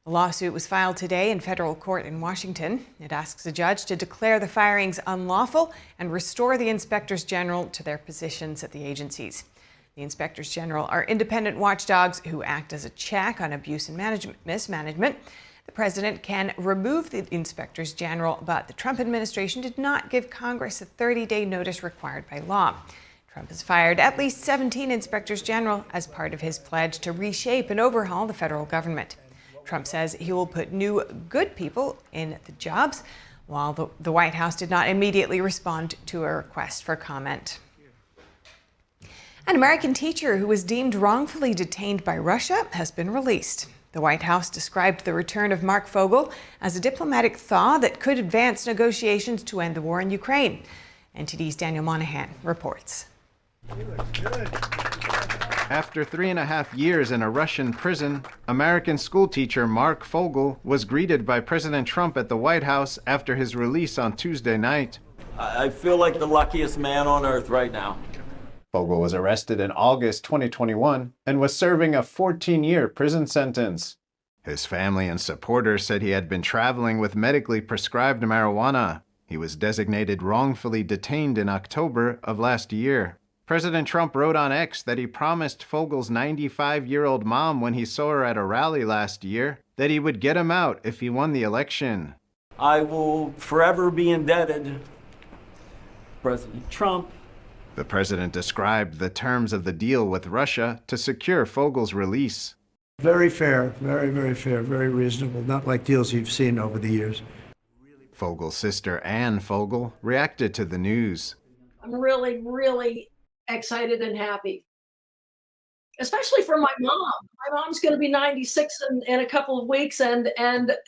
The lawsuit was filed today in federal court in Washington. It asks a judge to declare the firings unlawful and restore the inspectors general to their positions at the agencies. The inspectors general are independent watchdogs who act as a check on abuse and mismanagement. The president can remove the inspectors general, but the Trump administration did not give Congress a 30-day notice required by law. Trump has fired at least 17 inspectors general as part of his pledge to reshape and overhaul the federal government. Trump says he will put new good people in the jobs, while the White House did not immediately respond to a request for comment. An American teacher who was deemed wrongfully detained by Russia has been released. The White House described the return of Marc Fogel as a diplomatic thaw that could advance negotiations to end the war in Ukraine. NTD's Daniel Monahan reports. After 3.5 years in a Russian prison, American schoolteacher Marc Fogel was greeted by President Trump at the White House after his release on Tuesday night. I feel like the luckiest man on earth right now. Fogel was arrested in August 2021 and was serving a 14-year prison sentence. His family and supporters said he had been traveling with medically prescribed marijuana. He was designated wrongfully detained in October of last year. President Trump wrote on X that he promised Fogel's 95-year-old mom when he saw her at a rally last year that he would get him out if he won the election. I will forever be indebted to President Trump. The president described the terms of the deal with Russia to secure Fogel's release. Very fair, very fair, very reasonable, not like deals you've seen over the years. Fogel's sister, Anne Fogel, reacted to the news. I'm really excited and happy, especially for my mom. My mom's going to be 96 in a couple of weeks, and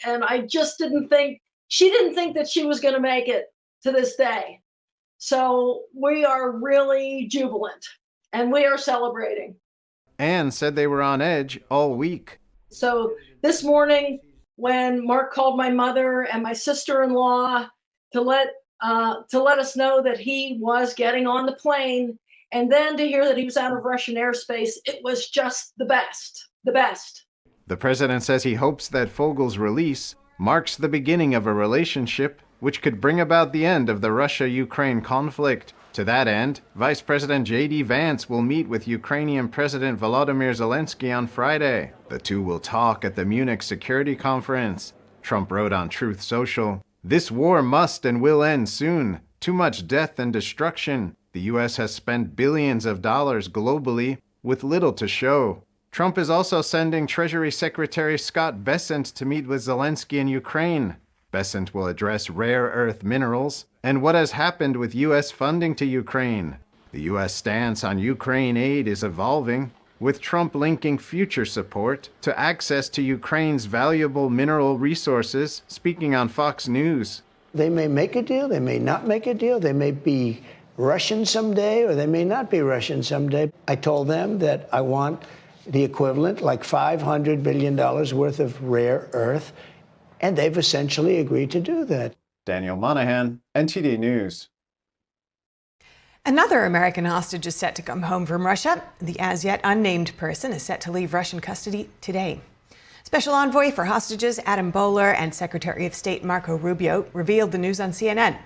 I just didn't think that she was going to make it to this day. So we are really jubilant, and we are celebrating. Anne said they were on edge all week. So this morning, when Marc called my mother and my sister-in-law to let us know that he was getting on the plane, and then to hear that he was out of Russian airspace, it was just the best. The president says he hopes that Fogel's release marks the beginning of a relationship which could bring about the end of the Russia-Ukraine conflict. To that end, Vice President J.D. Vance will meet with Ukrainian President Volodymyr Zelensky on Friday. The two will talk at the Munich Security Conference. Trump wrote on Truth Social, "This war must and will end soon. Too much death and destruction. The U.S. has spent billions of dollars globally with little to show." Trump is also sending Treasury Secretary Scott Bessent to meet with Zelensky in Ukraine. Bessent will address rare earth minerals and what has happened with U.S. funding to Ukraine. The U.S. stance on Ukraine aid is evolving, with Trump linking future support to access to Ukraine's valuable mineral resources, speaking on Fox News. They may make a deal, they may not make a deal, they may be Russian someday, or they may not be Russian someday. I told them that I want the equivalent, like $500 billion worth of rare earth, and they've essentially agreed to do that. Daniel Monahan, NTD News. Another American hostage is set to come home from Russia. The as-yet unnamed person is set to leave Russian custody today. Special Envoy for Hostages Adam Boehler and Secretary of State Marco Rubio revealed the news on CNN.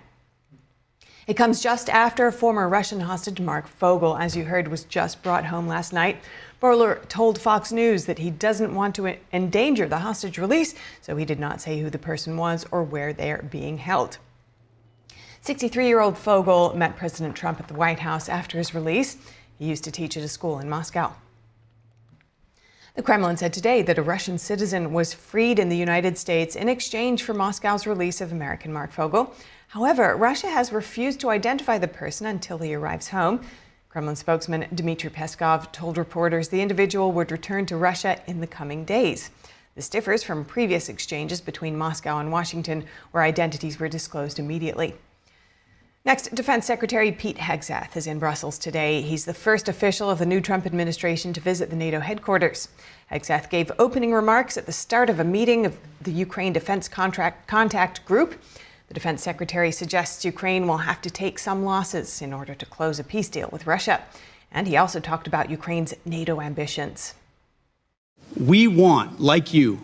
It comes just after former Russian hostage Marc Fogel, as you heard, was just brought home last night. Boehler told Fox News that he doesn't want to endanger the hostage release, so he did not say who the person was or where they are being held. 63-year-old Fogel met President Trump at the White House after his release. He used to teach at a school in Moscow. The Kremlin said today that a Russian citizen was freed in the United States in exchange for Moscow's release of American Marc Fogel. However, Russia has refused to identify the person until he arrives home. Kremlin spokesman Dmitry Peskov told reporters the individual would return to Russia in the coming days. This differs from previous exchanges between Moscow and Washington, where identities were disclosed immediately. Next, Defense Secretary Pete Hegseth is in Brussels today. He's the first official of the new Trump administration to visit the NATO headquarters. Hegseth gave opening remarks at the start of a meeting of the Ukraine Defense Contact Group. The defense secretary suggests Ukraine will have to take some losses in order to close a peace deal with Russia. And he also talked about Ukraine's NATO ambitions. We want, like you,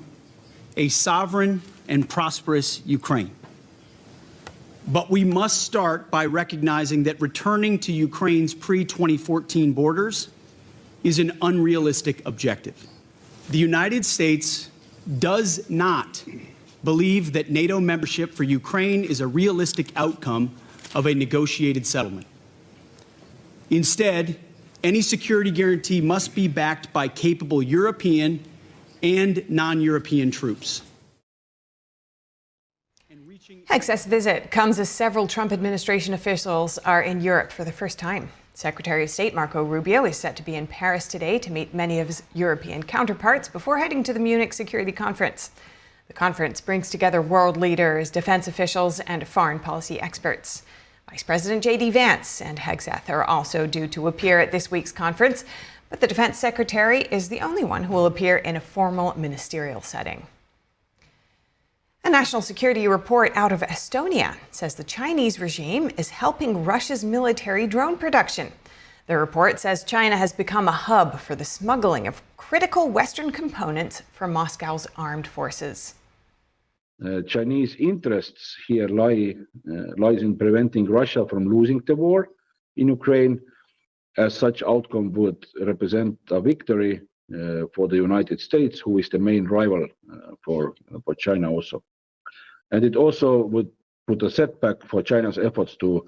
a sovereign and prosperous Ukraine. But we must start by recognizing that returning to Ukraine's pre-2014 borders is an unrealistic objective. The United States does not believe that NATO membership for Ukraine is a realistic outcome of a negotiated settlement. Instead, any security guarantee must be backed by capable European and non-European troops. Hegseth's visit comes as several Trump administration officials are in Europe for the first time. Secretary of State Marco Rubio is set to be in Paris today to meet many of his European counterparts before heading to the Munich Security Conference. The conference brings together world leaders, defense officials, and foreign policy experts. Vice President J.D. Vance and Hegseth are also due to appear at this week's conference, but the defense secretary is the only one who will appear in a formal ministerial setting. A national security report out of Estonia says the Chinese regime is helping Russia's military drone production. The report says China has become a hub for the smuggling of critical Western components for Moscow's armed forces. Chinese interests here lies in preventing Russia from losing the war in Ukraine, as such outcome would represent a victory for the United States, who is the main rival for China also. And it also would put a setback for China's efforts to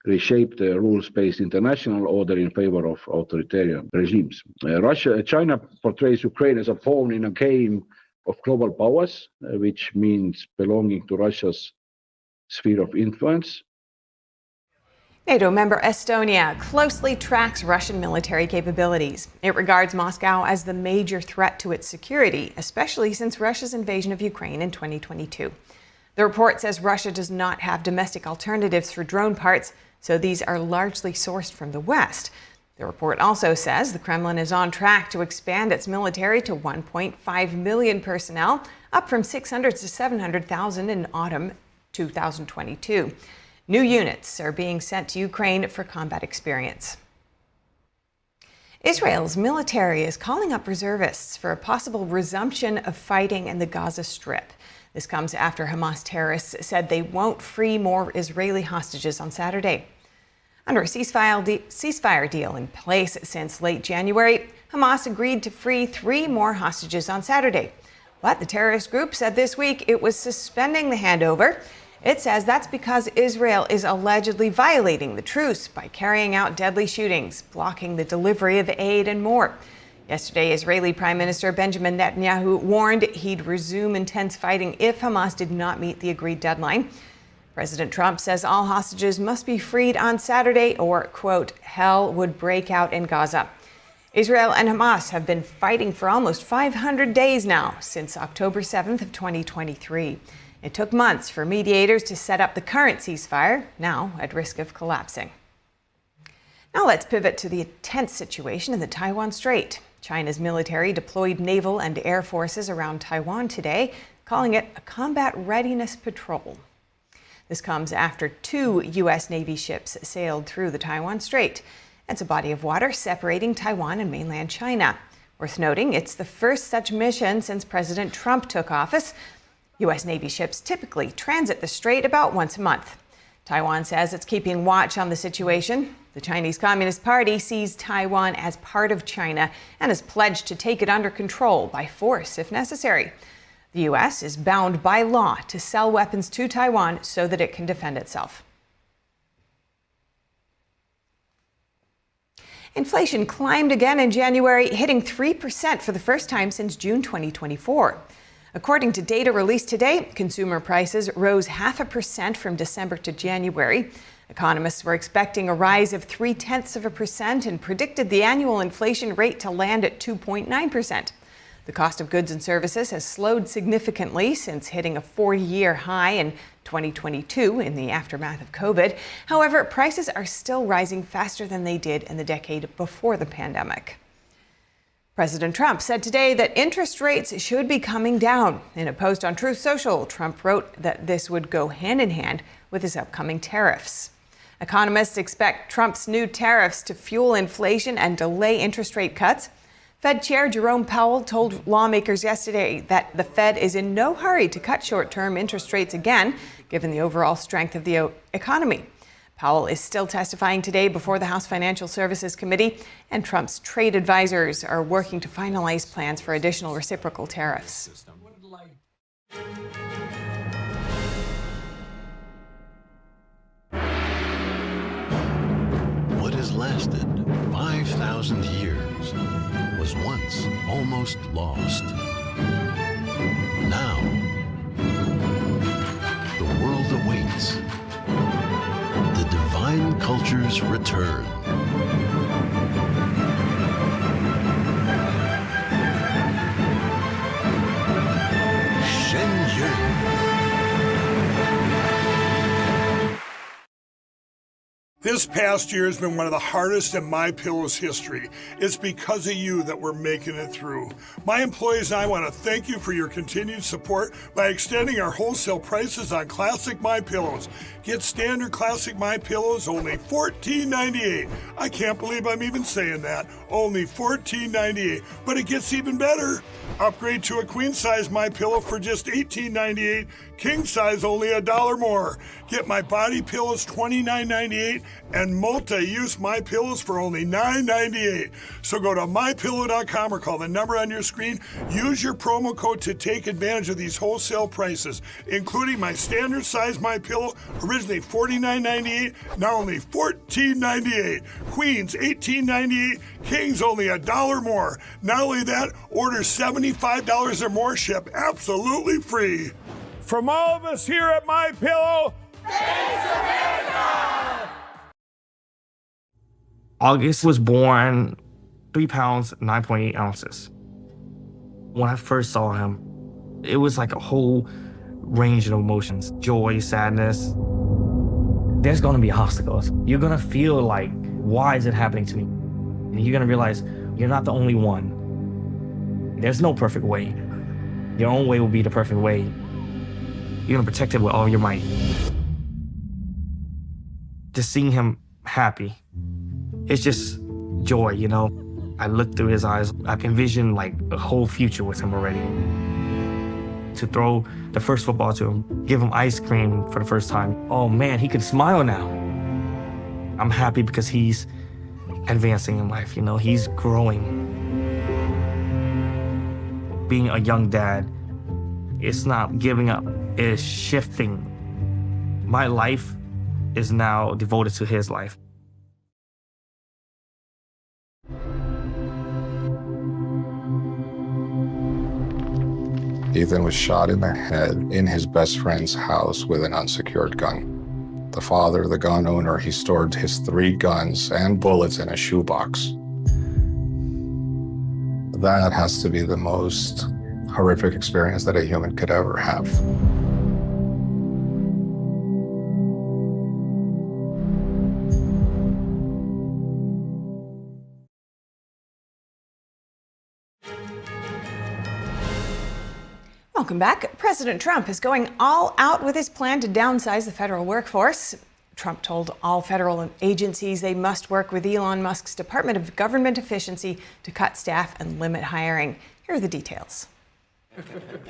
reshape the rules-based international order in favor of authoritarian regimes. China portrays Ukraine as a pawn in a game of global powers, which means belonging to Russia's sphere of influence. NATO member Estonia closely tracks Russian military capabilities. It regards Moscow as the major threat to its security, especially since Russia's invasion of Ukraine in 2022. The report says Russia does not have domestic alternatives for drone parts, so these are largely sourced from the West. The report also says the Kremlin is on track to expand its military to 1.5 million personnel, up from 600 to 700,000 in autumn 2022. New units are being sent to Ukraine for combat experience. Israel's military is calling up reservists for a possible resumption of fighting in the Gaza Strip. This comes after Hamas terrorists said they won't free more Israeli hostages on Saturday. Under a ceasefire deal in place since late January, Hamas agreed to free 3 more hostages on Saturday. But the terrorist group said this week it was suspending the handover. It says that's because Israel is allegedly violating the truce by carrying out deadly shootings, blocking the delivery of aid, and more. Yesterday, Israeli Prime Minister Benjamin Netanyahu warned he'd resume intense fighting if Hamas did not meet the agreed deadline. President Trump says all hostages must be freed on Saturday or, quote, hell would break out in Gaza. Israel and Hamas have been fighting for almost 500 days now, since October 7th of 2023. It took months for mediators to set up the current ceasefire, now at risk of collapsing. Now let's pivot to the tense situation in the Taiwan Strait. China's military deployed naval and air forces around Taiwan today, calling it a combat readiness patrol. This comes after 2 U.S. Navy ships sailed through the Taiwan Strait. It's a body of water separating Taiwan and mainland China. Worth noting, it's the first such mission since President Trump took office. U.S. Navy ships typically transit the strait about once a month. Taiwan says it's keeping watch on the situation. The Chinese Communist Party sees Taiwan as part of China and has pledged to take it under control by force if necessary. The U.S. is bound by law to sell weapons to Taiwan so that it can defend itself. Inflation climbed again in January, hitting 3% for the first time since June 2024. According to data released today, consumer prices rose 0.5% from December to January. Economists were expecting a rise of 0.3% and predicted the annual inflation rate to land at 2.9%. The cost of goods and services has slowed significantly since hitting a 40-year high in 2022 in the aftermath of COVID. However, prices are still rising faster than they did in the decade before the pandemic. President Trump said today that interest rates should be coming down. In a post on Truth Social, Trump wrote that this would go hand in hand with his upcoming tariffs. Economists expect Trump's new tariffs to fuel inflation and delay interest rate cuts. Fed Chair Jerome Powell told lawmakers yesterday that the Fed is in no hurry to cut short-term interest rates again, given the overall strength of the economy. Powell is still testifying today before the House Financial Services Committee, and Trump's trade advisors are working to finalize plans for additional reciprocal tariffs. What has lasted 5,000 years was once almost lost. Now, the world awaits the divine culture's return. This past year has been one of the hardest in MyPillow's history. It's because of you that we're making it through. My employees and I want to thank you for your continued support by extending our wholesale prices on classic MyPillows. Get standard classic MyPillows only $14.98. I can't believe I'm even saying that. Only $14.98. But it gets even better. Upgrade to a queen size MyPillow for just $18.98. King size only $1 more. Get my body pillows $29.98 and multi-use MyPillows for only $9.98. So go to mypillow.com or call the number on your screen. Use your promo code to take advantage of these wholesale prices, including my standard size MyPillow, originally $49.98, now only $14.98. Queens $18.98, Kings only $1 more. Not only that, order $75 or more, ship absolutely free. From all of us here at MyPillow, thanks America! August was born 3 pounds, 9.8 ounces. When I first saw him, it was like a whole range of emotions, joy, sadness. There's gonna be obstacles. You're gonna feel like, why is it happening to me? And you're gonna realize you're not the only one. There's no perfect way. Your own way will be the perfect way. You're gonna protect it with all your might. Just seeing him happy, it's just joy, you know? I look through his eyes, I can envision like a whole future with him already. To throw the first football to him, give him ice cream for the first time. Oh man, he can smile now. I'm happy because he's advancing in life, you know? He's growing. Being a young dad, it's not giving up, it's shifting. My life is now devoted to his life. Ethan was shot in the head in his best friend's house with an unsecured gun. The father, the gun owner, he stored his 3 guns and bullets in a shoebox. That has to be the most horrific experience that a human could ever have. Welcome back. President Trump is going all out with his plan to downsize the federal workforce. Trump told all federal agencies they must work with Elon Musk's Department of Government Efficiency to cut staff and limit hiring. Here are the details.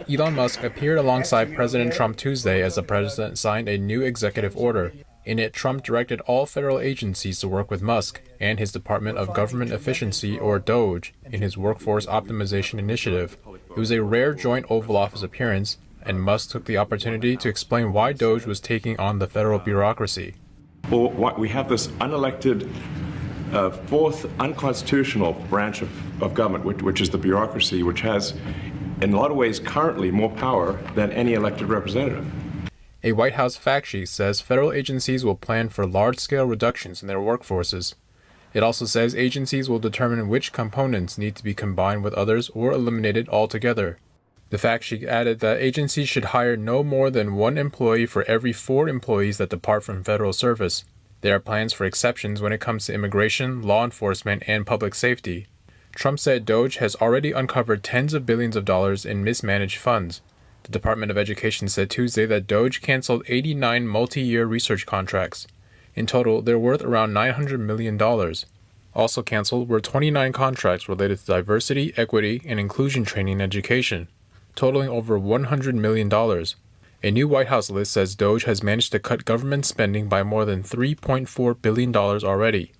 Elon Musk appeared alongside President Trump Tuesday as the president signed a new executive order. In it, Trump directed all federal agencies to work with Musk and his Department of Government Efficiency, or DOGE, in his workforce optimization initiative. It was a rare joint Oval Office appearance, and Musk took the opportunity to explain why DOGE was taking on the federal bureaucracy. Well, we have this unelected, fourth unconstitutional branch of government, which is the bureaucracy, which has, in a lot of ways, currently more power than any elected representative. A White House fact sheet says federal agencies will plan for large-scale reductions in their workforces. It also says agencies will determine which components need to be combined with others or eliminated altogether. The fact sheet added that agencies should hire no more than 1 employee for every 4 employees that depart from federal service. There are plans for exceptions when it comes to immigration, law enforcement, and public safety. Trump said DOGE has already uncovered tens of billions of dollars in mismanaged funds. The Department of Education said Tuesday that DOGE canceled 89 multi-year research contracts. In total, they're worth around $900 million. Also canceled were 29 contracts related to diversity, equity, and inclusion training and education, totaling over $100 million. A new White House list says DOGE has managed to cut government spending by more than $3.4 billion already.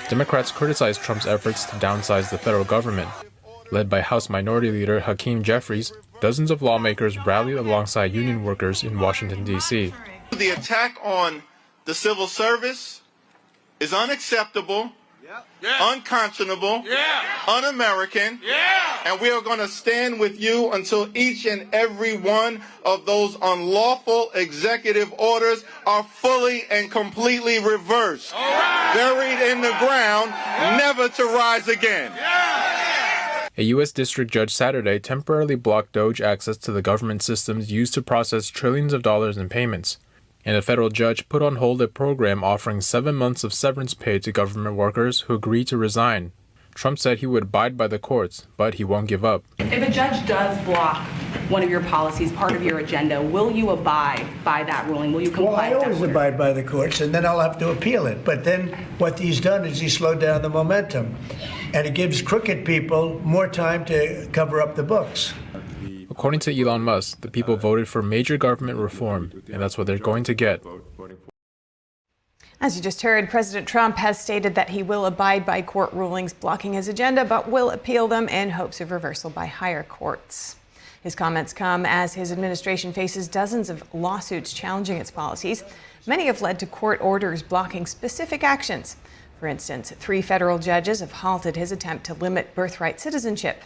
Democrats criticized Trump's efforts to downsize the federal government. Led by House Minority Leader Hakeem Jeffries, dozens of lawmakers rallied alongside union workers in Washington, D.C. The attack on the civil service is unacceptable unconscionable, un-American, and we are going to stand with you until each and every one of those unlawful executive orders are fully and completely reversed, buried in the ground, never to rise again. A U.S. district judge Saturday temporarily blocked DOGE access to the government systems used to process trillions of dollars in payments. And a federal judge put on hold a program offering 7 months of severance pay to government workers who agreed to resign. Trump said he would abide by the courts, but he won't give up. If a judge does block one of your policies, part of your agenda, will you abide by that ruling? Will you comply? Well, I always abide by the courts, and then I'll have to appeal it. But then what he's done is he's slowed down the momentum, and it gives crooked people more time to cover up the books. According to Elon Musk, the people voted for major government reform, and that's what they're going to get. As you just heard, President Trump has stated that he will abide by court rulings blocking his agenda, but will appeal them in hopes of reversal by higher courts. His comments come as his administration faces dozens of lawsuits challenging its policies. Many have led to court orders blocking specific actions. For instance, 3 federal judges have halted his attempt to limit birthright citizenship.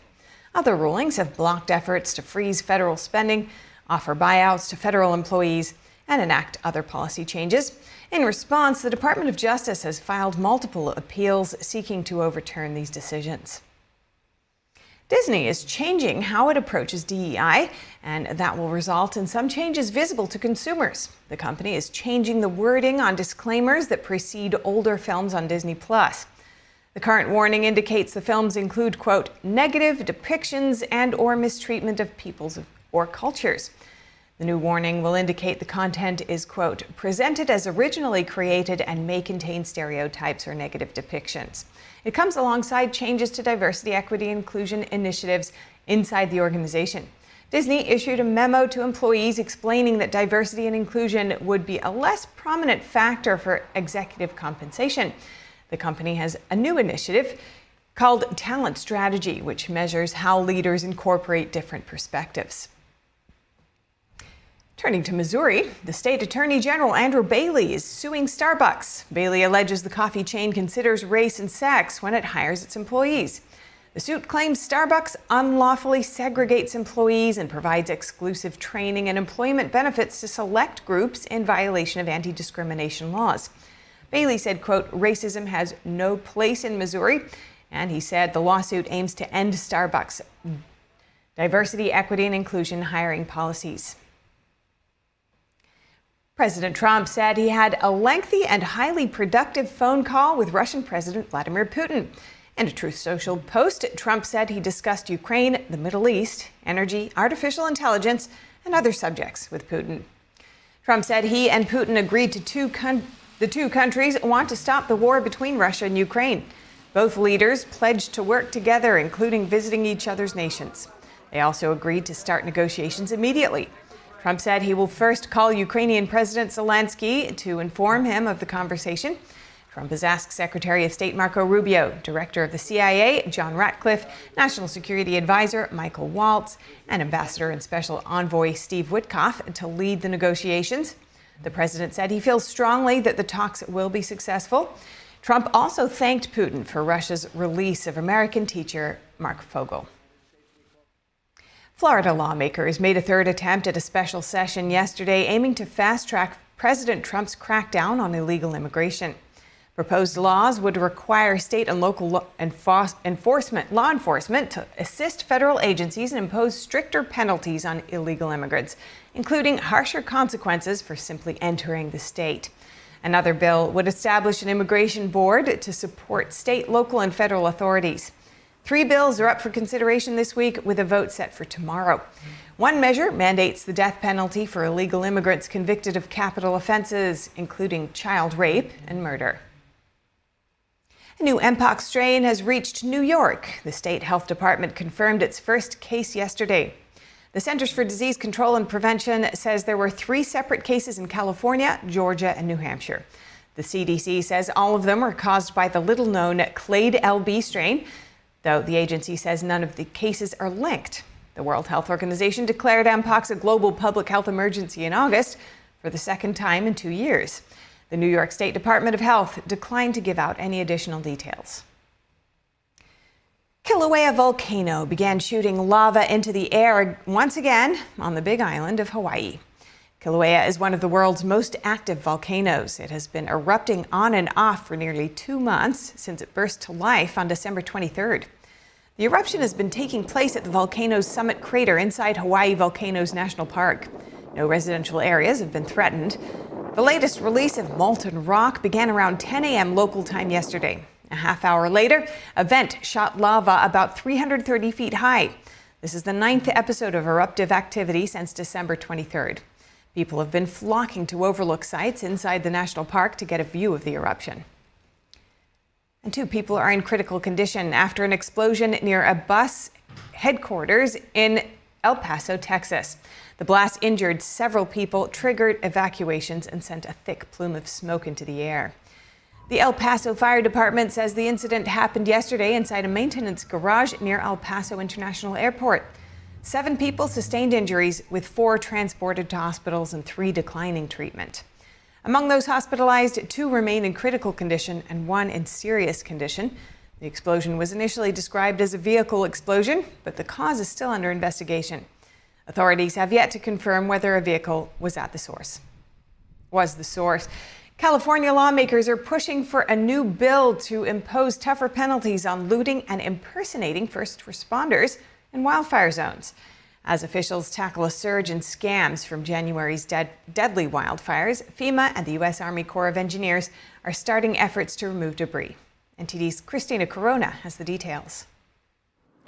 Other rulings have blocked efforts to freeze federal spending, offer buyouts to federal employees, and enact other policy changes. In response, the Department of Justice has filed multiple appeals seeking to overturn these decisions. Disney is changing how it approaches DEI, and that will result in some changes visible to consumers. The company is changing the wording on disclaimers that precede older films on Disney+. The current warning indicates the films include, quote, negative depictions and or mistreatment of peoples or cultures. The new warning will indicate the content is, quote, presented as originally created and may contain stereotypes or negative depictions. It comes alongside changes to diversity, equity, and inclusion initiatives inside the organization. Disney issued a memo to employees explaining that diversity and inclusion would be a less prominent factor for executive compensation. The company has a new initiative called Talent Strategy, which measures how leaders incorporate different perspectives. Turning to Missouri, the state attorney general Andrew Bailey is suing Starbucks. Bailey alleges the coffee chain considers race and sex when it hires its employees. The suit claims Starbucks unlawfully segregates employees and provides exclusive training and employment benefits to select groups in violation of anti-discrimination laws. Bailey said, quote, racism has no place in Missouri, and he said the lawsuit aims to end Starbucks' diversity, equity, and inclusion hiring policies. President Trump said he had a lengthy and highly productive phone call with Russian President Vladimir Putin. In a Truth Social post, Trump said he discussed Ukraine, the Middle East, energy, artificial intelligence, and other subjects with Putin. Trump said he and Putin agreed to the two countries want to stop the war between Russia and Ukraine. Both leaders pledged to work together, including visiting each other's nations. They also agreed to start negotiations immediately. Trump said he will first call Ukrainian President Zelensky to inform him of the conversation. Trump has asked Secretary of State Marco Rubio, Director of the CIA John Ratcliffe, National Security Advisor Michael Waltz, and Ambassador and Special Envoy Steve Witkoff to lead the negotiations. The president said he feels strongly that the talks will be successful. Trump also thanked Putin for Russia's release of American teacher Marc Fogel. Florida lawmakers made a third attempt at a special session yesterday aiming to fast-track President Trump's crackdown on illegal immigration. Proposed laws would require state and local law enforcement to assist federal agencies and impose stricter penalties on illegal immigrants, including harsher consequences for simply entering the state. Another bill would establish an immigration board to support state, local, and federal authorities. 3 bills are up for consideration this week, with a vote set for tomorrow. One measure mandates the death penalty for illegal immigrants convicted of capital offenses, including child rape and murder. A new Mpox strain has reached New York. The state health department confirmed its first case yesterday. The Centers for Disease Control and Prevention says there were 3 separate cases in California, Georgia, and New Hampshire. The CDC says all of them are caused by the little-known Clade LB strain, though the agency says none of the cases are linked. The World Health Organization declared Mpox a global public health emergency in August for the second time in 2 years. The New York State Department of Health declined to give out any additional details. Kilauea volcano began shooting lava into the air once again on the Big Island of Hawaii. Kilauea is one of the world's most active volcanoes. It has been erupting on and off for nearly 2 months since it burst to life on December 23rd. The eruption has been taking place at the volcano's summit crater inside Hawaii Volcanoes National Park. No residential areas have been threatened. The latest release of molten rock began around 10 a.m. local time yesterday. A half hour later, a vent shot lava about 330 feet high. This is the 9th episode of eruptive activity since December 23rd. People have been flocking to overlook sites inside the national park to get a view of the eruption. And 2 people are in critical condition after an explosion near a bus headquarters in El Paso, Texas. The blast injured several people, triggered evacuations, and sent a thick plume of smoke into the air. The El Paso Fire Department says the incident happened yesterday inside a maintenance garage near El Paso International Airport. 7 people sustained injuries, with 4 transported to hospitals and 3 declining treatment. Among those hospitalized, 2 remain in critical condition and 1 in serious condition. The explosion was initially described as a vehicle explosion, but the cause is still under investigation. Authorities have yet to confirm whether a vehicle was the source. California lawmakers are pushing for a new bill to impose tougher penalties on looting and impersonating first responders in wildfire zones. As officials tackle a surge in scams from January's deadly wildfires, FEMA and the U.S. Army Corps of Engineers are starting efforts to remove debris. NTD's Christina Corona has the details.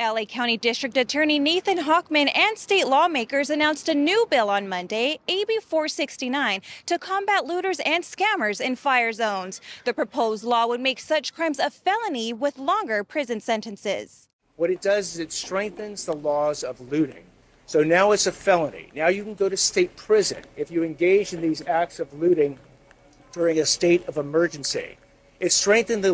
LA County District Attorney Nathan Hochman and state lawmakers announced a new bill on Monday, AB 469, to combat looters and scammers in fire zones. The proposed law would make such crimes a felony with longer prison sentences. What it does is it strengthens the laws of looting. So now it's a felony. Now you can go to state prison if you engage in these acts of looting during a state of emergency. It strengthens the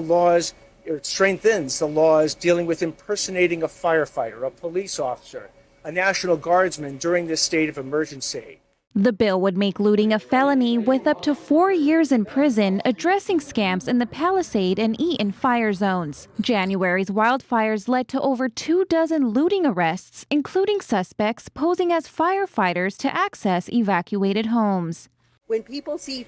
laws dealing with impersonating a firefighter, a police officer, a National Guardsman during this state of emergency. The bill would make looting a felony with up to 4 years in prison, addressing scams in the Palisade and Eaton fire zones. January's wildfires led to over 24 looting arrests, including suspects posing as firefighters to access evacuated homes. When people see a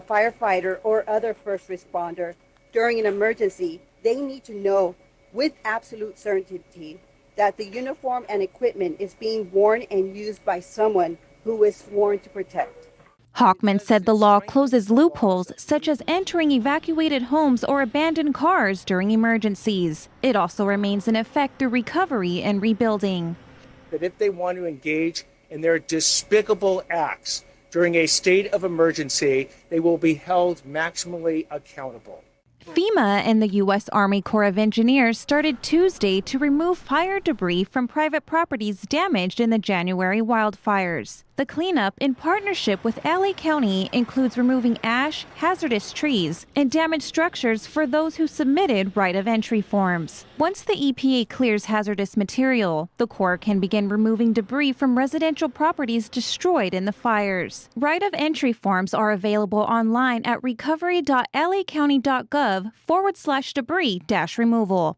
firefighter or other first responder during an emergency, they need to know with absolute certainty that the uniform and equipment is being worn and used by someone who is sworn to protect. Hochman said the law closes loopholes such as entering evacuated homes or abandoned cars during emergencies. It also remains in effect through recovery and rebuilding. That if they want to engage in their despicable acts during a state of emergency, they will be held maximally accountable. FEMA and the U.S. Army Corps of Engineers started Tuesday to remove fire debris from private properties damaged in the January wildfires. The cleanup, in partnership with LA County, includes removing ash, hazardous trees, and damaged structures for those who submitted right of entry forms. Once the EPA clears hazardous material, the Corps can begin removing debris from residential properties destroyed in the fires. Right of entry forms are available online at recovery.lacounty.gov/debris-removal.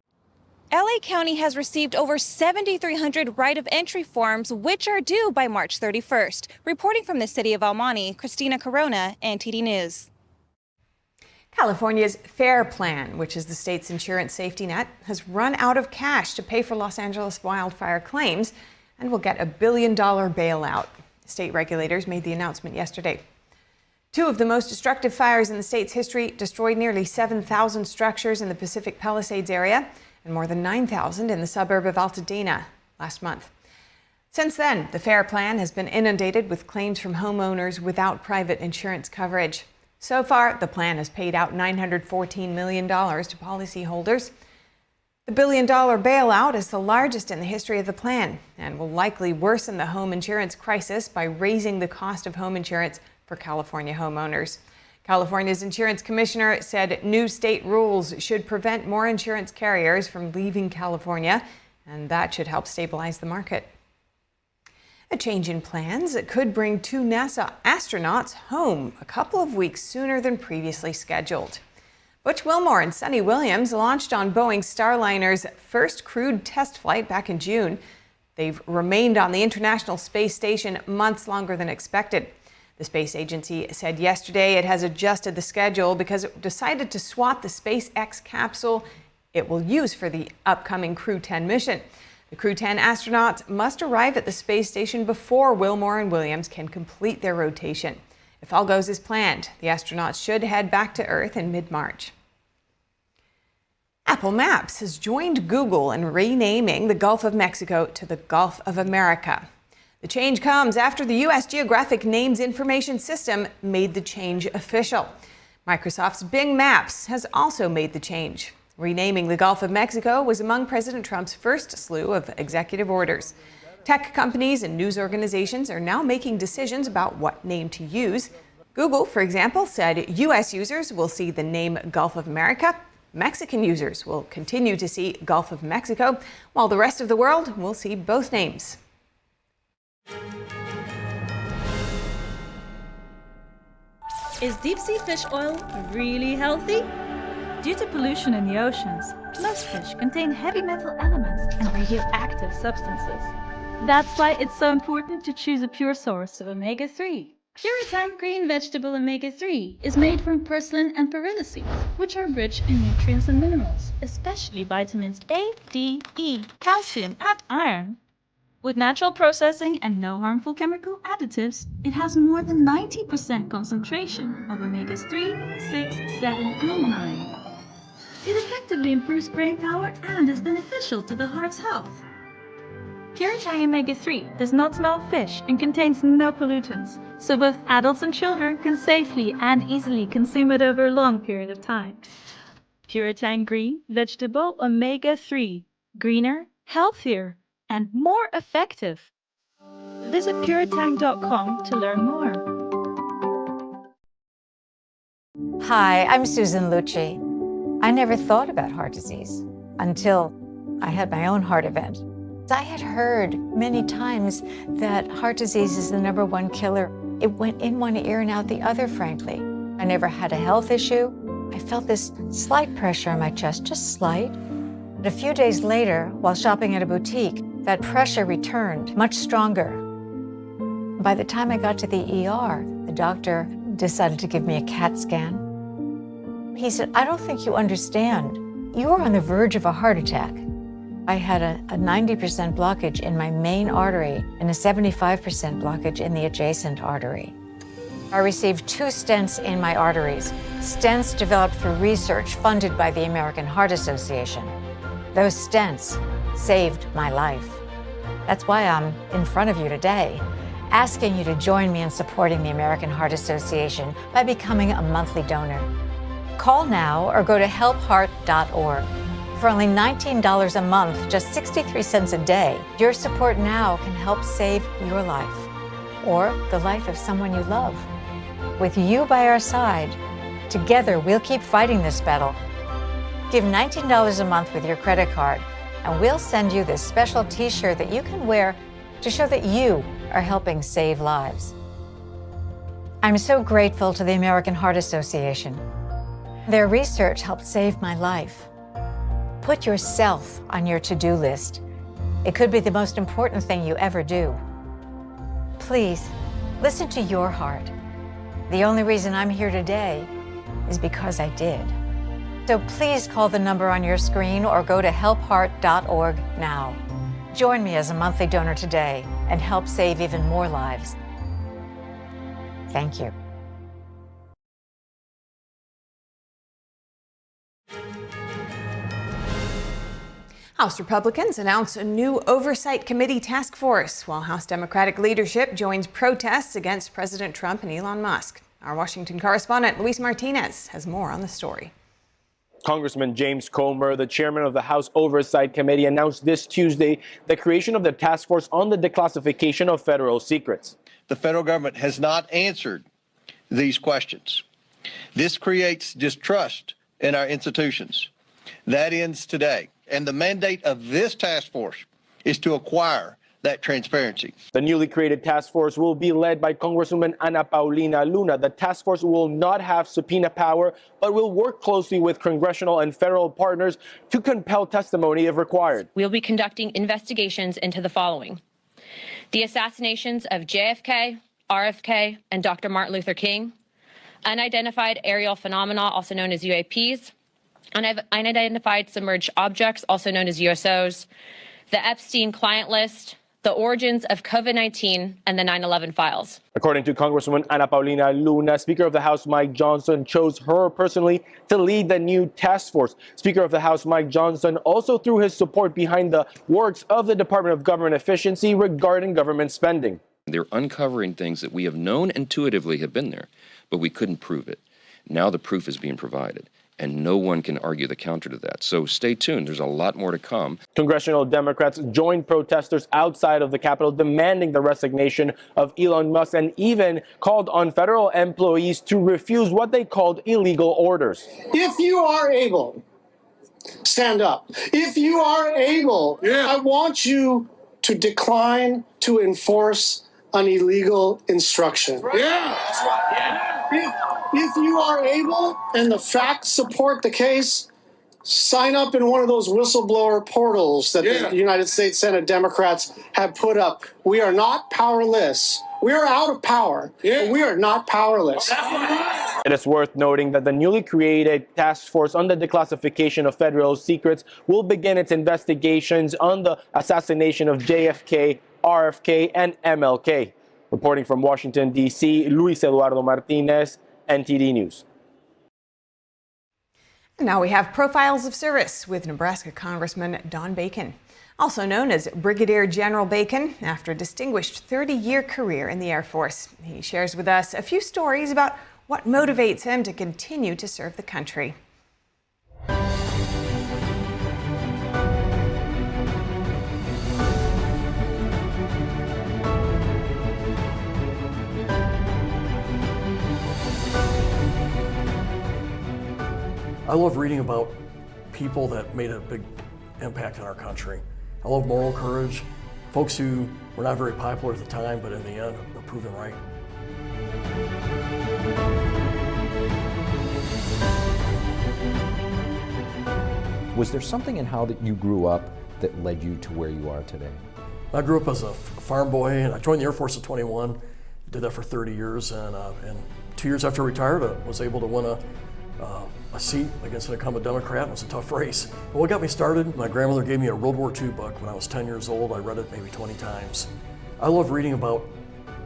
LA County has received over 7,300 right of entry forms, which are due by March 31st. Reporting from the city of El Monte, Christina Corona, NTD News. California's FAIR plan, which is the state's insurance safety net, has run out of cash to pay for Los Angeles wildfire claims and will get $1 billion bailout. State regulators made the announcement yesterday. 2 of the most destructive fires in the state's history destroyed nearly 7,000 structures in the Pacific Palisades area and more than 9,000 in the suburb of Altadena last month. Since then, the FAIR plan has been inundated with claims from homeowners without private insurance coverage. So far, the plan has paid out $914 million to policyholders. The $1 billion bailout is the largest in the history of the plan and will likely worsen the home insurance crisis by raising the cost of home insurance for California homeowners. California's insurance commissioner said new state rules should prevent more insurance carriers from leaving California, and that should help stabilize the market. A change in plans that could bring 2 NASA astronauts home a couple of weeks sooner than previously scheduled. Butch Wilmore and Sunny Williams launched on Boeing's Starliner's first crewed test flight back in June. They've remained on the International Space Station months longer than expected. The space agency said yesterday it has adjusted the schedule because it decided to swap the SpaceX capsule it will use for the upcoming Crew 10 mission. The Crew 10 astronauts must arrive at the space station before Wilmore and Williams can complete their rotation. If all goes as planned, the astronauts should head back to Earth in mid-March. Apple Maps has joined Google in renaming the Gulf of Mexico to the Gulf of America. The change comes after the U.S. Geographic Names Information System made the change official. Microsoft's Bing Maps has also made the change. Renaming the Gulf of Mexico was among President Trump's first slew of executive orders. Tech companies and news organizations are now making decisions about what name to use. Google, for example, said U.S. users will see the name Gulf of America. Mexican users will continue to see Gulf of Mexico, while the rest of the world will see both names. Is deep-sea fish oil really healthy? Due to pollution in the oceans, most fish contain heavy metal elements and radioactive substances. That's why it's so important to choose a pure source of omega-3. Puritime green vegetable omega-3 is made from purslane and perilla seeds, which are rich in nutrients and minerals, especially vitamins A, D, E, calcium, and iron. With natural processing and no harmful chemical additives, it has more than 90% concentration of omegas 3, 6, 7, and 9. It effectively improves brain power and is beneficial to the heart's health. Puritime omega-3 does not smell of fish and contains no pollutants, so both adults and children can safely and easily consume it over a long period of time. Puritime green vegetable omega-3, greener, healthier, and more effective. Visit puritime.com to learn more. Hi, I'm Susan Lucci. I never thought about heart disease until I had my own heart event. I had heard many times that heart disease is the #1 killer. It went in one ear and out the other, frankly. I never had a health issue. I felt this slight pressure on my chest, just slight. But a few days later, while shopping at a boutique, that pressure returned, much stronger. By the time I got to the ER, the doctor decided to give me a CAT scan. He said, "I don't think you understand. You are on the verge of a heart attack." I had a 90% blockage in my main artery and a 75% blockage in the adjacent artery. I received 2 stents in my arteries, stents developed through research funded by the American Heart Association. Those stents saved my life. That's why I'm in front of you today, asking you to join me in supporting the American Heart Association by becoming a monthly donor. Call now or go to helpheart.org. For only $19 a month, just 63 cents a day, your support now can help save your life or the life of someone you love. With you by our side, together we'll keep fighting this battle. Give $19 a month with your credit card, and we'll send you this special t-shirt that you can wear to show that you are helping save lives. I'm so grateful to the American Heart Association. Their research helped save my life. Put yourself on your to-do list. It could be the most important thing you ever do. Please, listen to your heart. The only reason I'm here today is because I did. So please call the number on your screen or go to helpheart.org now. Join me as a monthly donor today and help save even more lives. Thank you. House Republicans announce a new Oversight Committee task force, while House Democratic leadership joins protests against President Trump and Elon Musk. Our Washington correspondent Luis Martinez has more on the story. Congressman James Comer, the chairman of the House Oversight Committee, announced this Tuesday the creation of the task force on the declassification of federal secrets. The federal government has not answered these questions. This creates distrust in our institutions. That ends today. And the mandate of this task force is to acquire that transparency. The newly created task force will be led by Congresswoman Ana Paulina Luna. The task force will not have subpoena power, but will work closely with congressional and federal partners to compel testimony if required. We'll be conducting investigations into the following: the assassinations of JFK, RFK, and Dr. Martin Luther King, unidentified aerial phenomena, also known as UAPs, unidentified submerged objects, also known as USOs, the Epstein client list, the origins of COVID-19, and the 9/11 files. According to Congresswoman Ana Paulina Luna, Speaker of the House Mike Johnson chose her personally to lead the new task force. Speaker of the House Mike Johnson also threw his support behind the works of the Department of Government Efficiency regarding government spending. They're uncovering things that we have known intuitively have been there, but we couldn't prove it. Now the proof is being provided, and no one can argue the counter to that. So stay tuned. There's a lot more to come. Congressional Democrats joined protesters outside of the Capitol demanding the resignation of Elon Musk and even called on federal employees to refuse what they called illegal orders. If you are able, stand up. If you are able, I want you to decline to enforce an illegal instruction. If you are able and the facts support the case, sign up in one of those whistleblower portals that the United States Senate Democrats have put up. We are not powerless. We are out of power, but we are not powerless. It is worth noting that the newly created task force on the declassification of federal secrets will begin its investigations on the assassination of JFK, RFK, and MLK. Reporting from Washington, D.C., Luis Eduardo Martinez, NTD News. And now we have Profiles of Service with Nebraska Congressman Don Bacon, also known as Brigadier General Bacon, after a distinguished 30-year career in the Air Force. He shares with us a few stories about what motivates him to continue to serve the country. I love reading about people that made a big impact on our country. I love moral courage, folks who were not very popular at the time, but in the end were proven right. Was there something in how that you grew up that led you to where you are today? I grew up as a farm boy, and I joined the Air Force at 21, did that for 30 years, and 2 years after I retired, I was able to win a seat against an incumbent Democrat. It was a tough race. But what got me started, my grandmother gave me a World War II book when I was 10 years old. I read it maybe 20 times. I love reading about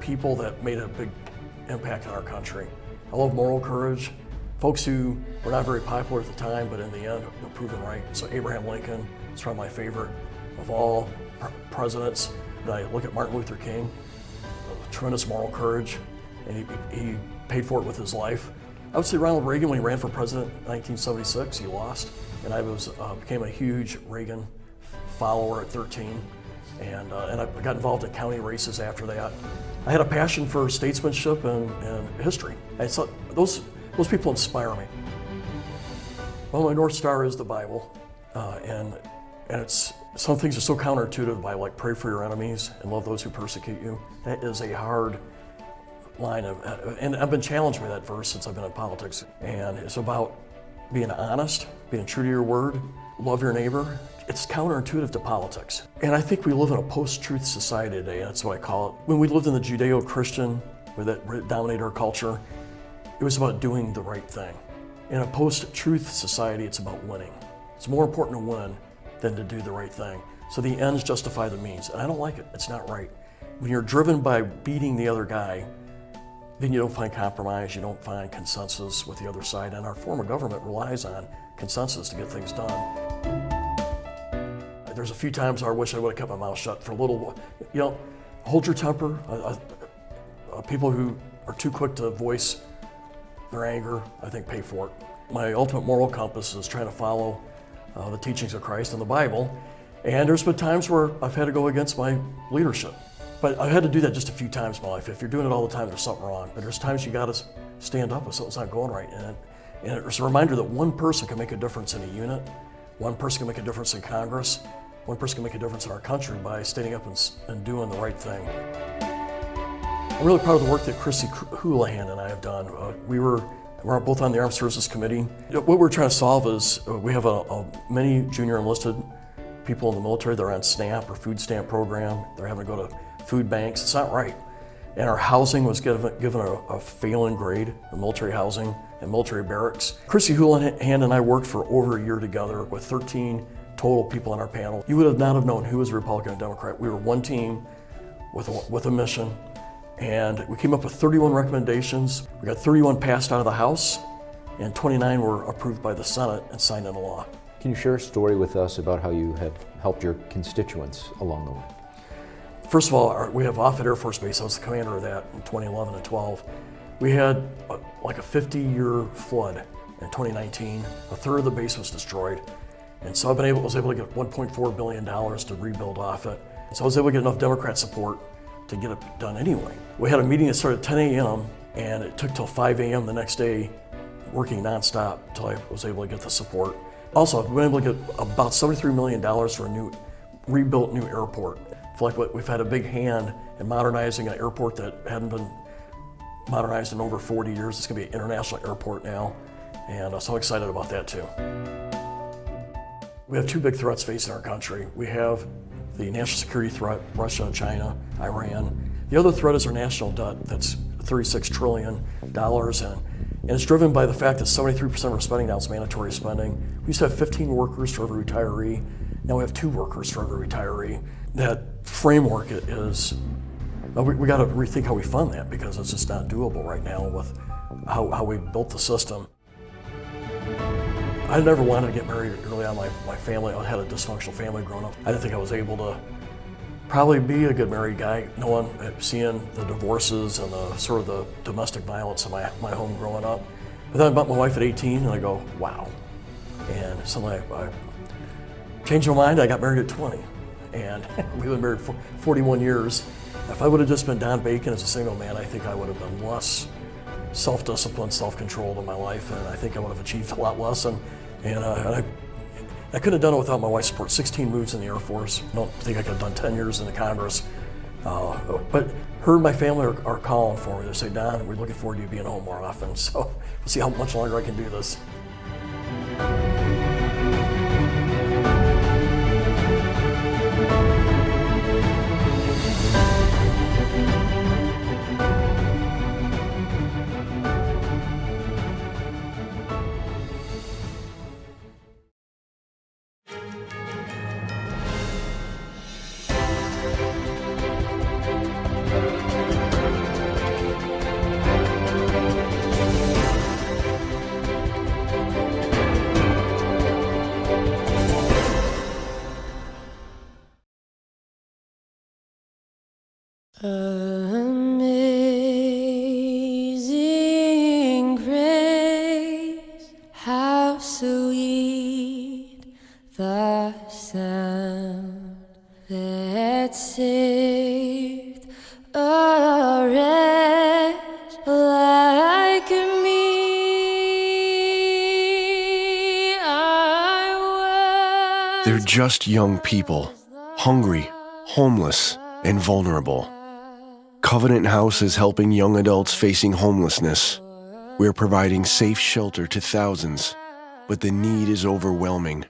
people that made a big impact on our country. I love moral courage, folks who were not very popular at the time, but in the end were proven right. So Abraham Lincoln is probably my favorite of all presidents. And I look at Martin Luther King, tremendous moral courage, and he paid for it with his life. I would say Ronald Reagan, when he ran for president in 1976, he lost, and I became a huge Reagan follower at 13, and I got involved in county races after that. I had a passion for statesmanship and history. I thought those people inspire me. Well, my North Star is the Bible, and it's some things are so counterintuitive by like pray for your enemies and love those who persecute you. That is a hard line and I've been challenged by that verse since I've been in politics. And it's about being honest, being true to your word, love your neighbor. It's counterintuitive to politics. And I think we live in a post-truth society today, that's what I call it. When we lived in the Judeo-Christian, where that dominated our culture, it was about doing the right thing. In a post-truth society, it's about winning. It's more important to win than to do the right thing. So the ends justify the means, and I don't like it. It's not right. When you're driven by beating the other guy, then you don't find compromise, you don't find consensus with the other side, and our form of government relies on consensus to get things done. There's a few times I wish I would have kept my mouth shut for a little while. Hold your temper. People who are too quick to voice their anger, I think, pay for it. My ultimate moral compass is trying to follow the teachings of Christ and the Bible, and there's been times where I've had to go against my leadership. But I've had to do that just a few times in my life. If you're doing it all the time, there's something wrong. But there's times you got to stand up if something's not going right. And it's a reminder that one person can make a difference in a unit, one person can make a difference in Congress, one person can make a difference in our country by standing up and doing the right thing. I'm really proud of the work that Chrissy Houlihan and I have done. We're both on the Armed Services Committee. What we're trying to solve is we have many junior enlisted people in the military. They're on SNAP or food stamp program. They're having to go to food banks. It's not right. And our housing was given a failing grade, the military housing and military barracks. Chrissy Houlihan and I worked for over a year together with 13 total people on our panel. You would not have known who was a Republican and Democrat. We were one team with a mission. And we came up with 31 recommendations. We got 31 passed out of the House, and 29 were approved by the Senate and signed into law. Can you share a story with us about how you have helped your constituents along the way? First of all, we have Offutt Air Force Base. I was the commander of that in 2011 and 12. We had like a 50-year flood in 2019. A third of the base was destroyed. And so I was able to get $1.4 billion to rebuild Offutt. So I was able to get enough Democrat support to get it done anyway. We had a meeting that started at 10 a.m. and it took till 5 a.m. the next day, working nonstop until I was able to get the support. Also, we've been able to get about $73 million for a rebuilt new airport. I feel like we've had a big hand in modernizing an airport that hadn't been modernized in over 40 years. It's gonna be an international airport now, and I'm so excited about that too. We have two big threats facing our country. We have the national security threat, Russia, China, Iran. The other threat is our national debt, that's $36 trillion, and it's driven by the fact that 73% of our spending now is mandatory spending. We used to have 15 workers for every retiree. Now we have 2 workers for every retiree. That framework is, we got to rethink how we fund that, because it's just not doable right now with how we built the system. I never wanted to get married early on. My family, I had a dysfunctional family growing up. I didn't think I was able to probably be a good married guy, seeing the divorces and the sort of the domestic violence in my home growing up. But then I met my wife at 18 and I go, wow. And suddenly I changed my mind. I got married at 20 and we've been married for 41 years. If I would have just been Don Bacon as a single man, I think I would have been less self-disciplined, self-controlled in my life, and I think I would have achieved a lot less. And I couldn't have done it without my wife's support. 16 moves in the Air Force. I don't think I could have done 10 years in the Congress. But her and my family are calling for me. They say, Don, we're looking forward to you being home more often. So we'll see how much longer I can do this. Amazing grace, how sweet the sound that saved a wretch like me. They're just young people, hungry, homeless, and vulnerable. Covenant House is helping young adults facing homelessness. We're providing safe shelter to thousands, but the need is overwhelming.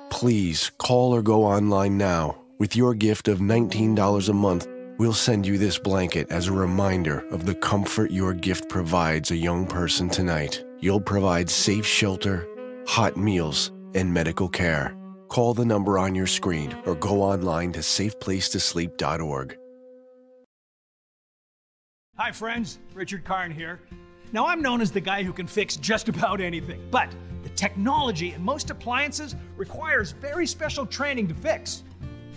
Please call or go online now. With your gift of $19 a month, we'll send you this blanket as a reminder of the comfort your gift provides a young person tonight. You'll provide safe shelter, hot meals, and medical care. Call the number on your screen or go online to safeplacetosleep.org. Hi friends, Richard Karn here. Now I'm known as the guy who can fix just about anything, but the technology in most appliances requires very special training to fix.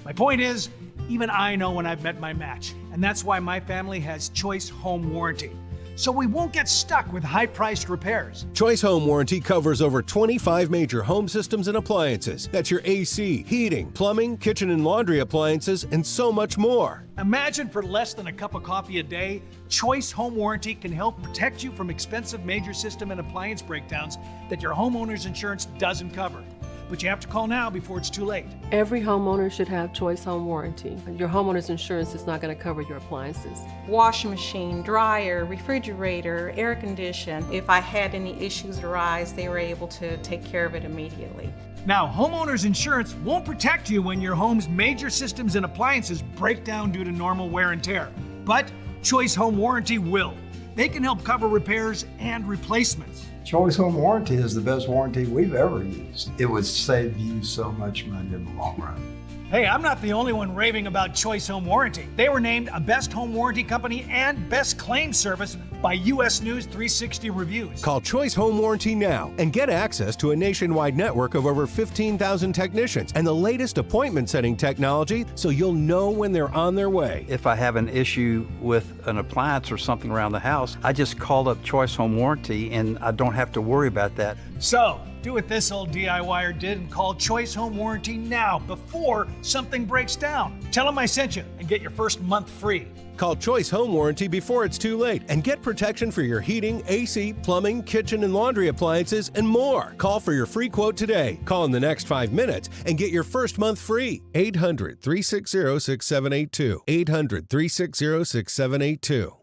My point is, even I know when I've met my match, and that's why my family has Choice Home Warranty. So we won't get stuck with high-priced repairs. Choice Home Warranty covers over 25 major home systems and appliances. That's your AC, heating, plumbing, kitchen and laundry appliances, and so much more. Imagine for less than a cup of coffee a day, Choice Home Warranty can help protect you from expensive major system and appliance breakdowns that your homeowner's insurance doesn't cover. but you have to call now before it's too late. Every homeowner should have Choice Home Warranty. Your homeowner's insurance is not going to cover your appliances. Washing machine, dryer, refrigerator, air condition. If I had any issues arise, they were able to take care of it immediately. Now, homeowners insurance won't protect you when your home's major systems and appliances break down due to normal wear and tear. But Choice Home Warranty will. They can help cover repairs and replacements. Choice Home Warranty is the best warranty we've ever used. It would save you so much money in the long run. Hey, I'm not the only one raving about Choice Home Warranty. They were named a Best Home Warranty Company and Best Claim Service by U.S. News 360 Reviews. Call Choice Home Warranty now and get access to a nationwide network of over 15,000 technicians and the latest appointment setting technology so you'll know when they're on their way. If I have an issue with an appliance or something around the house, I just call up Choice Home Warranty and I don't have to worry about that. So, do what this old DIYer did and call Choice Home Warranty now before something breaks down. Tell them I sent you and get your first month free. Call Choice Home Warranty before it's too late and get protection for your heating, AC, plumbing, kitchen and laundry appliances, and more. Call for your free quote today. Call in the next 5 minutes and get your first month free. 800-360-6782. 800-360-6782.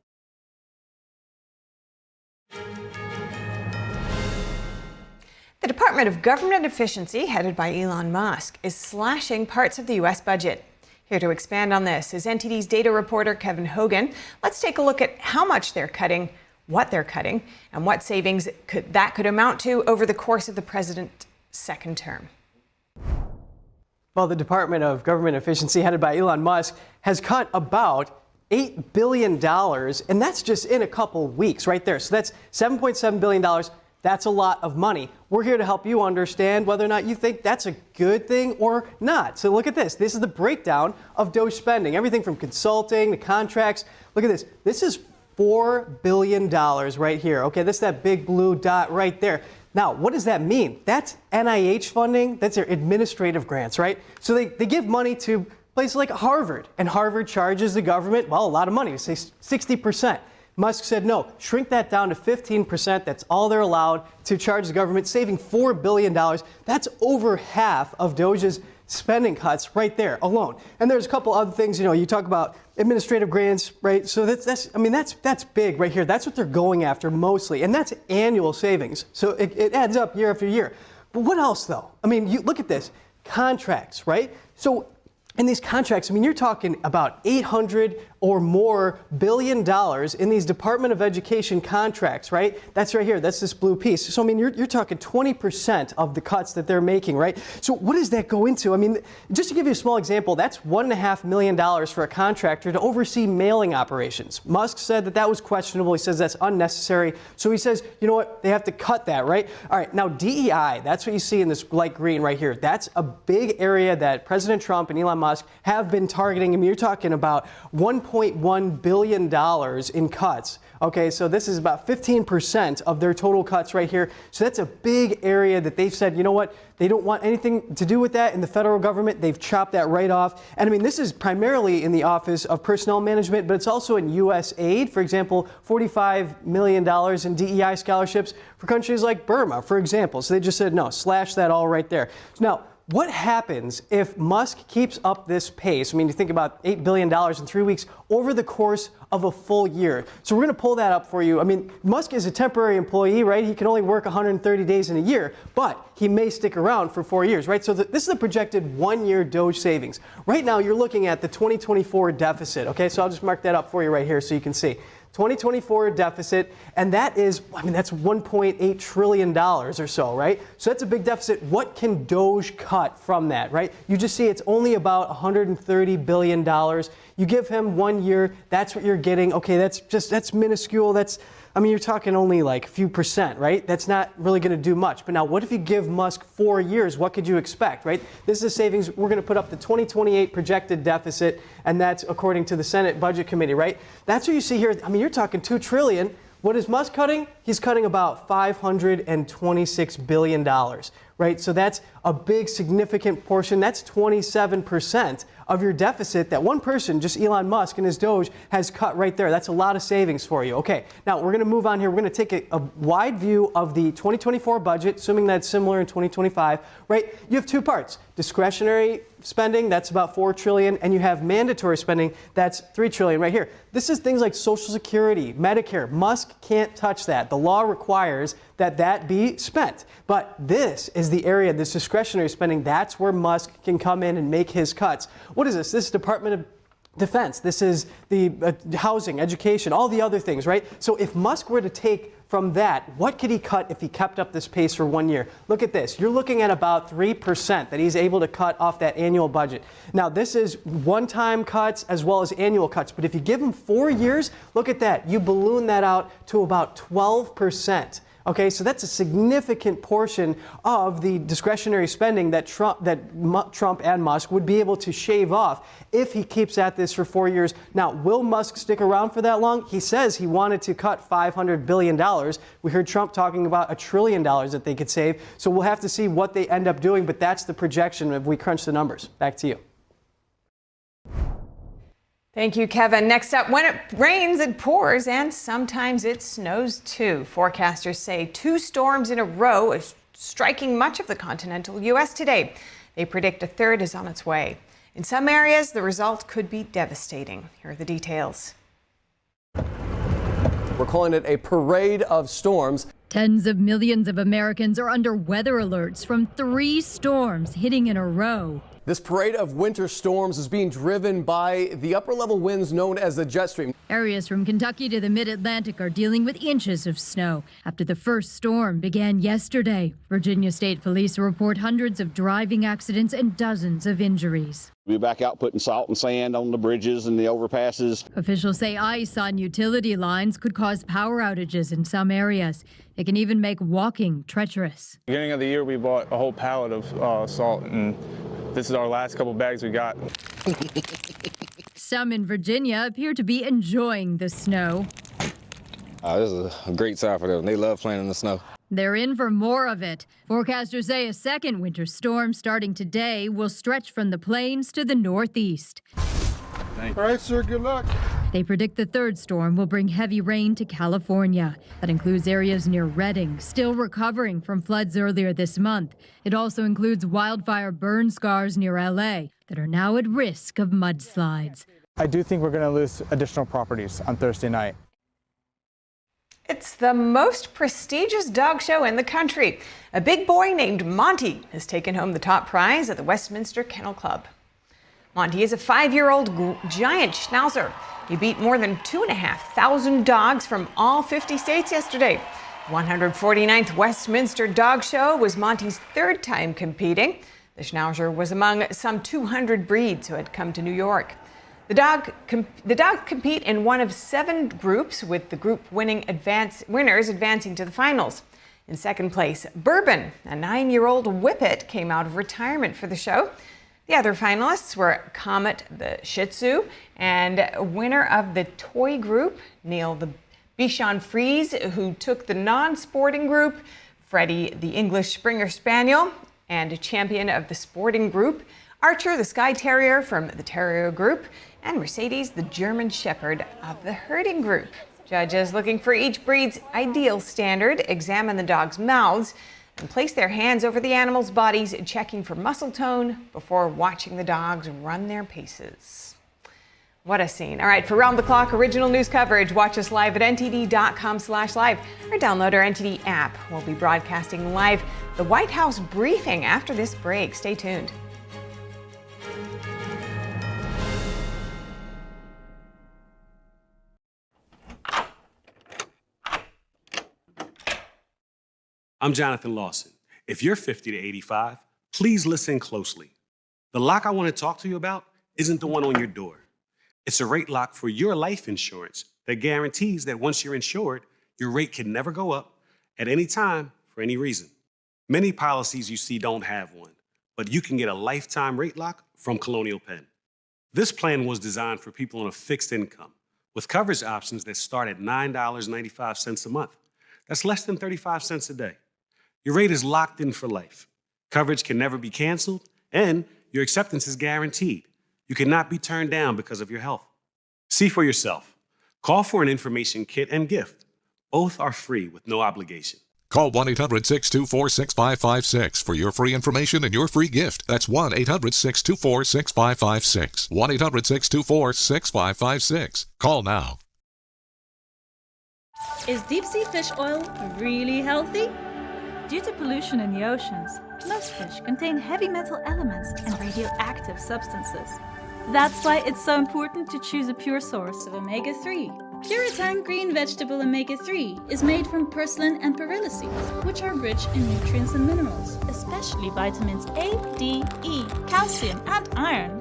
The Department of Government Efficiency, headed by Elon Musk, is slashing parts of the U.S. budget. Here to expand on this is NTD's data reporter Kevin Hogan. Let's take a look at how much they're cutting, what they're cutting, and what savings that could amount to over the course of the president's second term. Well, the Department of Government Efficiency, headed by Elon Musk, has cut about $8 billion, and that's just in a couple weeks right there. So that's $7.7 billion. That's a lot of money. We're here to help you understand whether or not you think that's a good thing or not. So look at this. This is the breakdown of DOGE spending. Everything from consulting to contracts. Look at this. This is $4 billion right here. Okay, that's that big blue dot right there. Now, what does that mean? That's NIH funding. That's their administrative grants, right? So they give money to places like Harvard, and Harvard charges the government, well, a lot of money, say 60%. Musk said, no, shrink that down to 15%. That's all they're allowed to charge the government, saving $4 billion. That's over half of DOGE's spending cuts right there alone. And there's a couple other things, you talk about administrative grants, right? So that's big right here. That's what they're going after mostly. And that's annual savings. So it adds up year after year. But what else though? You look at this, contracts, right? So in these contracts, you're talking about $800 or more billion in these Department of Education contracts, right? That's right here. That's this blue piece. So, you're talking 20% of the cuts that they're making, right? So what does that go into? Just to give you a small example, that's $1.5 million for a contractor to oversee mailing operations. Musk said that was questionable. He says that's unnecessary. So he says, you know what? They have to cut that, right? All right. Now, DEI, that's what you see in this light green right here. That's a big area that President Trump and Elon Musk have been targeting. You're talking about $1.1 billion in cuts. Okay, so this is about 15% of their total cuts right here. So that's a big area that they've said, you know what, they don't want anything to do with that in the federal government. They've chopped that right off. And this is primarily in the Office of Personnel Management, but it's also in U.S. aid. For example, $45 million in DEI scholarships for countries like Burma, for example. So they just said, no, slash that all right there. So now, what happens if Musk keeps up this pace? You think about $8 billion in 3 weeks over the course of a full year. So we're going to pull that up for you. Musk is a temporary employee, right? He can only work 130 days in a year, but he may stick around for 4 years, right? So this is the projected 1 year DOGE savings. Right now, you're looking at the 2024 deficit, okay? So I'll just mark that up for you right here so you can see. 2024 deficit, and that is, that's $1.8 trillion or so, right? So that's a big deficit. What can DOGE cut from that, right? You just see it's only about $130 billion. You give him 1 year, that's what you're getting. Okay, that's minuscule. You're talking only like a few percent, right? That's not really going to do much. But now, what if you give Musk 4 years? What could you expect, right? This is a savings. We're going to put up the 2028 projected deficit, and that's according to the Senate Budget Committee, right? That's what you see here. You're talking $2 trillion. What is Musk cutting? He's cutting about $526 billion right? So that's a big, significant portion. That's 27% of your deficit that one person, just Elon Musk and his DOGE, has cut right there. That's a lot of savings for you. Okay, now we're going to move on here. We're going to take a wide view of the 2024 budget, assuming that's similar in 2025, right? You have two parts. Discretionary spending, that's about $4 trillion, and you have mandatory spending, that's $3 trillion right here. This is things like Social Security, Medicare. Musk can't touch that. The law requires that that be spent. But this is the area, this discretionary spending, that's where Musk can come in and make his cuts. What is this? This is Department of Defense. This is the housing, education, all the other things, right? So if Musk were to take from that, what could he cut if he kept up this pace for 1 year? Look at this. You're looking at about 3% that he's able to cut off that annual budget. Now, this is one-time cuts as well as annual cuts. But if you give him 4 years, look at that. You balloon that out to about 12%. Okay, so that's a significant portion of the discretionary spending that Trump and Musk would be able to shave off if he keeps at this for 4 years. Now, will Musk stick around for that long? He says he wanted to cut $500 billion. We heard Trump talking about $1 trillion that they could save. So we'll have to see what they end up doing, but that's the projection if we crunch the numbers. Back to you. Thank you, Kevin. Next up, when it rains, it pours, and sometimes it snows too. Forecasters say 2 storms in a row are striking much of the continental U.S. today. They predict a third is on its way. In some areas, the result could be devastating. Here are the details. We're calling it a parade of storms. Tens of millions of Americans are under weather alerts from 3 storms hitting in a row. This parade of winter storms is being driven by the upper-level winds known as the jet stream. Areas from Kentucky to the mid-Atlantic are dealing with inches of snow after the first storm began yesterday. Virginia State Police report hundreds of driving accidents and dozens of injuries. We're back out putting salt and sand on the bridges and the overpasses. Officials say ice on utility lines could cause power outages in some areas. It can even make walking treacherous. Beginning of the year, we bought a whole pallet of salt, and this is our last couple bags we got. Some in Virginia appear to be enjoying the snow. This is a great time for them. They love playing in the snow. They're in for more of it. Forecasters say a second winter storm starting today will stretch from the plains to the northeast. All right, sir, good luck. They predict the third storm will bring heavy rain to California. That includes areas near Redding, still recovering from floods earlier this month. It also includes wildfire burn scars near LA that are now at risk of mudslides. I do think we're going to lose additional properties on Thursday night. It's the most prestigious dog show in the country. A big boy named Monty has taken home the top prize at the Westminster Kennel Club. Monty is a 5-year-old giant schnauzer. He beat more than 2,500 dogs from all 50 states yesterday. 149th Westminster Dog Show was Monty's 3rd time competing. The schnauzer was among some 200 breeds who had come to New York. The dogs compete in one of 7 groups, with the group winners advancing to the finals. In second place, Bourbon, a 9-year-old whippet, came out of retirement for the show. The other finalists were Comet the Shih Tzu and winner of the toy group, Neil the Bichon Frise, who took the non-sporting group, Freddie the English Springer Spaniel, and a champion of the sporting group, Archer the Skye Terrier from the Terrier group, and Mercedes the German Shepherd of the herding group. Judges looking for each breed's ideal standard examine the dogs' mouths and place their hands over the animals' bodies, checking for muscle tone before watching the dogs run their paces. What a scene. All right, for round-the-clock original news coverage, watch us live at ntd.com/live or download our NTD app. We'll be broadcasting live the White House briefing after this break. Stay tuned. I'm Jonathan Lawson. If you're 50 to 85, please listen closely. The lock I want to talk to you about isn't the one on your door. It's a rate lock for your life insurance that guarantees that once you're insured, your rate can never go up at any time for any reason. Many policies you see don't have one, but you can get a lifetime rate lock from Colonial Penn. This plan was designed for people on a fixed income with coverage options that start at $9.95 a month. That's less than 35 cents a day. Your rate is locked in for life. Coverage can never be canceled, and your acceptance is guaranteed. You cannot be turned down because of your health. See for yourself. Call for an information kit and gift. Both are free with no obligation. Call 1-800-624-6556 for your free information and your free gift. That's 1-800-624-6556. 1-800-624-6556. Call now. Is deep-sea fish oil really healthy? Due to pollution in the oceans, most fish contain heavy metal elements and radioactive substances. That's why it's so important to choose a pure source of omega-3. Puritang green vegetable omega-3 is made from purslane and perilla seeds, which are rich in nutrients and minerals, especially vitamins A, D, E, calcium, and iron.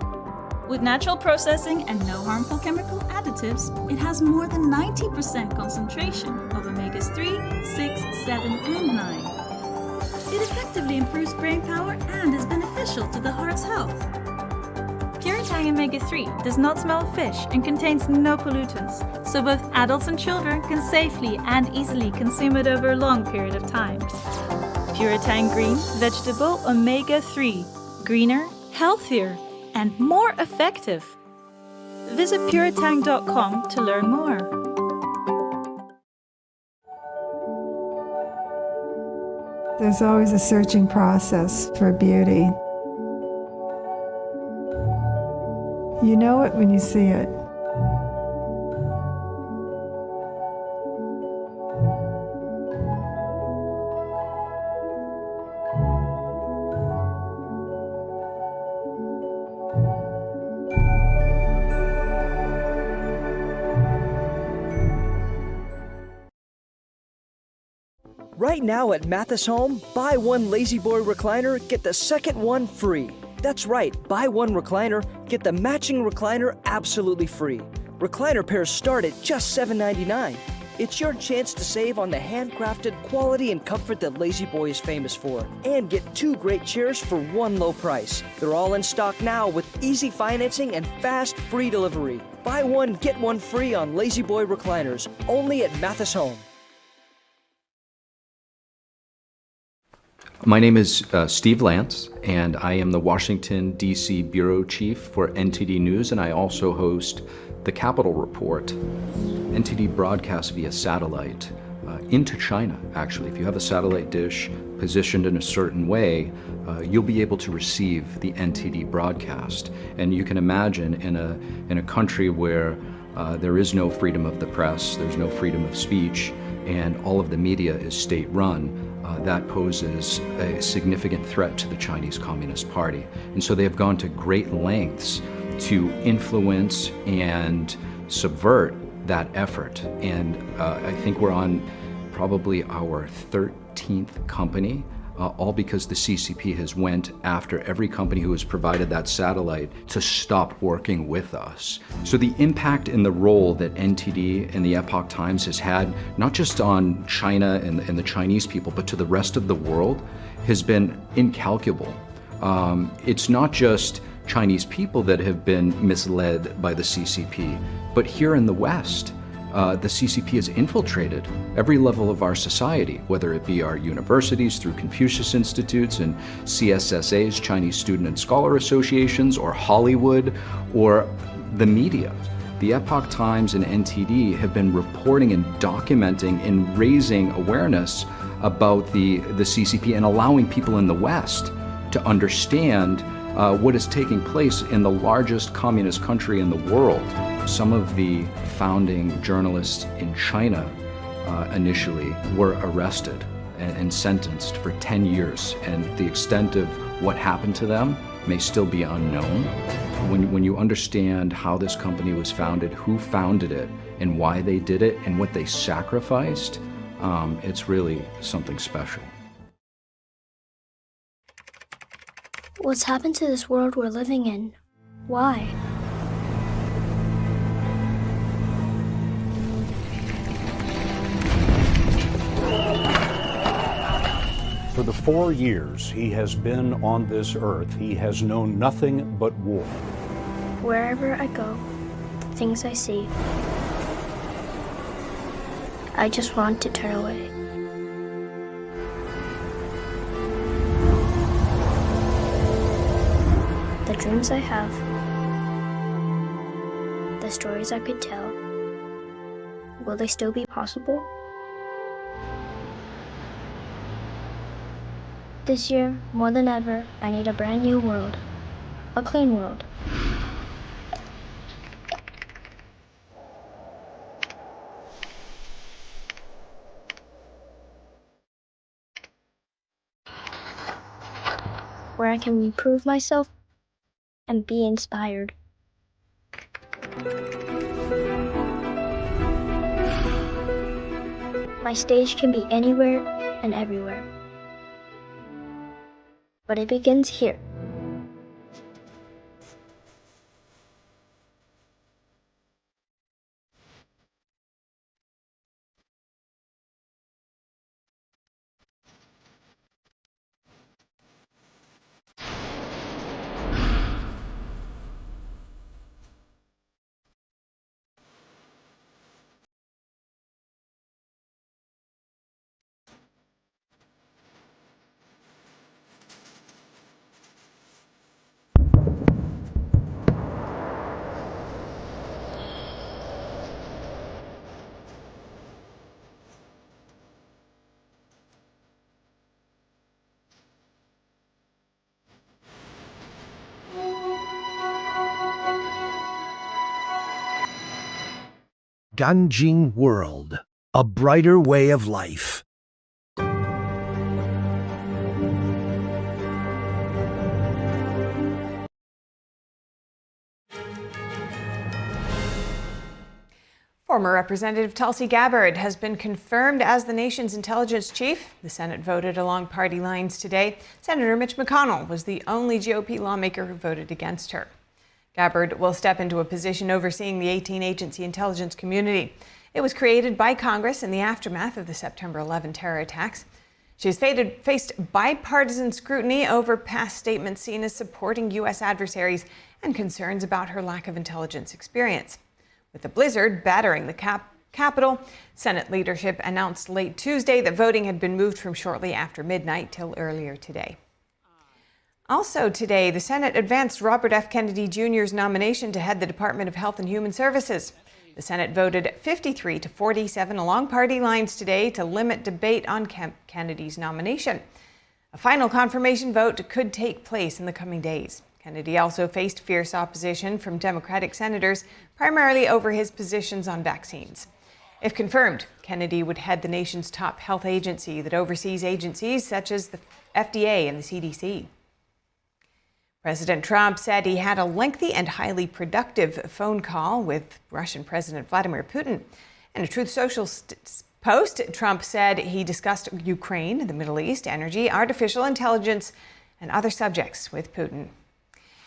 With natural processing and no harmful chemical additives, it has more than 90% concentration of omegas 3, 6, 7, and 9. It effectively improves brain power and is beneficial to the heart's health. Puritang omega-3 does not smell of fish and contains no pollutants, so both adults and children can safely and easily consume it over a long period of time. Puritang green vegetable omega-3, greener, healthier, and more effective. Visit puritang.com to learn more. There's always a searching process for beauty. You know it when you see it. Right now at Mathis Home, buy one Lazy Boy recliner, get the second one free. That's right, buy one recliner, get the matching recliner absolutely free. Recliner pairs start at just $7.99. It's your chance to save on the handcrafted quality and comfort that Lazy Boy is famous for. And get 2 great chairs for one low price. They're all in stock now with easy financing and fast free delivery. Buy one, get one free on Lazy Boy recliners, only at Mathis Home. My name is Steve Lance, and I am the Washington, D.C. Bureau Chief for NTD News, and I also host the Capitol Report. NTD broadcasts via satellite into China, actually. If you have a satellite dish positioned in a certain way, you'll be able to receive the NTD broadcast. And you can imagine in a country where there is no freedom of the press, there's no freedom of speech, and all of the media is state-run, that poses a significant threat to the Chinese Communist Party. And so they have gone to great lengths to influence and subvert that effort. And I think we're on probably our 13th company, all because the CCP has went after every company who has provided that satellite to stop working with us. So the impact and the role that NTD and the Epoch Times has had, not just on China and the Chinese people, but to the rest of the world, has been incalculable. It's not just Chinese people that have been misled by the CCP, but here in the West, the CCP has infiltrated every level of our society, whether it be our universities through Confucius Institutes and CSSAs, Chinese Student and Scholar Associations, or Hollywood, or the media. The Epoch Times and NTD have been reporting and documenting and raising awareness about the CCP and allowing people in the West to understand what is taking place in the largest communist country in the world. Some of the founding journalists in China initially were arrested and sentenced for 10 years, and the extent of what happened to them may still be unknown. When you understand how this company was founded, who founded it, and why they did it, and what they sacrificed, it's really something special. What's happened to this world we're living in? Why? For the 4 years he has been on this earth, he has known nothing but war. Wherever I go, the things I see, I just want to turn away. dreams I have, the stories I could tell, will they still be possible? This year, more than ever, I need a brand new world. A clean world. Where I can improve myself and be inspired. My stage can be anywhere and everywhere. But it begins here. Ganjing World, a brighter way of life. Former Representative Tulsi Gabbard has been confirmed as the nation's intelligence chief. The Senate voted along party lines today. Senator Mitch McConnell was the only GOP lawmaker who voted against her. Gabbard will step into a position overseeing the 18-agency intelligence community. It was created by Congress in the aftermath of the September 11 terror attacks. She has faced bipartisan scrutiny over past statements seen as supporting U.S. adversaries and concerns about her lack of intelligence experience. With the blizzard battering the Capitol, Senate leadership announced late Tuesday that voting had been moved from shortly after midnight till earlier today. Also today, the Senate advanced Robert F. Kennedy Jr.'s nomination to head the Department of Health and Human Services. The Senate voted 53 to 47 along party lines today to limit debate on Kennedy's nomination. A final confirmation vote could take place in the coming days. Kennedy also faced fierce opposition from Democratic senators, primarily over his positions on vaccines. If confirmed, Kennedy would head the nation's top health agency that oversees agencies such as the FDA and the CDC. President Trump said he had a lengthy and highly productive phone call with Russian President Vladimir Putin. In a Truth Social post, Trump said he discussed Ukraine, the Middle East, energy, artificial intelligence, and other subjects with Putin.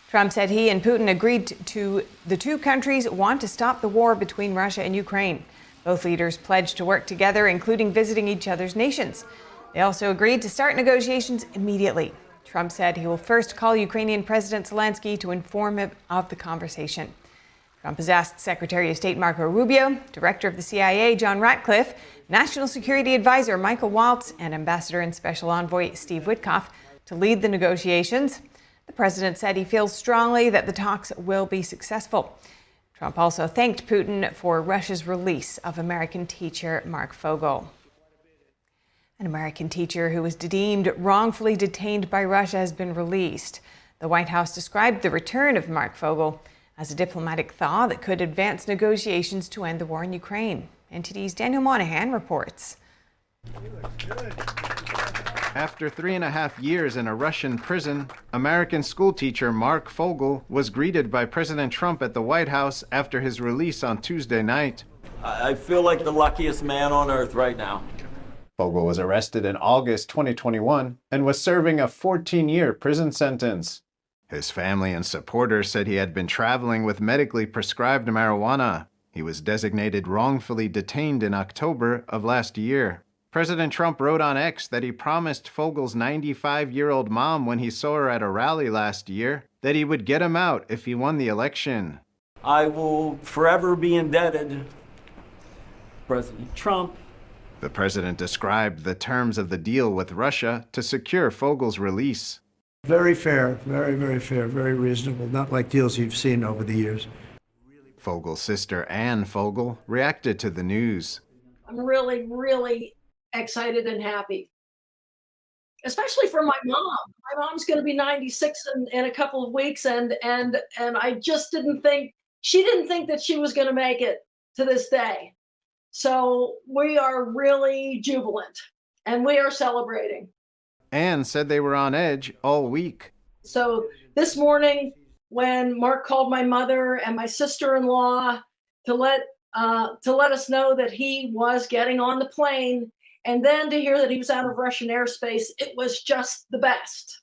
Trump said he and Putin agreed to the two countries want to stop the war between Russia and Ukraine. Both leaders pledged to work together, including visiting each other's nations. They also agreed to start negotiations immediately. Trump said he will first call Ukrainian President Zelensky to inform him of the conversation. Trump has asked Secretary of State Marco Rubio, Director of the CIA John Ratcliffe, National Security Advisor Michael Waltz, and Ambassador and Special Envoy Steve Witkoff to lead the negotiations. The president said he feels strongly that the talks will be successful. Trump also thanked Putin for Russia's release of American teacher Marc Fogel. An American teacher who was deemed wrongfully detained by Russia has been released. The White House described the return of Marc Fogel as a diplomatic thaw that could advance negotiations to end the war in Ukraine. NTD's Daniel Monahan reports. After 3.5 years in a Russian prison, American schoolteacher Marc Fogel was greeted by President Trump at the White House after his release on Tuesday night. I feel like the luckiest man on earth right now. Fogel was arrested in August 2021 and was serving a 14-year prison sentence. His family and supporters said he had been traveling with medically prescribed marijuana. He was designated wrongfully detained in October of last year. President Trump wrote on X that he promised Fogel's 95-year-old mom when he saw her at a rally last year that he would get him out if he won the election. I will forever be indebted to President Trump. The president described the terms of the deal with Russia to secure Fogel's release. Very fair, very fair, very reasonable, not like deals you've seen over the years. Fogel's sister, Anne Fogel, reacted to the news. I'm really excited and happy, especially for my mom. My mom's going to be 96 in a couple of weeks, and I just didn't think that she was going to make it to this day. So we are really jubilant, and we are celebrating. Anne said they were on edge all week. So this morning, when Marc called my mother and my sister-in-law to let us know that he was getting on the plane, and then to hear that he was out of Russian airspace, it was just the best.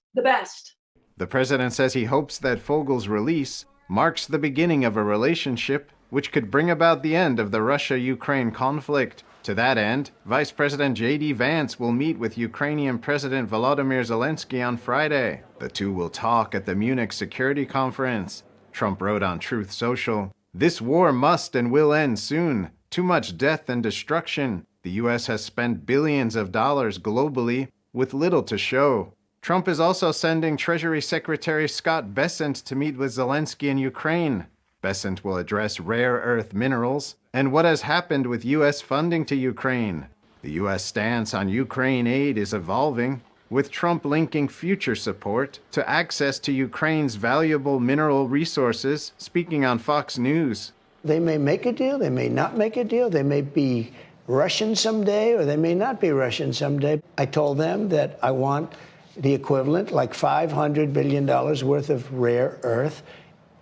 The president says he hopes that Fogel's release marks the beginning of a relationship which could bring about the end of the Russia-Ukraine conflict. To that end, Vice President J.D. Vance will meet with Ukrainian President Volodymyr Zelensky on Friday. The two will talk at the Munich Security Conference. Trump wrote on Truth Social, "This war must and will end soon. Too much death and destruction. The U.S. has spent billions of dollars globally with little to show." Trump is also sending Treasury Secretary Scott Bessent to meet with Zelensky in Ukraine. Bessent will address rare earth minerals and what has happened with U.S. funding to Ukraine. The U.S. stance on Ukraine aid is evolving, with Trump linking future support to access to Ukraine's valuable mineral resources, speaking on Fox News. They may make a deal, they may not make a deal, they may be Russian someday, or they may not be Russian someday. I told them that I want the equivalent, like $500 billion worth of rare earth,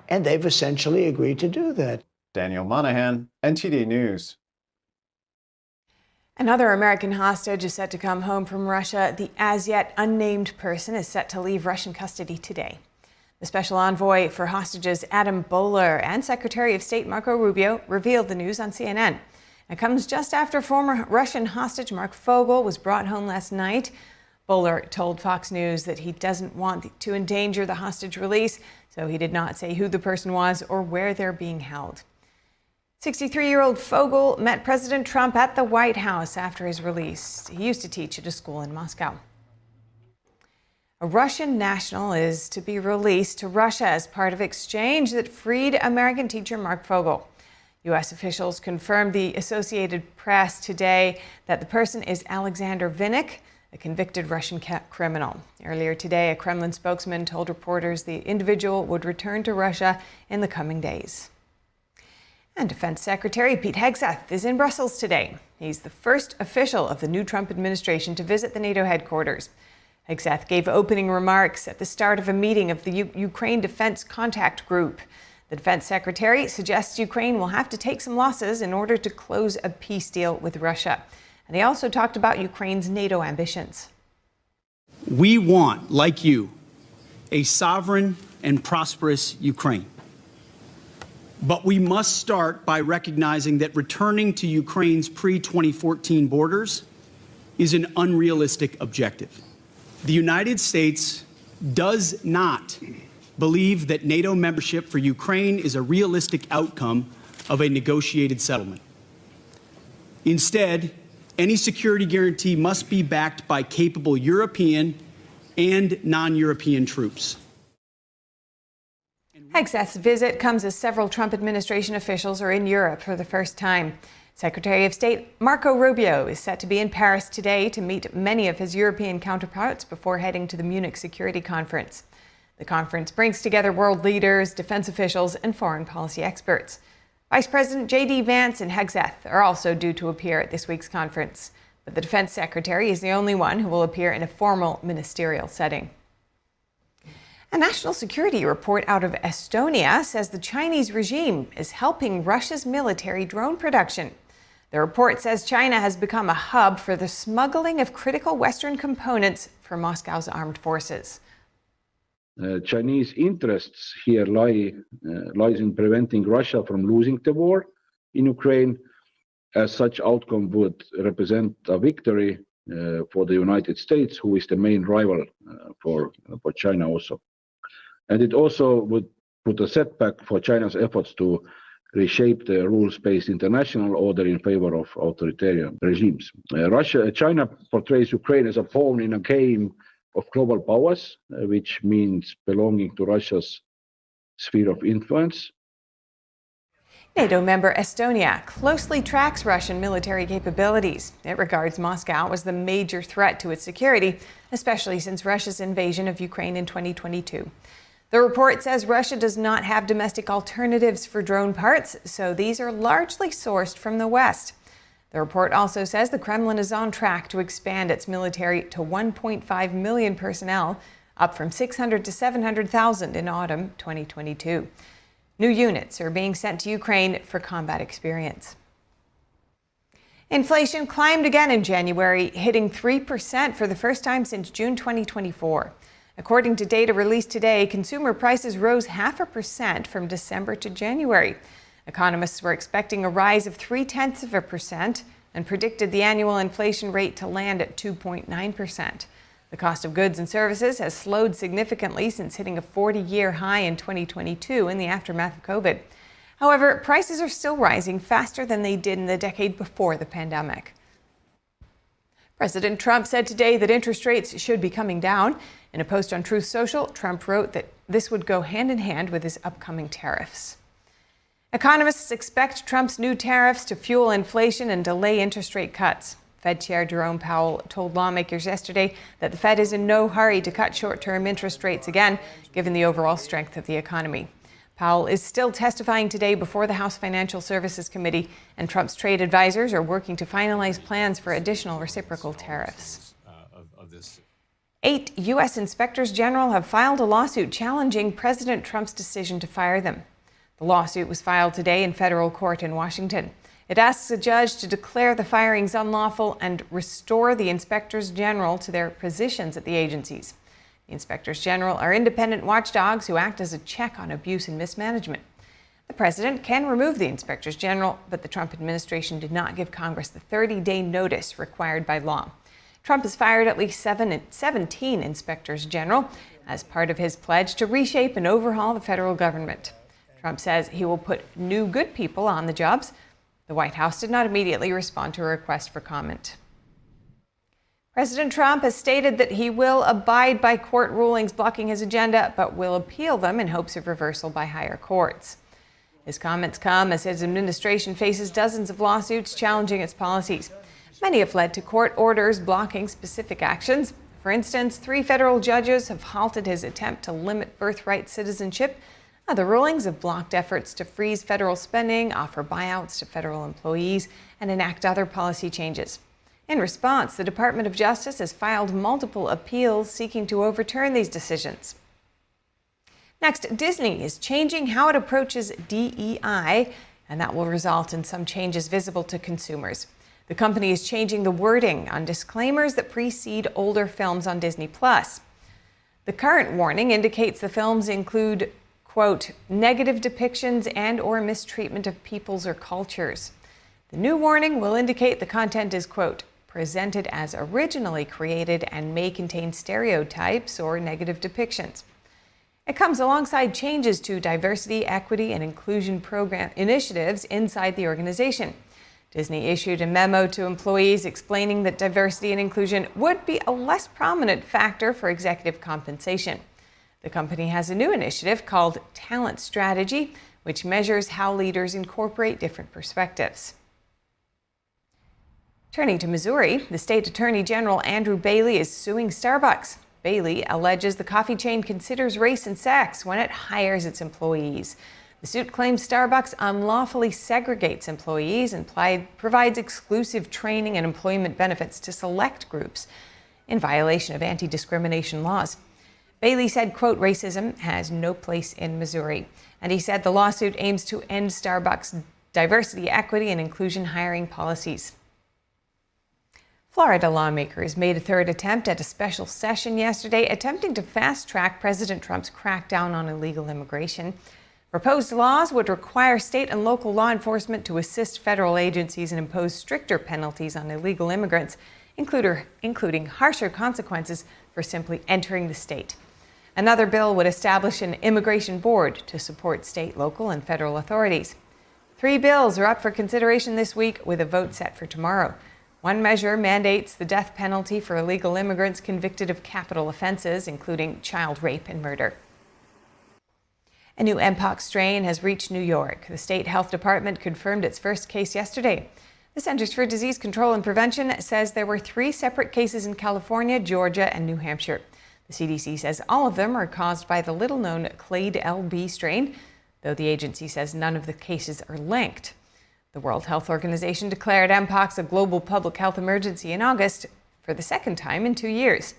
and they've essentially agreed to do that. Daniel Monahan, NTD News. Another American hostage is set to come home from Russia. The as-yet unnamed person is set to leave Russian custody today. The special envoy for hostages, Adam Boehler, and Secretary of State Marco Rubio revealed the news on CNN. It comes just after former Russian hostage Marc Fogel was brought home last night. Boehler told Fox News that he doesn't want to endanger the hostage release, so he did not say who the person was or where they're being held. 63-year-old Fogel met President Trump at the White House after his release. He used to teach at a school in Moscow. A Russian national is to be released to Russia as part of exchange that freed American teacher Marc Fogel. U.S. officials confirmed the Associated Press today that the person is Alexander Vinnik, a convicted Russian criminal. Earlier today, a Kremlin spokesman told reporters the individual would return to Russia in the coming days. And Defense Secretary Pete Hegseth is in Brussels today. He's the first official of the new Trump administration to visit the NATO headquarters. Hegseth gave opening remarks at the start of a meeting of the Ukraine Defense Contact Group. The Defense Secretary suggests Ukraine will have to take some losses in order to close a peace deal with Russia. And he also talked about Ukraine's NATO ambitions. We want, like you, a sovereign and prosperous Ukraine. But we must start by recognizing that returning to Ukraine's pre-2014 borders is an unrealistic objective. The United States does not believe that NATO membership for Ukraine is a realistic outcome of a negotiated settlement. Instead, any security guarantee must be backed by capable European and non-European troops. Hegseth's visit comes as several Trump administration officials are in Europe for the first time. Secretary of State Marco Rubio is set to be in Paris today to meet many of his European counterparts before heading to the Munich Security Conference. The conference brings together world leaders, defense officials, and foreign policy experts. Vice President J.D. Vance and Hegseth are also due to appear at this week's conference, but the defense secretary is the only one who will appear in a formal ministerial setting. A national security report out of Estonia says the Chinese regime is helping Russia's military drone production. The report says China has become a hub for the smuggling of critical Western components for Moscow's armed forces. Chinese interests here lies in preventing Russia from losing the war in Ukraine, as such outcome would represent a victory for the United States, who is the main rival for China also. And it also would put a setback for China's efforts to reshape the rules-based international order in favor of authoritarian regimes. China portrays Ukraine as a pawn in a game of global powers, which means belonging to Russia's sphere of influence. NATO member Estonia closely tracks Russian military capabilities. It regards Moscow as the major threat to its security, especially since Russia's invasion of Ukraine in 2022. The report says Russia does not have domestic alternatives for drone parts, so these are largely sourced from the West. The report also says the Kremlin is on track to expand its military to 1.5 million personnel, up from 600 to 700,000 in autumn 2022. New units are being sent to Ukraine for combat experience. Inflation climbed again in January, hitting 3% for the first time since June 2024. According to data released today, consumer prices rose 0.5% from December to January. Economists were expecting a rise of 0.3% and predicted the annual inflation rate to land at 2.9%. The cost of goods and services has slowed significantly since hitting a 40-year high in 2022 in the aftermath of COVID. However, prices are still rising faster than they did in the decade before the pandemic. President Trump said today that interest rates should be coming down. In a post on Truth Social, Trump wrote that this would go hand in hand with his upcoming tariffs. Economists expect Trump's new tariffs to fuel inflation and delay interest rate cuts. Fed Chair Jerome Powell told lawmakers yesterday that the Fed is in no hurry to cut short-term interest rates again, given the overall strength of the economy. Powell is still testifying today before the House Financial Services Committee, and Trump's trade advisors are working to finalize plans for additional reciprocal tariffs. 8 U.S. inspectors general have filed a lawsuit challenging President Trump's decision to fire them. The lawsuit was filed today in federal court in Washington. It asks a judge to declare the firings unlawful and restore the inspectors general to their positions at the agencies. The inspectors general are independent watchdogs who act as a check on abuse and mismanagement. The president can remove the inspectors general, but the Trump administration did not give Congress the 30-day notice required by law. Trump has fired at least 17 inspectors general as part of his pledge to reshape and overhaul the federal government. Trump says he will put new good people on the jobs. The White House did not immediately respond to a request for comment. President Trump has stated that he will abide by court rulings blocking his agenda, but will appeal them in hopes of reversal by higher courts. His comments come as his administration faces dozens of lawsuits challenging its policies. Many have led to court orders blocking specific actions. For instance, 3 federal judges have halted his attempt to limit birthright citizenship. Other rulings have blocked efforts to freeze federal spending, offer buyouts to federal employees, and enact other policy changes. In response, the Department of Justice has filed multiple appeals seeking to overturn these decisions. Next, Disney is changing how it approaches DEI, and that will result in some changes visible to consumers. The company is changing the wording on disclaimers that precede older films on Disney+. The current warning indicates the films include, quote, negative depictions and or mistreatment of peoples or cultures. The new warning will indicate the content is, quote, presented as originally created and may contain stereotypes or negative depictions. It comes alongside changes to diversity, equity, and inclusion program initiatives inside the organization. Disney issued a memo to employees explaining that diversity and inclusion would be a less prominent factor for executive compensation. The company has a new initiative called Talent Strategy, which measures how leaders incorporate different perspectives. Turning to Missouri, the state attorney general Andrew Bailey is suing Starbucks. Bailey alleges the coffee chain considers race and sex when it hires its employees. The suit claims Starbucks unlawfully segregates employees and provides exclusive training and employment benefits to select groups in violation of anti-discrimination laws. Bailey said, quote, racism has no place in Missouri. And he said the lawsuit aims to end Starbucks' diversity, equity, and inclusion hiring policies. Florida lawmakers made a third attempt at a special session yesterday, attempting to fast-track President Trump's crackdown on illegal immigration. Proposed laws would require state and local law enforcement to assist federal agencies and impose stricter penalties on illegal immigrants, including harsher consequences for simply entering the state. Another bill would establish an immigration board to support state, local, and federal authorities. 3 bills are up for consideration this week, with a vote set for tomorrow. One measure mandates the death penalty for illegal immigrants convicted of capital offenses, including child rape and murder. A new Mpox strain has reached New York. The state health department confirmed its first case yesterday. The Centers for Disease Control and Prevention says there were 3 separate cases in California, Georgia, and New Hampshire. The CDC says all of them are caused by the little-known Clade LB strain, though the agency says none of the cases are linked. The World Health Organization declared Mpox a global public health emergency in August for the second time in 2 years.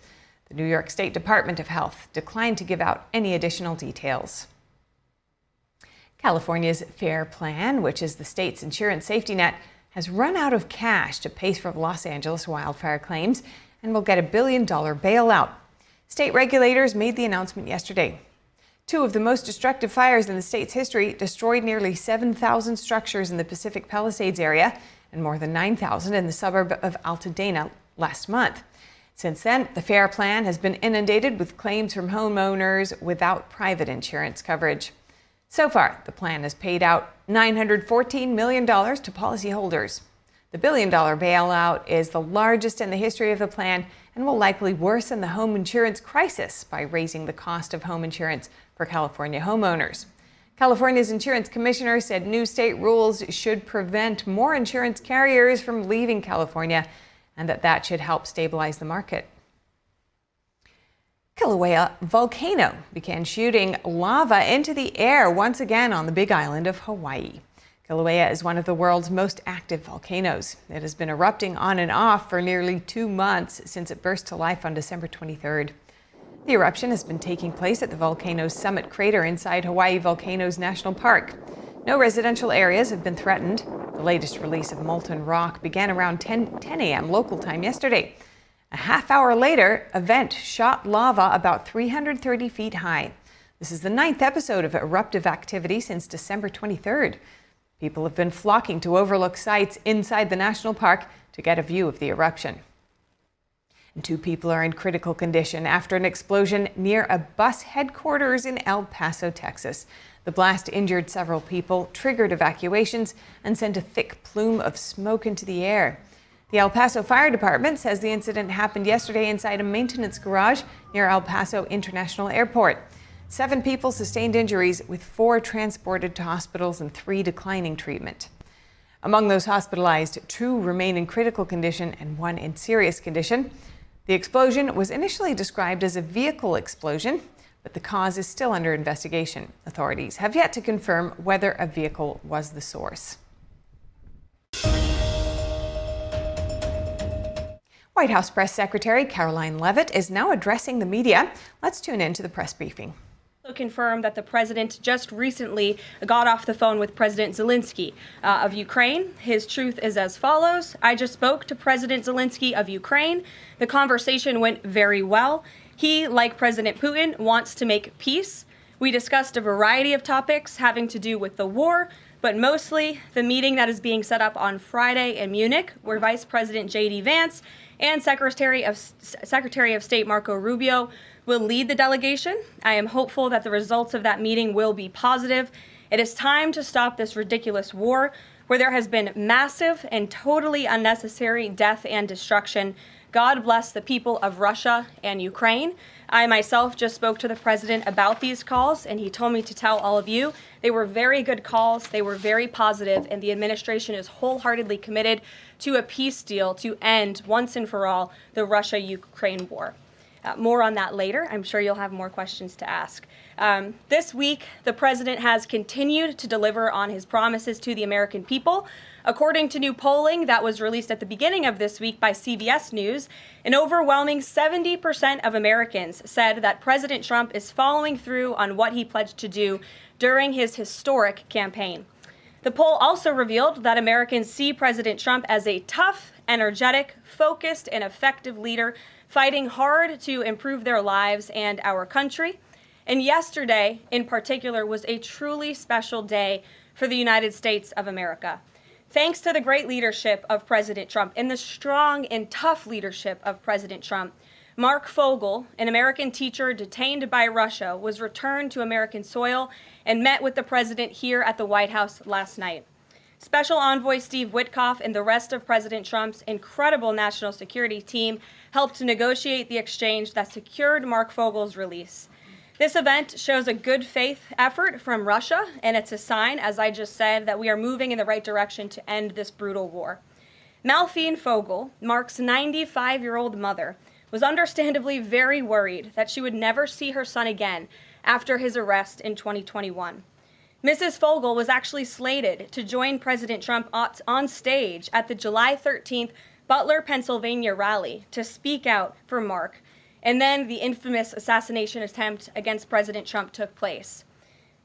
The New York State Department of Health declined to give out any additional details. California's FAIR Plan, which is the state's insurance safety net, has run out of cash to pay for Los Angeles wildfire claims and will get a $1 billion bailout. State regulators made the announcement yesterday. 2 of the most destructive fires in the state's history destroyed nearly 7,000 structures in the Pacific Palisades area and more than 9,000 in the suburb of Altadena last month. Since then, the FAIR Plan has been inundated with claims from homeowners without private insurance coverage. So far, the plan has paid out $914 million to policyholders. The $1 billion bailout is the largest in the history of the plan and will likely worsen the home insurance crisis by raising the cost of home insurance for California homeowners. California's insurance commissioner said new state rules should prevent more insurance carriers from leaving California and that should help stabilize the market. Kilauea volcano began shooting lava into the air once again on the Big Island of Hawaii. Kilauea is one of the world's most active volcanoes. It has been erupting on and off for nearly 2 months since it burst to life on December 23rd. The eruption has been taking place at the volcano's summit crater inside Hawaii Volcanoes National Park. No residential areas have been threatened. The latest release of molten rock began around 10 a.m. local time yesterday. A half hour later, a vent shot lava about 330 feet high. This is the 9th episode of eruptive activity since December 23rd. People have been flocking to overlook sites inside the national park to get a view of the eruption. And 2 people are in critical condition after an explosion near a bus headquarters in El Paso, Texas. The blast injured several people, triggered evacuations, and sent a thick plume of smoke into the air. The El Paso Fire Department says the incident happened yesterday inside a maintenance garage near El Paso International Airport. 7 people sustained injuries, with 4 transported to hospitals and 3 declining treatment. Among those hospitalized, 2 remain in critical condition and 1 in serious condition. The explosion was initially described as a vehicle explosion, but the cause is still under investigation. Authorities have yet to confirm whether a vehicle was the source. White House Press Secretary Karoline Leavitt is now addressing the media. Let's tune in to the press briefing. Confirmed that the president just recently got off the phone with President Zelensky of Ukraine. His truth is as follows. I just spoke to President Zelensky of Ukraine. The conversation went very well. He, like President Putin, wants to make peace. We discussed a variety of topics having to do with the war, but mostly the meeting that is being set up on Friday in Munich, where Vice President J.D. Vance and Secretary of State Marco Rubio will lead the delegation. I am hopeful that the results of that meeting will be positive. It is time to stop this ridiculous war where there has been massive and totally unnecessary death and destruction. God bless the people of Russia and Ukraine. I myself just spoke to the president about these calls, and he told me to tell all of you they were very good calls, they were very positive, and the administration is wholeheartedly committed to a peace deal to end once and for all the Russia-Ukraine war. More on that later. I'm sure you'll have more questions to ask. This week, the president has continued to deliver on his promises to the American people. According to new polling that was released at the beginning of this week by CBS News, an overwhelming 70% of Americans said that President Trump is following through on what he pledged to do during his historic campaign. The poll also revealed that Americans see President Trump as a tough, energetic, focused, and effective leader fighting hard to improve their lives and our country. And yesterday, in particular, was a truly special day for the United States of America. Thanks to the great leadership of President Trump and the strong and tough leadership of President Trump, Marc Fogel, an American teacher detained by Russia, was returned to American soil and met with the president here at the White House last night. Special Envoy Steve Witkoff and the rest of President Trump's incredible national security team helped to negotiate the exchange that secured Marc Fogel's release. This event shows a good faith effort from Russia, and it's a sign, as I just said, that we are moving in the right direction to end this brutal war. Malphine Fogel, Marc's 95-year-old mother, was understandably very worried that she would never see her son again after his arrest in 2021. Mrs. Fogel was actually slated to join President Trump on stage at the July 13th Butler, Pennsylvania rally to speak out for Marc, and then the infamous assassination attempt against President Trump took place.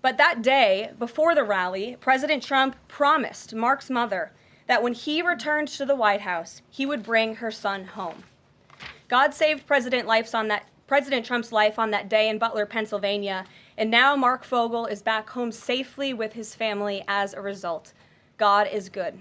But that day, before the rally, President Trump promised Marc's mother that when he returned to the White House, he would bring her son home. God saved President Trump's life on that day in Butler, Pennsylvania, and now Marc Fogel is back home safely with his family as a result. God is good.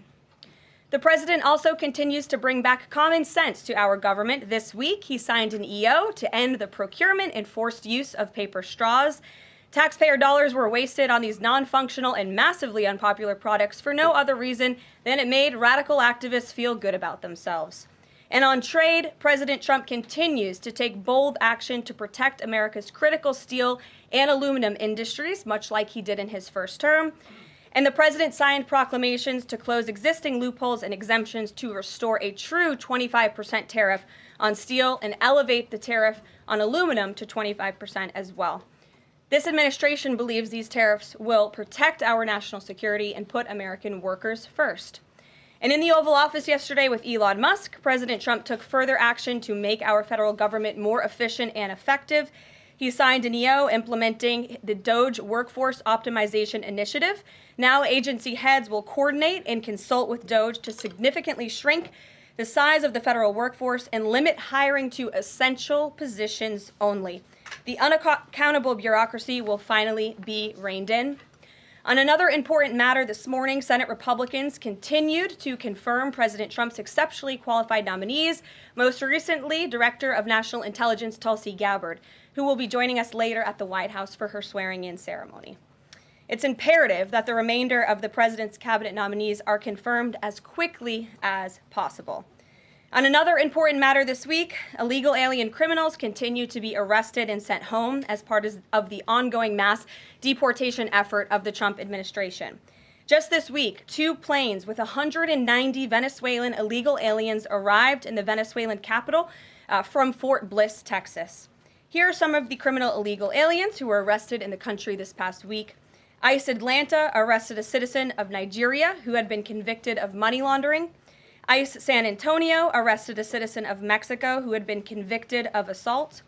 The president also continues to bring back common sense to our government. This week, he signed an EO to end the procurement and forced use of paper straws. Taxpayer dollars were wasted on these non-functional and massively unpopular products for no other reason than it made radical activists feel good about themselves. And on trade, President Trump continues to take bold action to protect America's critical steel and aluminum industries, much like he did in his first term. And the president signed proclamations to close existing loopholes and exemptions to restore a true 25% tariff on steel and elevate the tariff on aluminum to 25% as well. This administration believes these tariffs will protect our national security and put American workers first. And in the Oval Office yesterday with Elon Musk, President Trump took further action to make our federal government more efficient and effective. He signed an EO implementing the DOGE Workforce Optimization Initiative. Now agency heads will coordinate and consult with DOGE to significantly shrink the size of the federal workforce and limit hiring to essential positions only. The unaccountable bureaucracy will finally be reined in. On another important matter this morning, Senate Republicans continued to confirm President Trump's exceptionally qualified nominees, most recently Director of National Intelligence Tulsi Gabbard, who will be joining us later at the White House for her swearing-in ceremony. It's imperative that the remainder of the president's cabinet nominees are confirmed as quickly as possible. On another important matter this week, illegal alien criminals continue to be arrested and sent home as part of the ongoing mass deportation effort of the Trump administration. Just this week, 2 planes with 190 Venezuelan illegal aliens arrived in the Venezuelan capital from Fort Bliss, Texas. Here are some of the criminal illegal aliens who were arrested in the country this past week. ICE Atlanta arrested a citizen of Nigeria who had been convicted of money laundering. ICE San Antonio arrested a citizen of Mexico who had been convicted of assault.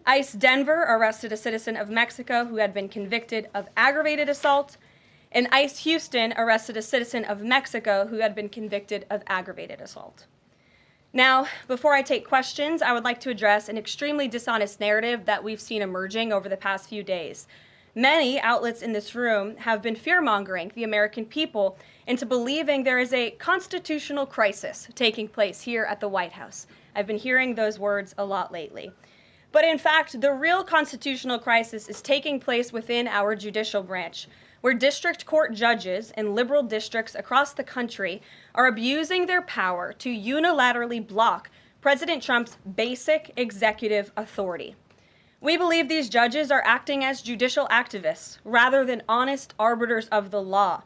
ICE Denver arrested a citizen of Mexico who had been convicted of aggravated assault. And ICE Houston arrested a citizen of Mexico who had been convicted of aggravated assault. Now, before I take questions, I would like to address an extremely dishonest narrative that we've seen emerging over the past few days. Many outlets in this room have been fear-mongering the American people into believing there is a constitutional crisis taking place here at the White House. I've been hearing those words a lot lately. But in fact, the real constitutional crisis is taking place within our judicial branch, where district court judges in liberal districts across the country are abusing their power to unilaterally block President Trump's basic executive authority. We believe these judges are acting as judicial activists rather than honest arbiters of the law.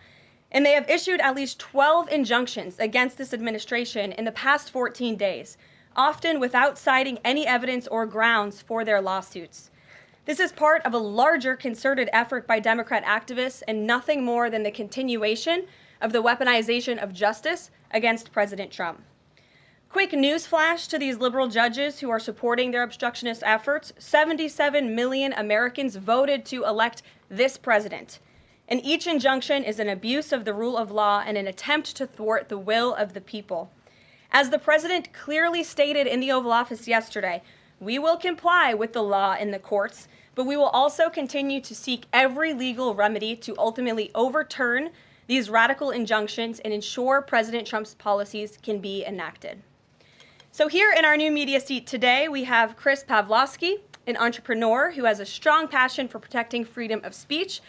And they have issued at least 12 injunctions against this administration in the past 14 days, often without citing any evidence or grounds for their lawsuits. This is part of a larger concerted effort by Democrat activists and nothing more than the continuation of the weaponization of justice against President Trump. Quick news flash to these liberal judges who are supporting their obstructionist efforts: 77 million Americans voted to elect this president. And each injunction is an abuse of the rule of law and an attempt to thwart the will of the people. As the president clearly stated in the Oval Office yesterday, we will comply with the law in the courts, but we will also continue to seek every legal remedy to ultimately overturn these radical injunctions and ensure President Trump's policies can be enacted. So here in our new media seat today, we have Chris Pavlovsky, an entrepreneur who has a strong passion for protecting freedom of speech.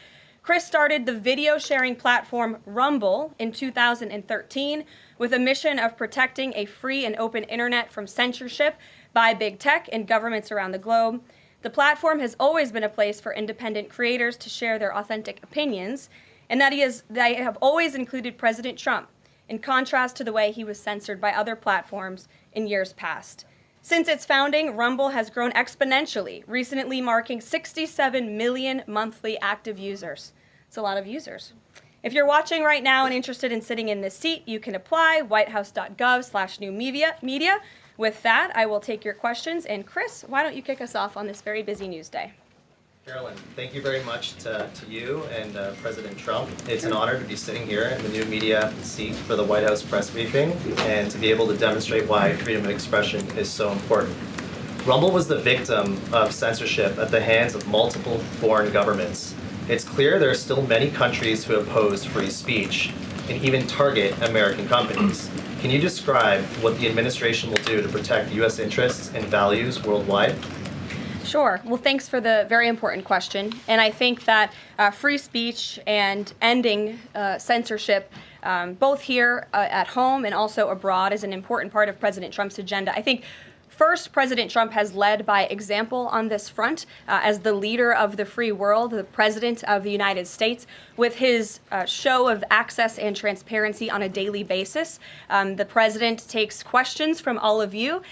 Chris started the video sharing platform Rumble in 2013 with a mission of protecting a free and open internet from censorship by big tech and governments around the globe. The platform has always been a place for independent creators to share their authentic opinions, and they have always included President Trump, in contrast to the way he was censored by other platforms in years past. Since its founding, Rumble has grown exponentially, recently marking 67 million monthly active users. It's a lot of users. If you're watching right now and interested in sitting in this seat, you can apply, whitehouse.gov/new-media. With that, I will take your questions. And Chris, why don't you kick us off on this very busy news day? Carolyn, thank you very much to you and President Trump. It's an honor to be sitting here in the new media seat for the White House press briefing and to be able to demonstrate why freedom of expression is so important. Rumble was the victim of censorship at the hands of multiple foreign governments. It's clear there are still many countries who oppose free speech and even target American companies. Can you describe what the administration will do to protect U.S. interests and values worldwide? Sure. Well, thanks for the very important question. And I think that free speech and ending censorship, both here at home and also abroad, is an important part of President Trump's agenda. I think first, President Trump has led by example on this front as the leader of the free world, the president of the United States, with his show of access and transparency on a daily basis. The president takes questions from all of you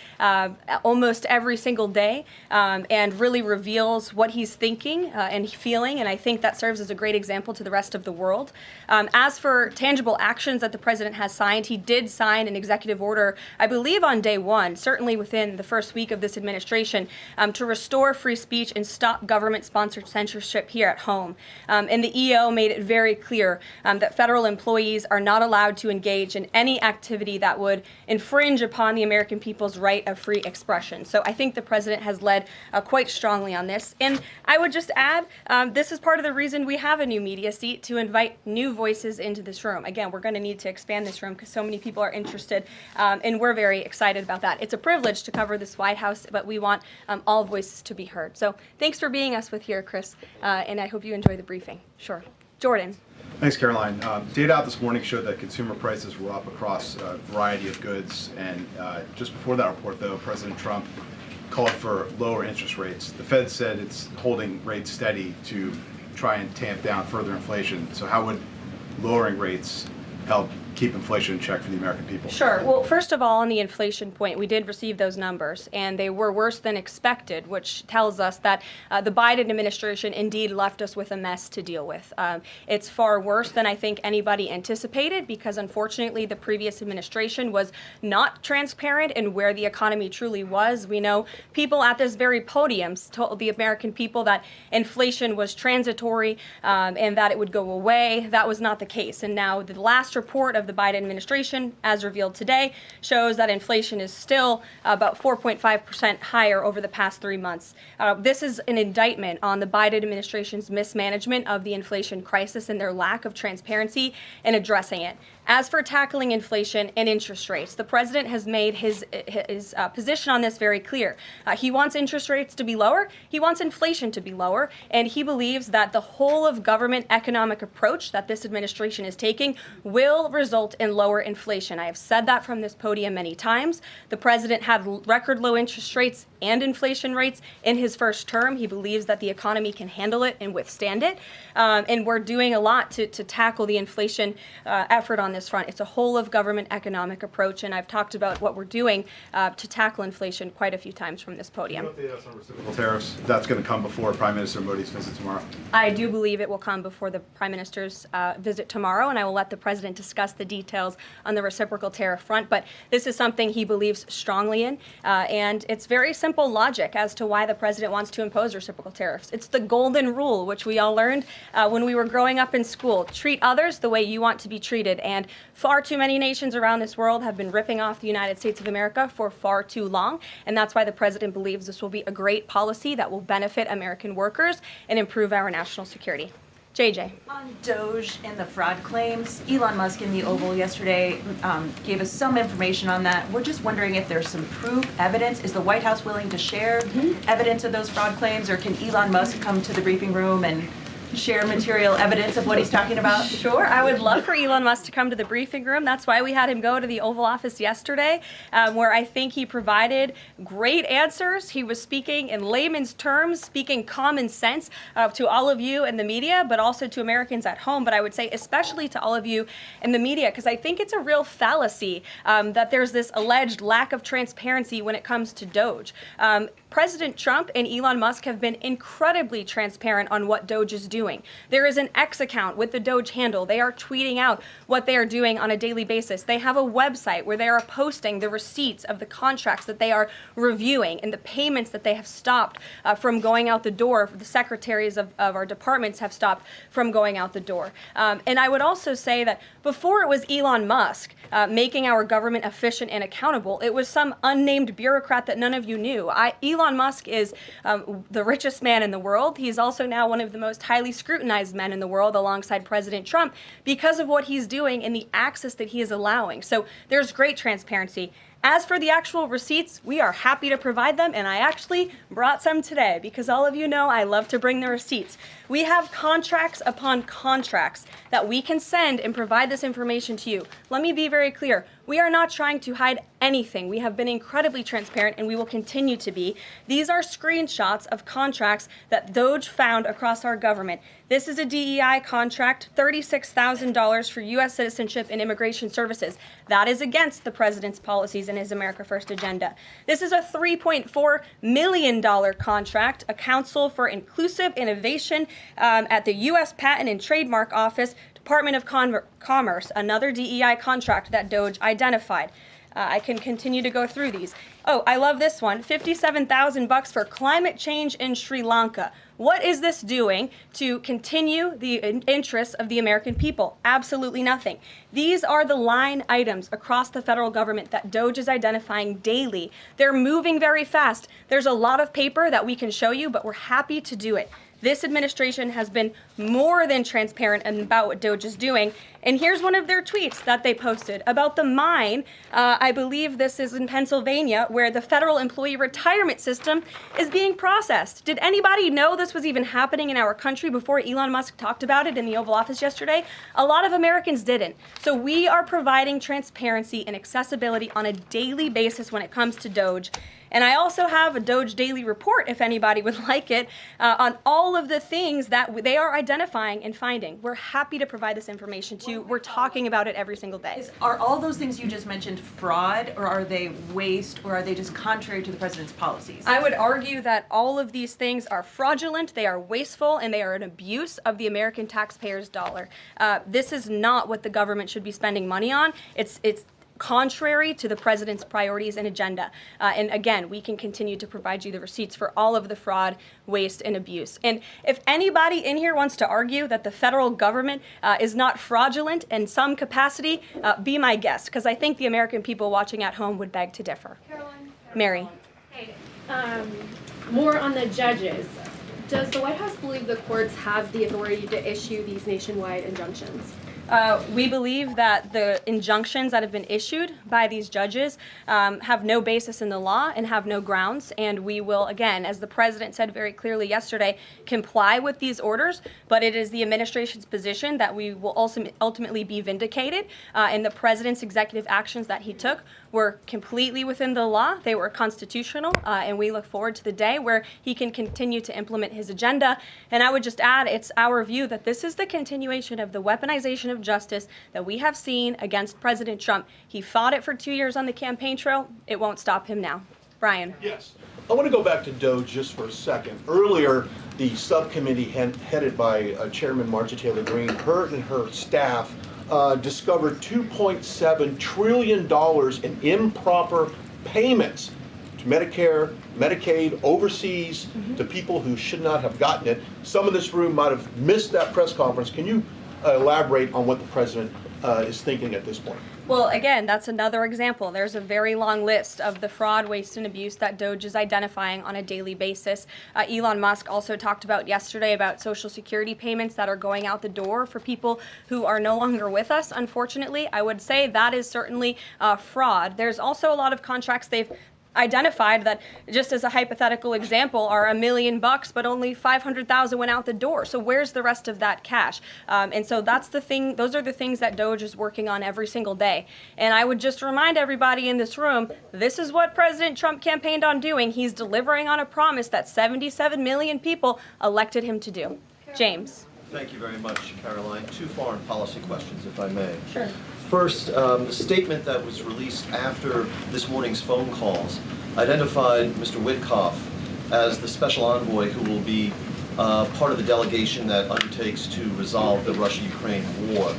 almost every single day and really reveals what he's thinking and feeling, and I think that serves as a great example to the rest of the world. As for tangible actions that the president has signed, he did sign an executive order, I believe on day one, certainly within the first week of this administration, to restore free speech and stop government-sponsored censorship here at home. And the EO made it very clear that federal employees are not allowed to engage in any activity that would infringe upon the American people's right of free expression. So I think the president has led quite strongly on this. And I would just add, this is part of the reason we have a new media seat, to invite new voices into this room. Again, we're going to need to expand this room because so many people are interested, and we're very excited about that. It's a privilege to cover this White House, but we want all voices to be heard. So thanks for being us with here, Chris, and I hope you enjoy the briefing. Sure. Jordan. Thanks, Caroline. Data out this morning showed that consumer prices were up across a variety of goods, and just before that report, though, President Trump called for lower interest rates. The Fed said it's holding rates steady to try and tamp down further inflation. So how would lowering rates help keep inflation in check for the American people? Sure. Well, first of all, on the inflation point, we did receive those numbers, and they were worse than expected, which tells us that the Biden administration indeed left us with a mess to deal with. It's far worse than I think anybody anticipated, because unfortunately the previous administration was not transparent in where the economy truly was. We know people at this very podium told the American people that inflation was transitory and that it would go away. That was not the case. And now the last report of the Biden administration, as revealed today, shows that inflation is still about 4.5% higher over the past 3 months. This is an indictment on the Biden administration's mismanagement of the inflation crisis and their lack of transparency in addressing it. As for tackling inflation and interest rates, the president has made his position on this very clear. He wants interest rates to be lower, he wants inflation to be lower, and he believes that the whole of government economic approach that this administration is taking will result in lower inflation. I have said that from this podium many times. The president had record low interest rates and inflation rates in his first term. He believes that the economy can handle it and withstand it. And we're doing a lot to tackle the inflation effort on this front. It's a whole of government economic approach, and I've talked about what we're doing to tackle inflation quite a few times from this podium. Can you update us on reciprocal tariffs? That's going to come before Prime Minister Modi's visit tomorrow. I do believe it will come before the Prime Minister's visit tomorrow, and I will let the president discuss the details on the reciprocal tariff front. But this is something he believes strongly in, and it's very simple logic as to why the president wants to impose reciprocal tariffs. It's the golden rule, which we all learned when we were growing up in school. Treat others the way you want to be treated. And far too many nations around this world have been ripping off the United States of America for far too long. And that's why the president believes this will be a great policy that will benefit American workers and improve our national security. JJ. On DOGE and the fraud claims, Elon Musk in the Oval yesterday gave us some information on that. We're just wondering if there's some proof, evidence. Is the White House willing to share evidence of those fraud claims, or can Elon Musk come to the briefing room and share material evidence of what he's talking about? Sure, I would love for Elon Musk to come to the briefing room. That's why we had him go to the Oval Office yesterday, where I think he provided great answers. He was speaking in layman's terms, speaking common sense to all of you in the media, but also to Americans at home. But I would say especially to all of you in the media, because I think it's a real fallacy that there's this alleged lack of transparency when it comes to DOGE. President Trump and Elon Musk have been incredibly transparent on what DOGE is doing. There is an X account with the DOGE handle. They are tweeting out what they are doing on a daily basis. They have a website where they are posting the receipts of the contracts that they are reviewing and the payments that they have stopped from going out the door. The secretaries of our departments have stopped from going out the door. And I would also say that before it was Elon Musk making our government efficient and accountable, it was some unnamed bureaucrat that none of you knew. Elon Musk is the richest man in the world. He's also now one of the most highly scrutinized men in the world alongside President Trump because of what he's doing and the access that he is allowing. So there's great transparency. As for the actual receipts, we are happy to provide them, and I actually brought some today because all of you know I love to bring the receipts. We have contracts upon contracts that we can send and provide this information to you. Let me be very clear. We are not trying to hide anything. We have been incredibly transparent, and we will continue to be. These are screenshots of contracts that DOGE found across our government. This is a DEI contract, $36,000 for U.S. citizenship and immigration services. That is against the president's policies and his America First agenda. This is a $3.4 million contract, a Council for Inclusive Innovation at the U.S. Patent and Trademark Office, Department of Commerce, another DEI contract that DOGE identified. I can continue to go through these. Oh, I love this one, $57,000 for climate change in Sri Lanka. What is this doing to continue the interests of the American people? Absolutely nothing. These are the line items across the federal government that DOGE is identifying daily. They're moving very fast. There's a lot of paper that we can show you, but we're happy to do it. This administration has been more than transparent about what DOGE is doing. And here's one of their tweets that they posted about the mine. I believe this is in Pennsylvania, where the federal employee retirement system is being processed. Did anybody know this was even happening in our country before Elon Musk talked about it in the Oval Office yesterday? A lot of Americans didn't. So we are providing transparency and accessibility on a daily basis when it comes to DOGE. And I also have a DOGE daily report, if anybody would like it, on all of the things that they are identifying and finding. We're happy to provide this information to you. We're talking about it every single day. Are all those things you just mentioned fraud, or are they waste, or are they just contrary to the president's policies? I would argue that all of these things are fraudulent, they are wasteful, and they are an abuse of the American taxpayer's dollar. This is not what the government should be spending money on. It's contrary to the president's priorities and agenda. And again, we can continue to provide you the receipts for all of the fraud, waste, and abuse. And if anybody in here wants to argue that the federal government is not fraudulent in some capacity, be my guest, because I think the American people watching at home would beg to differ. Caroline. Mary. Hey, more on the judges. Does the White House believe the courts have the authority to issue these nationwide injunctions? We believe that the injunctions that have been issued by these judges have no basis in the law and have no grounds, and we will, again, as the president said very clearly yesterday, comply with these orders, but it is the administration's position that we will ultimately be vindicated, and the president's executive actions that he took were completely within the law, they were constitutional, and we look forward to the day where he can continue to implement his agenda. And I would just add, it's our view that this is the continuation of the weaponization of justice that we have seen against President Trump. He fought it for 2 years on the campaign trail. It won't stop him now. Brian. Yes. I want to go back to DOGE just for a second. Earlier, the subcommittee headed by Chairman Marcia Taylor Greene, her and her staff discovered $2.7 trillion in improper payments to Medicare, Medicaid, overseas, to people who should not have gotten it. Some in this room might have missed that press conference. Can you elaborate on what the president is thinking at this point? Well, again, that's another example. There's a very long list of the fraud, waste, and abuse that DOGE is identifying on a daily basis. Elon Musk also talked about yesterday about Social Security payments that are going out the door for people who are no longer with us, unfortunately. I would say that is certainly fraud. There's also a lot of contracts identified that, just as a hypothetical example, are $1 million, but only 500,000 went out the door. So where's the rest of that cash? And so that's the thing. Those are the things that DOGE is working on every single day. And I would just remind everybody in this room, this is what President Trump campaigned on doing. He's delivering on a promise that 77 million people elected him to do. James. Thank you very much, Caroline. 2 foreign policy questions, if I may. Sure. First, the statement that was released after this morning's phone calls identified Mr. Witkoff as the special envoy who will be part of the delegation that undertakes to resolve the Russia-Ukraine war.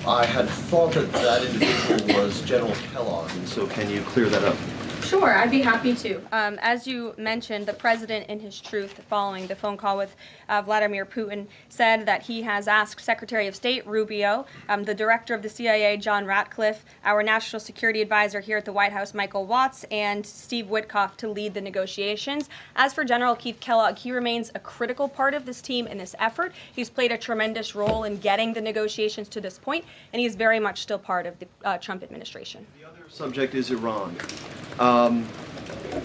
I had thought that that individual was General Kellogg, and so can you clear that up? Sure, I'd be happy to. As you mentioned, the president, in his truth, following the phone call with Vladimir Putin, said that he has asked Secretary of State Rubio, the director of the CIA, John Ratcliffe, our national security advisor here at the White House, Michael Watse, and Steve Witkoff to lead the negotiations. As for General Keith Kellogg, he remains a critical part of this team in this effort. He's played a tremendous role in getting the negotiations to this point, and he's very much still part of the Trump administration. The other subject is Iran.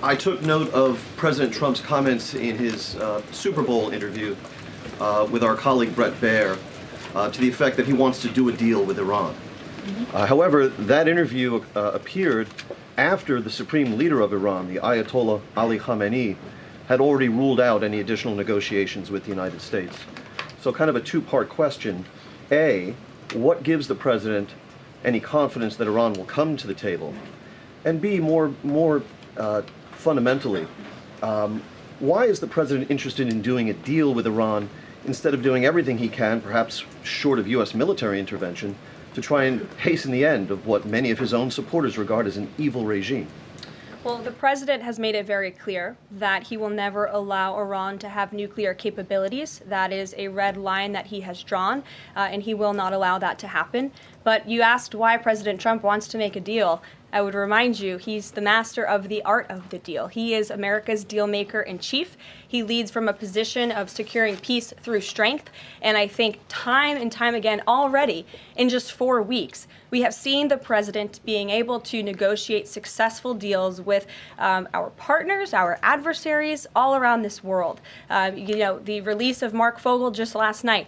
I took note of President Trump's comments in his Super Bowl interview with our colleague Bret Baier to the effect that he wants to do a deal with Iran. However, that interview appeared after the supreme leader of Iran, the Ayatollah Ali Khamenei, had already ruled out any additional negotiations with the United States. So kind of a two-part question. A, what gives the president any confidence that Iran will come to the table? And B, more fundamentally, why is the president interested in doing a deal with Iran instead of doing everything he can, perhaps short of U.S. military intervention, to try and hasten the end of what many of his own supporters regard as an evil regime? Well, the president has made it very clear that he will never allow Iran to have nuclear capabilities. That is a red line that he has drawn, and he will not allow that to happen. But you asked why President Trump wants to make a deal. I would remind you, he's the master of the art of the deal. He is America's deal maker in chief. He leads from a position of securing peace through strength. And I think time and time again already, in just 4 weeks, we have seen the president being able to negotiate successful deals with our partners, our adversaries all around this world. The release of Marc Fogel just last night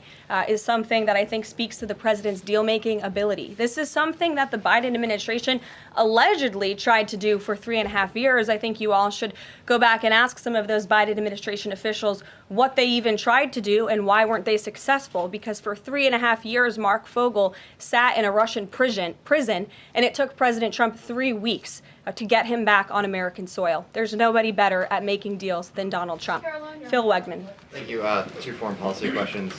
is something that I think speaks to the president's deal-making ability. This is something that the Biden administration allegedly tried to do for 3.5 years. I think you all should go back and ask some of those Biden administration officials what they even tried to do and why weren't they successful, because for 3.5 years, Marc Fogel sat in a Russian prison, and it took President Trump 3 weeks to get him back on American soil. There's nobody better at making deals than Donald Trump. Phil Wegman. Thank you. 2 foreign policy questions.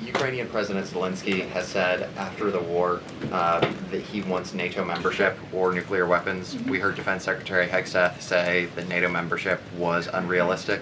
Ukrainian President Zelensky has said after the war that he wants NATO membership or nuclear weapons. We heard Defense Secretary Hegseth say that NATO membership was unrealistic.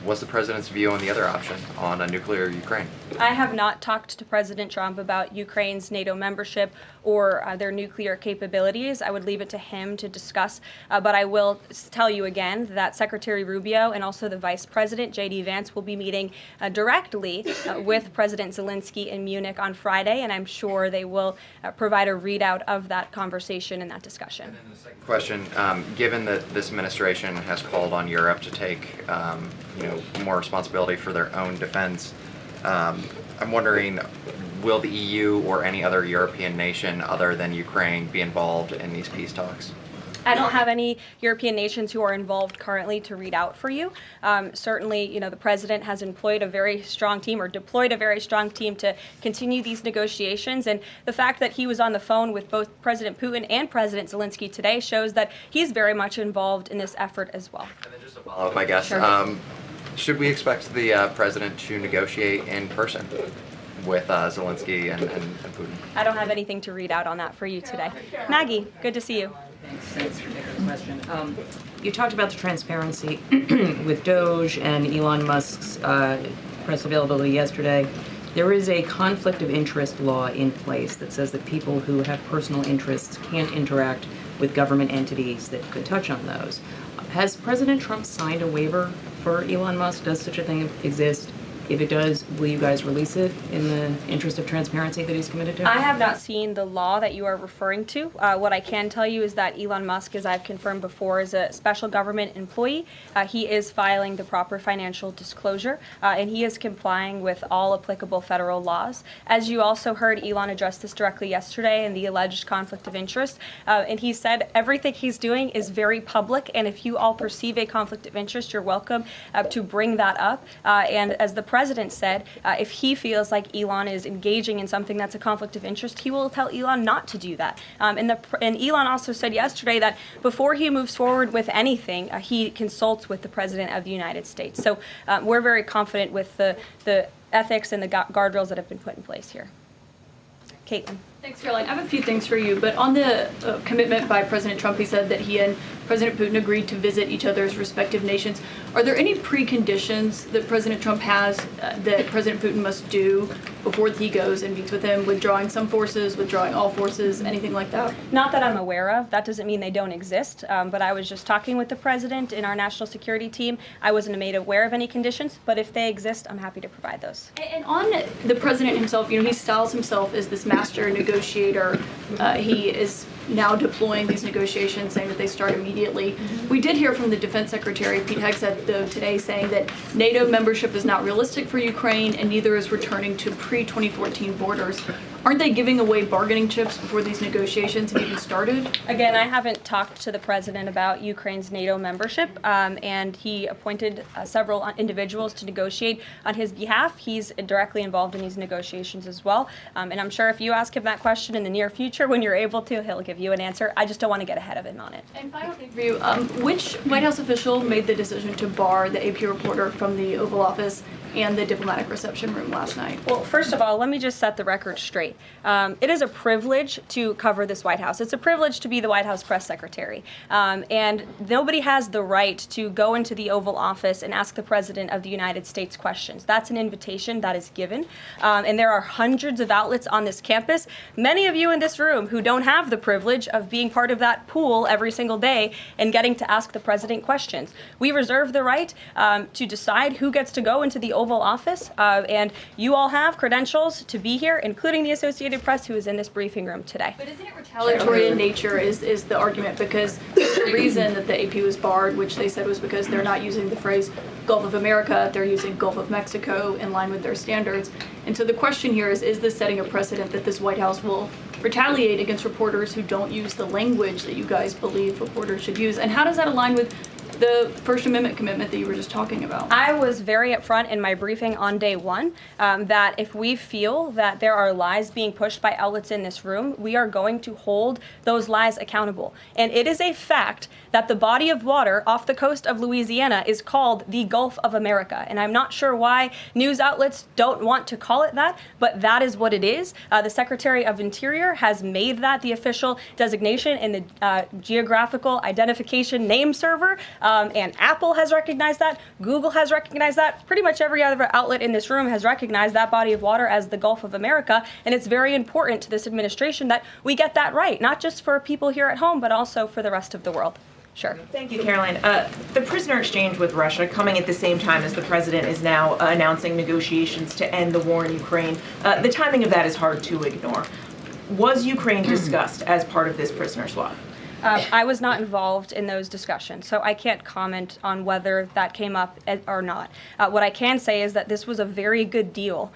What's the president's view on the other option, on a nuclear Ukraine? I have not talked to President Trump about Ukraine's NATO membership or their nuclear capabilities. I would leave it to him to discuss. But I will tell you again that Secretary Rubio and also the Vice President, J.D. Vance, will be meeting directly with President Zelensky in Munich on Friday, and I'm sure they will provide a readout of that conversation and that discussion. And then the second question, given that this administration has called on Europe to take more responsibility for their own defense, I'm wondering, will the EU or any other European nation other than Ukraine be involved in these peace talks? I don't have any European nations who are involved currently to read out for you. Certainly, the president has employed a very strong team or deployed a very strong team to continue these negotiations. And the fact that he was on the phone with both President Putin and President Zelensky today shows that he's very much involved in this effort as well. And then just a follow-up, I guess. Sure. Should we expect the president to negotiate in person with Zelensky and Putin? I don't have anything to read out on that for you today. Maggie, good to see you. Thanks for taking the question. You talked about the transparency with DOGE and Elon Musk's press availability yesterday. There is a conflict of interest law in place that says that people who have personal interests can't interact with government entities that could touch on those. Has President Trump signed a waiver for Elon Musk? Does such a thing exist? If it does, will you guys release it in the interest of transparency that he's committed to? I have not seen the law that you are referring to. What I can tell you is that Elon Musk, as I've confirmed before, is a special government employee. He is filing the proper financial disclosure, and he is complying with all applicable federal laws. As you also heard, Elon address this directly yesterday in the alleged conflict of interest, and he said everything he's doing is very public, and if you all perceive a conflict of interest, you're welcome to bring that up. And as the president said, if he feels like Elon is engaging in something that's a conflict of interest, he will tell Elon not to do that. And Elon also said yesterday that before he moves forward with anything, he consults with the President of the United States. So we're very confident with the ethics and the guardrails that have been put in place here. Caitlin. Thanks, Caroline. I have a few things for you, but on the commitment by President Trump, he said that he and President Putin agreed to visit each other's respective nations. Are there any preconditions that President Trump has that President Putin must do before he goes and meets with him, withdrawing some forces, withdrawing all forces, anything like that? Not that I'm aware of. That doesn't mean they don't exist, but I was just talking with the president in our national security team. I wasn't made aware of any conditions, but if they exist, I'm happy to provide those. And on the president himself, he styles himself as this master negotiator. He is now deploying these negotiations, saying that they start immediately. We did hear from the Defense Secretary, Pete Hegseth, though, today saying that NATO membership is not realistic for Ukraine and neither is returning to pre-2014 borders. Aren't they giving away bargaining chips before these negotiations have even started? Again, I haven't talked to the president about Ukraine's NATO membership, and he appointed several individuals to negotiate on his behalf. He's directly involved in these negotiations as well, and I'm sure if you ask him that question in the near future, when you're able to, he'll give you an answer. I just don't want to get ahead of him on it. And final thing for you, which White House official made the decision to bar the AP reporter from the Oval Office and the diplomatic reception room last night? Well, first of all, let me just set the record straight. It is a privilege to cover this White House. It's a privilege to be the White House press secretary. And nobody has the right to go into the Oval Office and ask the President of the United States questions. That's an invitation that is given. And there are hundreds of outlets on this campus, many of you in this room who don't have the privilege of being part of that pool every single day and getting to ask the President questions. We reserve the right to decide who gets to go into the Oval Office, and you all have credentials to be here, including the Associated Press, who is in this briefing room today. But isn't it retaliatory in nature is the argument, because the reason that the AP was barred, which they said was because they're not using the phrase Gulf of America, they're using Gulf of Mexico in line with their standards. And so the question here is this setting a precedent that this White House will retaliate against reporters who don't use the language that you guys believe reporters should use? And how does that align with the First Amendment commitment that you were just talking about? I was very upfront in my briefing on day one that if we feel that there are lies being pushed by outlets in this room, we are going to hold those lies accountable. And it is a fact that the body of water off the coast of Louisiana is called the Gulf of America. And I'm not sure why news outlets don't want to call it that, but that is what it is. The Secretary of Interior has made that the official designation in the Geographical Identification Name Server. And Apple has recognized that, Google has recognized that, pretty much every other outlet in this room has recognized that body of water as the Gulf of America, and it's very important to this administration that we get that right, not just for people here at home, but also for the rest of the world. Sure. Thank you, Caroline. The prisoner exchange with Russia coming at the same time as the president is now announcing negotiations to end the war in Ukraine. The timing of that is hard to ignore. Was Ukraine discussed as part of this prisoner swap? I was not involved in those discussions, so I can't comment on whether that came up or not. What I can say is that this was a very good deal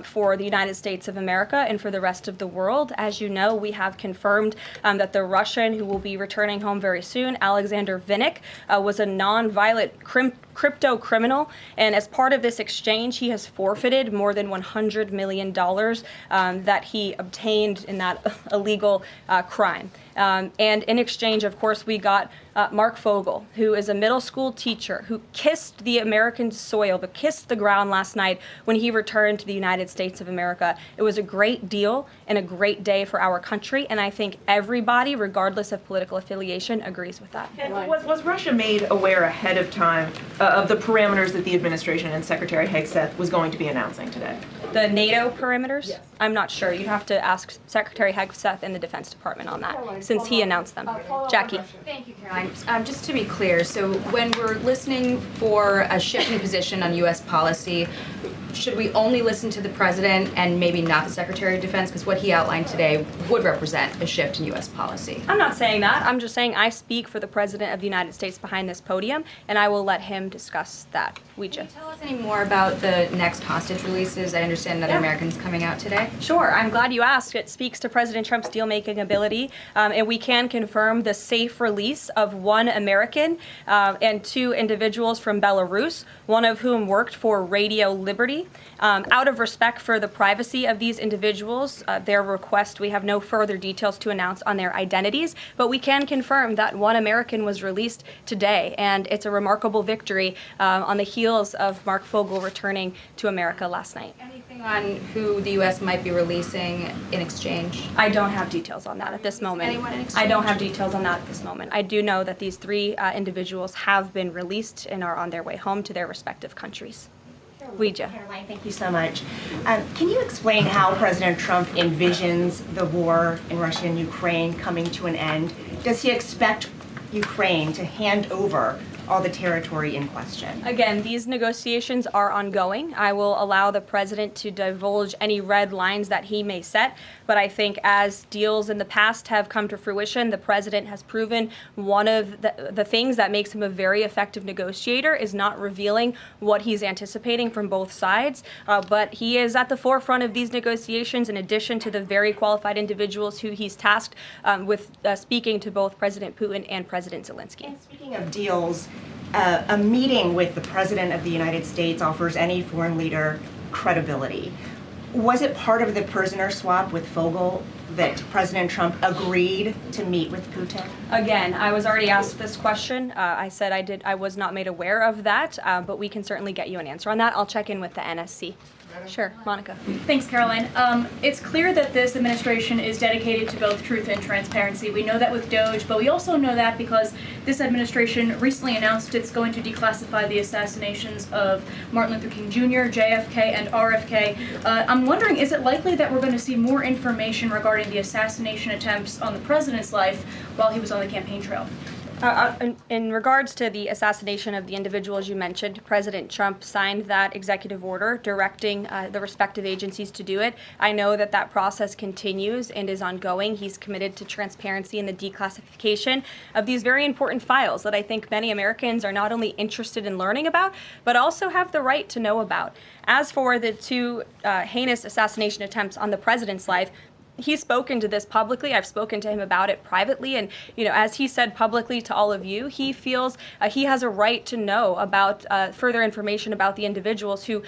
for the United States of America and for the rest of the world. As you know, we have confirmed that the Russian who will be returning home very soon, Alexander Vinnik, was a non-violent crypto criminal, and as part of this exchange, he has forfeited more than $100 million that he obtained in that illegal crime. And in exchange, of course, we got Marc Fogel, who is a middle school teacher who kissed the American soil, but kissed the ground last night when he returned to the United States of America. It was a great deal and a great day for our country, and I think everybody, regardless of political affiliation, agrees with that. And was Russia made aware ahead of time of the parameters that the administration and Secretary Hegseth was going to be announcing today? The NATO parameters? Yes. I'm not sure. You'd have to ask Secretary Hegseth in the Defense Department on that, since he announced them. Jackie. Thank you, Caroline. Caroline, just to be clear, so when we're listening for a shift in position on U.S. policy, should we only listen to the president and maybe not the Secretary of Defense? Because what he outlined today would represent a shift in U.S. policy. I'm not saying that. I'm just saying I speak for the President of the United States behind this podium, and I will let him discuss that. Can you tell us any more about the next hostage releases? I understand another American's coming out today. Sure. I'm glad you asked. It speaks to President Trump's deal-making ability, and we can confirm the safe release of one American and two individuals from Belarus, one of whom worked for Radio Liberty. Out of respect for the privacy of these individuals, their request, we have no further details to announce on their identities, but we can confirm that one American was released today, and it's a remarkable victory on the heels of Marc Fogel returning to America last night. Anything on who the U.S. might be releasing in exchange? I don't have details on that at this moment. Anyone in exchange? I don't have details on that at this moment. I do know that these three individuals have been released and are on their way home to their respective countries. Caroline, thank you so much. Can you explain how President Trump envisions the war in Russia and Ukraine coming to an end? Does he expect Ukraine to hand over all the territory in question? Again, these negotiations are ongoing. I will allow the president to divulge any red lines that he may set, but I think as deals in the past have come to fruition, the president has proven one of the things that makes him a very effective negotiator is not revealing what he's anticipating from both sides, but he is at the forefront of these negotiations in addition to the very qualified individuals who he's tasked with speaking to both President Putin and President Zelensky. And speaking of deals, a meeting with the President of the United States offers any foreign leader credibility. Was it part of the prisoner swap with Fogel that President Trump agreed to meet with Putin? Again, I was already asked this question. I said I was not made aware of that, but we can certainly get you an answer on that. I'll check in with the NSC. Sure, Monica. Thanks, Caroline. It's clear that this administration is dedicated to both truth and transparency. We know that with DOGE, but we also know that because this administration recently announced it's going to declassify the assassinations of Martin Luther King Jr., JFK, and RFK. I'm wondering, is it likely that we're going to see more information regarding the assassination attempts on the president's life while he was on the campaign trail? In regards to the assassination of the individuals you mentioned, President Trump signed that executive order directing the respective agencies to do it. I know that that process continues and is ongoing. He's committed to transparency in the declassification of these very important files that I think many Americans are not only interested in learning about, but also have the right to know about. As for the two heinous assassination attempts on the president's life, he's spoken to this publicly. I've spoken to him about it privately. And, as he said publicly to all of you, he feels he has a right to know about further information about the individuals who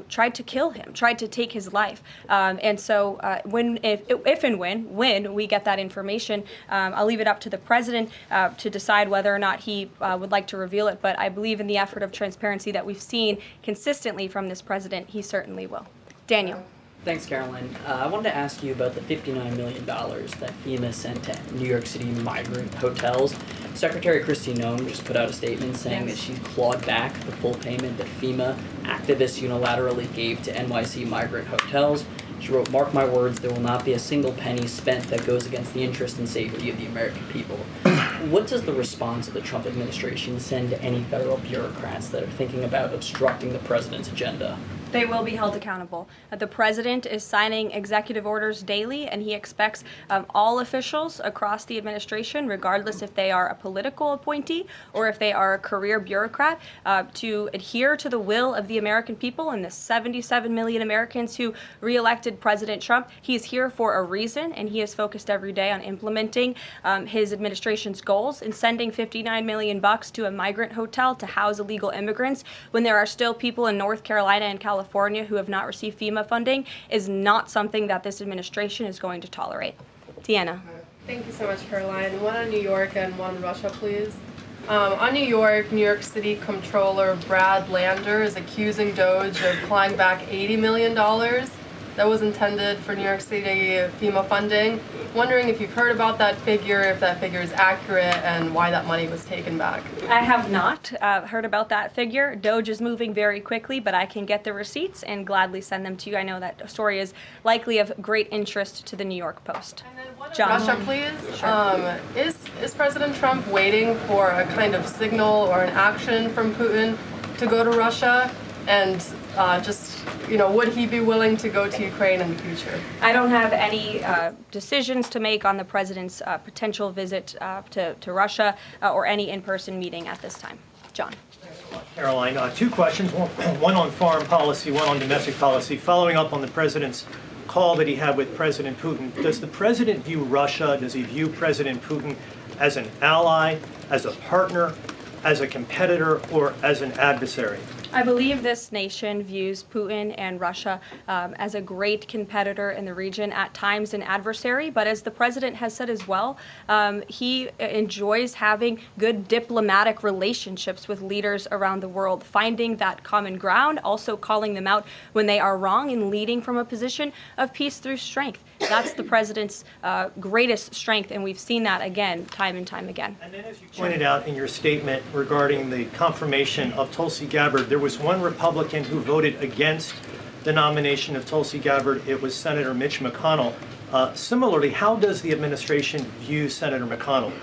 tried to kill him, tried to take his life. And so if and when we get that information, I'll leave it up to the president to decide whether or not he would like to reveal it. But I believe in the effort of transparency that we've seen consistently from this president, he certainly will. Daniel. Thanks, Caroline. I wanted to ask you about the $59 million that FEMA sent to New York City migrant hotels. Secretary Kristi Noem just put out a statement saying that she clawed back the full payment that FEMA activists unilaterally gave to NYC migrant hotels. She wrote, "Mark my words, there will not be a single penny spent that goes against the interest and safety of the American people." What does the response of the Trump administration send to any federal bureaucrats that are thinking about obstructing the president's agenda? They will be held accountable. The president is signing executive orders daily, and he expects all officials across the administration, regardless if they are a political appointee or if they are a career bureaucrat, to adhere to the will of the American people and the 77 million Americans who reelected President Trump. He is here for a reason, and he is focused every day on implementing his administration's goals and sending $59 million to a migrant hotel to house illegal immigrants when there are still people in North Carolina and California who have not received FEMA funding is not something that this administration is going to tolerate. Deanna. Thank you so much, Caroline. One on New York and one on Russia, please. On New York City Comptroller Brad Lander is accusing DOGE of clawing back $80 million that was intended for New York City FEMA funding. Wondering if you've heard about that figure, if that figure is accurate, and why that money was taken back. I have not heard about that figure. DOGE is moving very quickly, but I can get the receipts and gladly send them to you. I know that story is likely of great interest to the New York Post. John. Russia, please. Sure. Is President Trump waiting for a kind of signal or an action from Putin to go to Russia? And would he be willing to go to Ukraine in the future? I don't have any decisions to make on the president's potential visit to Russia or any in-person meeting at this time. John. Caroline, two questions, one on foreign policy, one on domestic policy. Following up on the president's call that he had with President Putin, does the president view Russia, does he view President Putin as an ally, as a partner, as a competitor, or as an adversary? I believe this nation views Putin and Russia as a great competitor in the region, at times an adversary, but as the president has said as well, he enjoys having good diplomatic relationships with leaders around the world, finding that common ground, also calling them out when they are wrong, and leading from a position of peace through strength. That's the president's greatest strength, and we've seen that again, time and time again. And then, as you pointed out in your statement regarding the confirmation of Tulsi Gabbard, there was one Republican who voted against the nomination of Tulsi Gabbard. It was Senator Mitch McConnell. Similarly, how does the administration view Senator McConnell?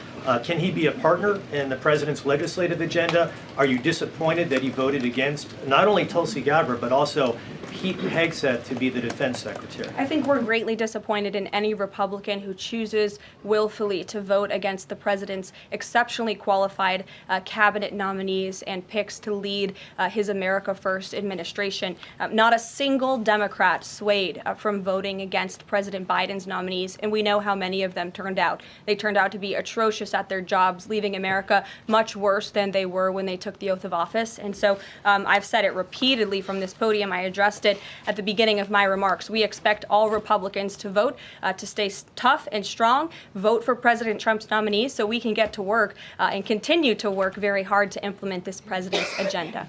Can he be a partner in the president's legislative agenda? Are you disappointed that he voted against not only Tulsi Gabbard, but also Pete Hegseth to be the defense secretary? I think we're greatly disappointed in any Republican who chooses willfully to vote against the president's exceptionally qualified cabinet nominees and picks to lead his America First administration. Not a single Democrat swayed from voting against President Biden's nominees, and we know how many of them turned out. They turned out to be atrocious at their jobs, leaving America much worse than they were when they took the oath of office. And so I've said it repeatedly from this podium. I addressed it at the beginning of my remarks. We expect all Republicans to vote, to stay tough and strong, vote for President Trump's nominees so we can get to work and continue to work very hard to implement this president's agenda.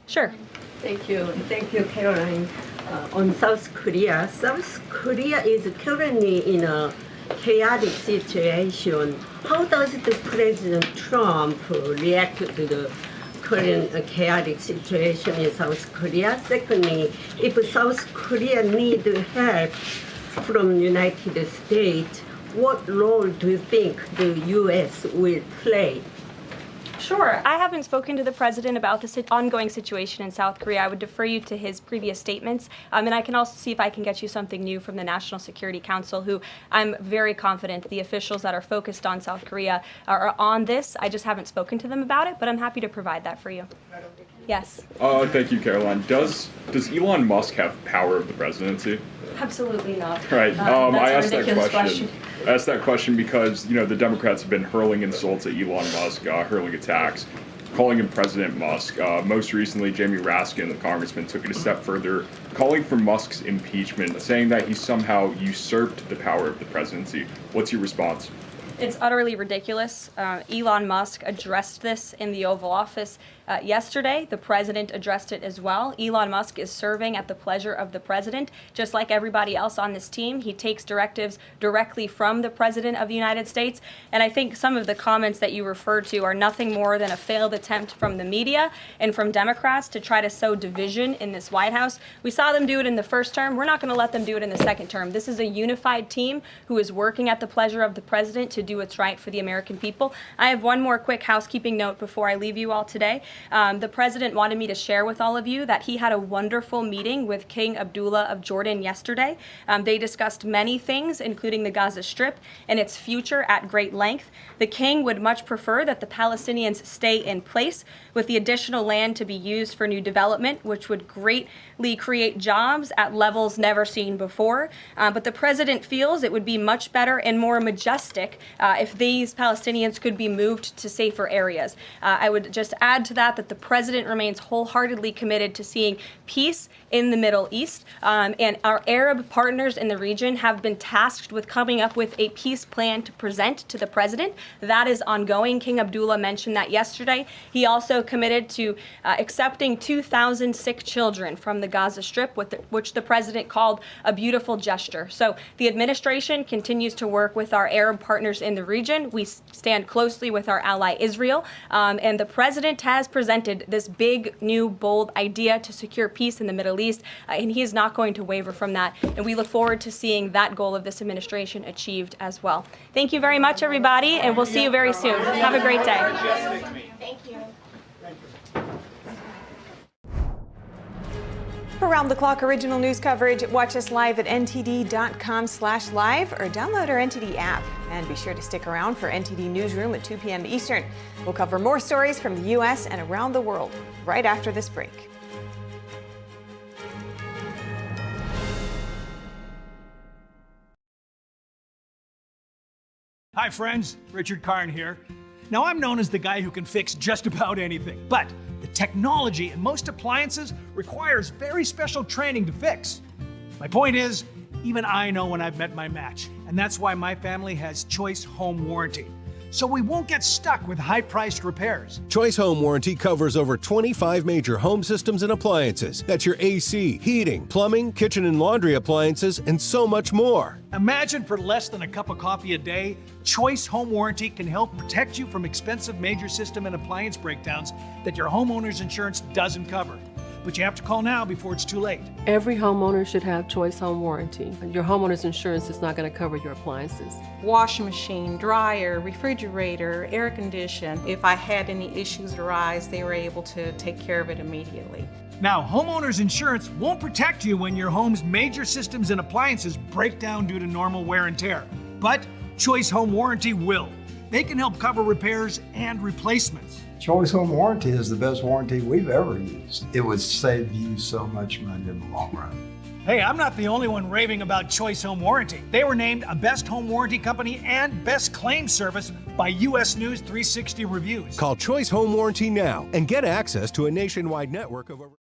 Sure. Thank you, Caroline. On South Korea is currently in a chaotic situation. How does the President Trump react to the current chaotic situation in South Korea? Secondly, if South Korea needs help from United States, what role do you think the U.S. will play? Sure. I haven't spoken to the president about the ongoing situation in South Korea. I would defer you to his previous statements. And I can also see if I can get you something new from the National Security Council, who I'm very confident the officials that are focused on South Korea are on this. I just haven't spoken to them about it, but I'm happy to provide that for you. Yes. Thank you, Caroline. Does Elon Musk have power of the presidency? Absolutely not. Right. I asked that question. I asked that question because, the Democrats have been hurling insults at Elon Musk, hurling attacks, calling him President Musk. Most recently, Jamie Raskin, the congressman, took it a step further, calling for Musk's impeachment, saying that he somehow usurped the power of the presidency. What's your response? It's utterly ridiculous. Elon Musk addressed this in the Oval Office yesterday. The president addressed it as well. Elon Musk is serving at the pleasure of the president, just like everybody else on this team. He takes directives directly from the president of the United States. And I think some of the comments that you referred to are nothing more than a failed attempt from the media and from Democrats to try to sow division in this White House. We saw them do it in the first term. We're not going to let them do it in the second term. This is a unified team who is working at the pleasure of the president to do what's right for the American people. I have one more quick housekeeping note before I leave you all today. The president wanted me to share with all of you that he had a wonderful meeting with King Abdullah of Jordan yesterday. They discussed many things, including the Gaza Strip and its future at great length. The king would much prefer that the Palestinians stay in place, with the additional land to be used for new development, which would greatly create jobs at levels never seen before. But the president feels it would be much better and more majestic if these Palestinians could be moved to safer areas. I would just add to that the president remains wholeheartedly committed to seeing peace in the Middle East, and our Arab partners in the region have been tasked with coming up with a peace plan to present to the president. That is ongoing. King Abdullah mentioned that yesterday. He also committed to accepting 2,000 sick children from the Gaza Strip, which the president called a beautiful gesture. So the administration continues to work with our Arab partners in the region. We stand closely with our ally Israel, and the president has presented this big, new, bold idea to secure peace in the Middle East, and he is not going to waver from that. And we look forward to seeing that goal of this administration achieved as well. Thank you very much, everybody, and we'll see you very soon. Have a great day. Thank you. For round-the-clock original news coverage, watch us live at ntd.com/live or download our NTD app. And be sure to stick around for NTD Newsroom at 2 p.m. Eastern. We'll cover more stories from the U.S. and around the world right after this break. Hi friends, Richard Karn here. Now I'm known as the guy who can fix just about anything, but the technology in most appliances requires very special training to fix. My point is, even I know when I've met my match, and that's why my family has Choice Home Warranty. So we won't get stuck with high-priced repairs. Choice Home Warranty covers over 25 major home systems and appliances. That's your AC, heating, plumbing, kitchen and laundry appliances, and so much more. Imagine for less than a cup of coffee a day, Choice Home Warranty can help protect you from expensive major system and appliance breakdowns that your homeowner's insurance doesn't cover. But you have to call now before it's too late. Every homeowner should have Choice Home Warranty. Your homeowner's insurance is not going to cover your appliances. Washing machine, dryer, refrigerator, air condition. If I had any issues arise, they were able to take care of it immediately. Now, homeowner's insurance won't protect you when your home's major systems and appliances break down due to normal wear and tear. But Choice Home Warranty will. They can help cover repairs and replacements. Choice Home Warranty is the best warranty we've ever used. It would save you so much money in the long run. Hey, I'm not the only one raving about Choice Home Warranty. They were named a Best Home Warranty Company and Best Claim Service by U.S. News 360 Reviews. Call Choice Home Warranty now and get access to a nationwide network of over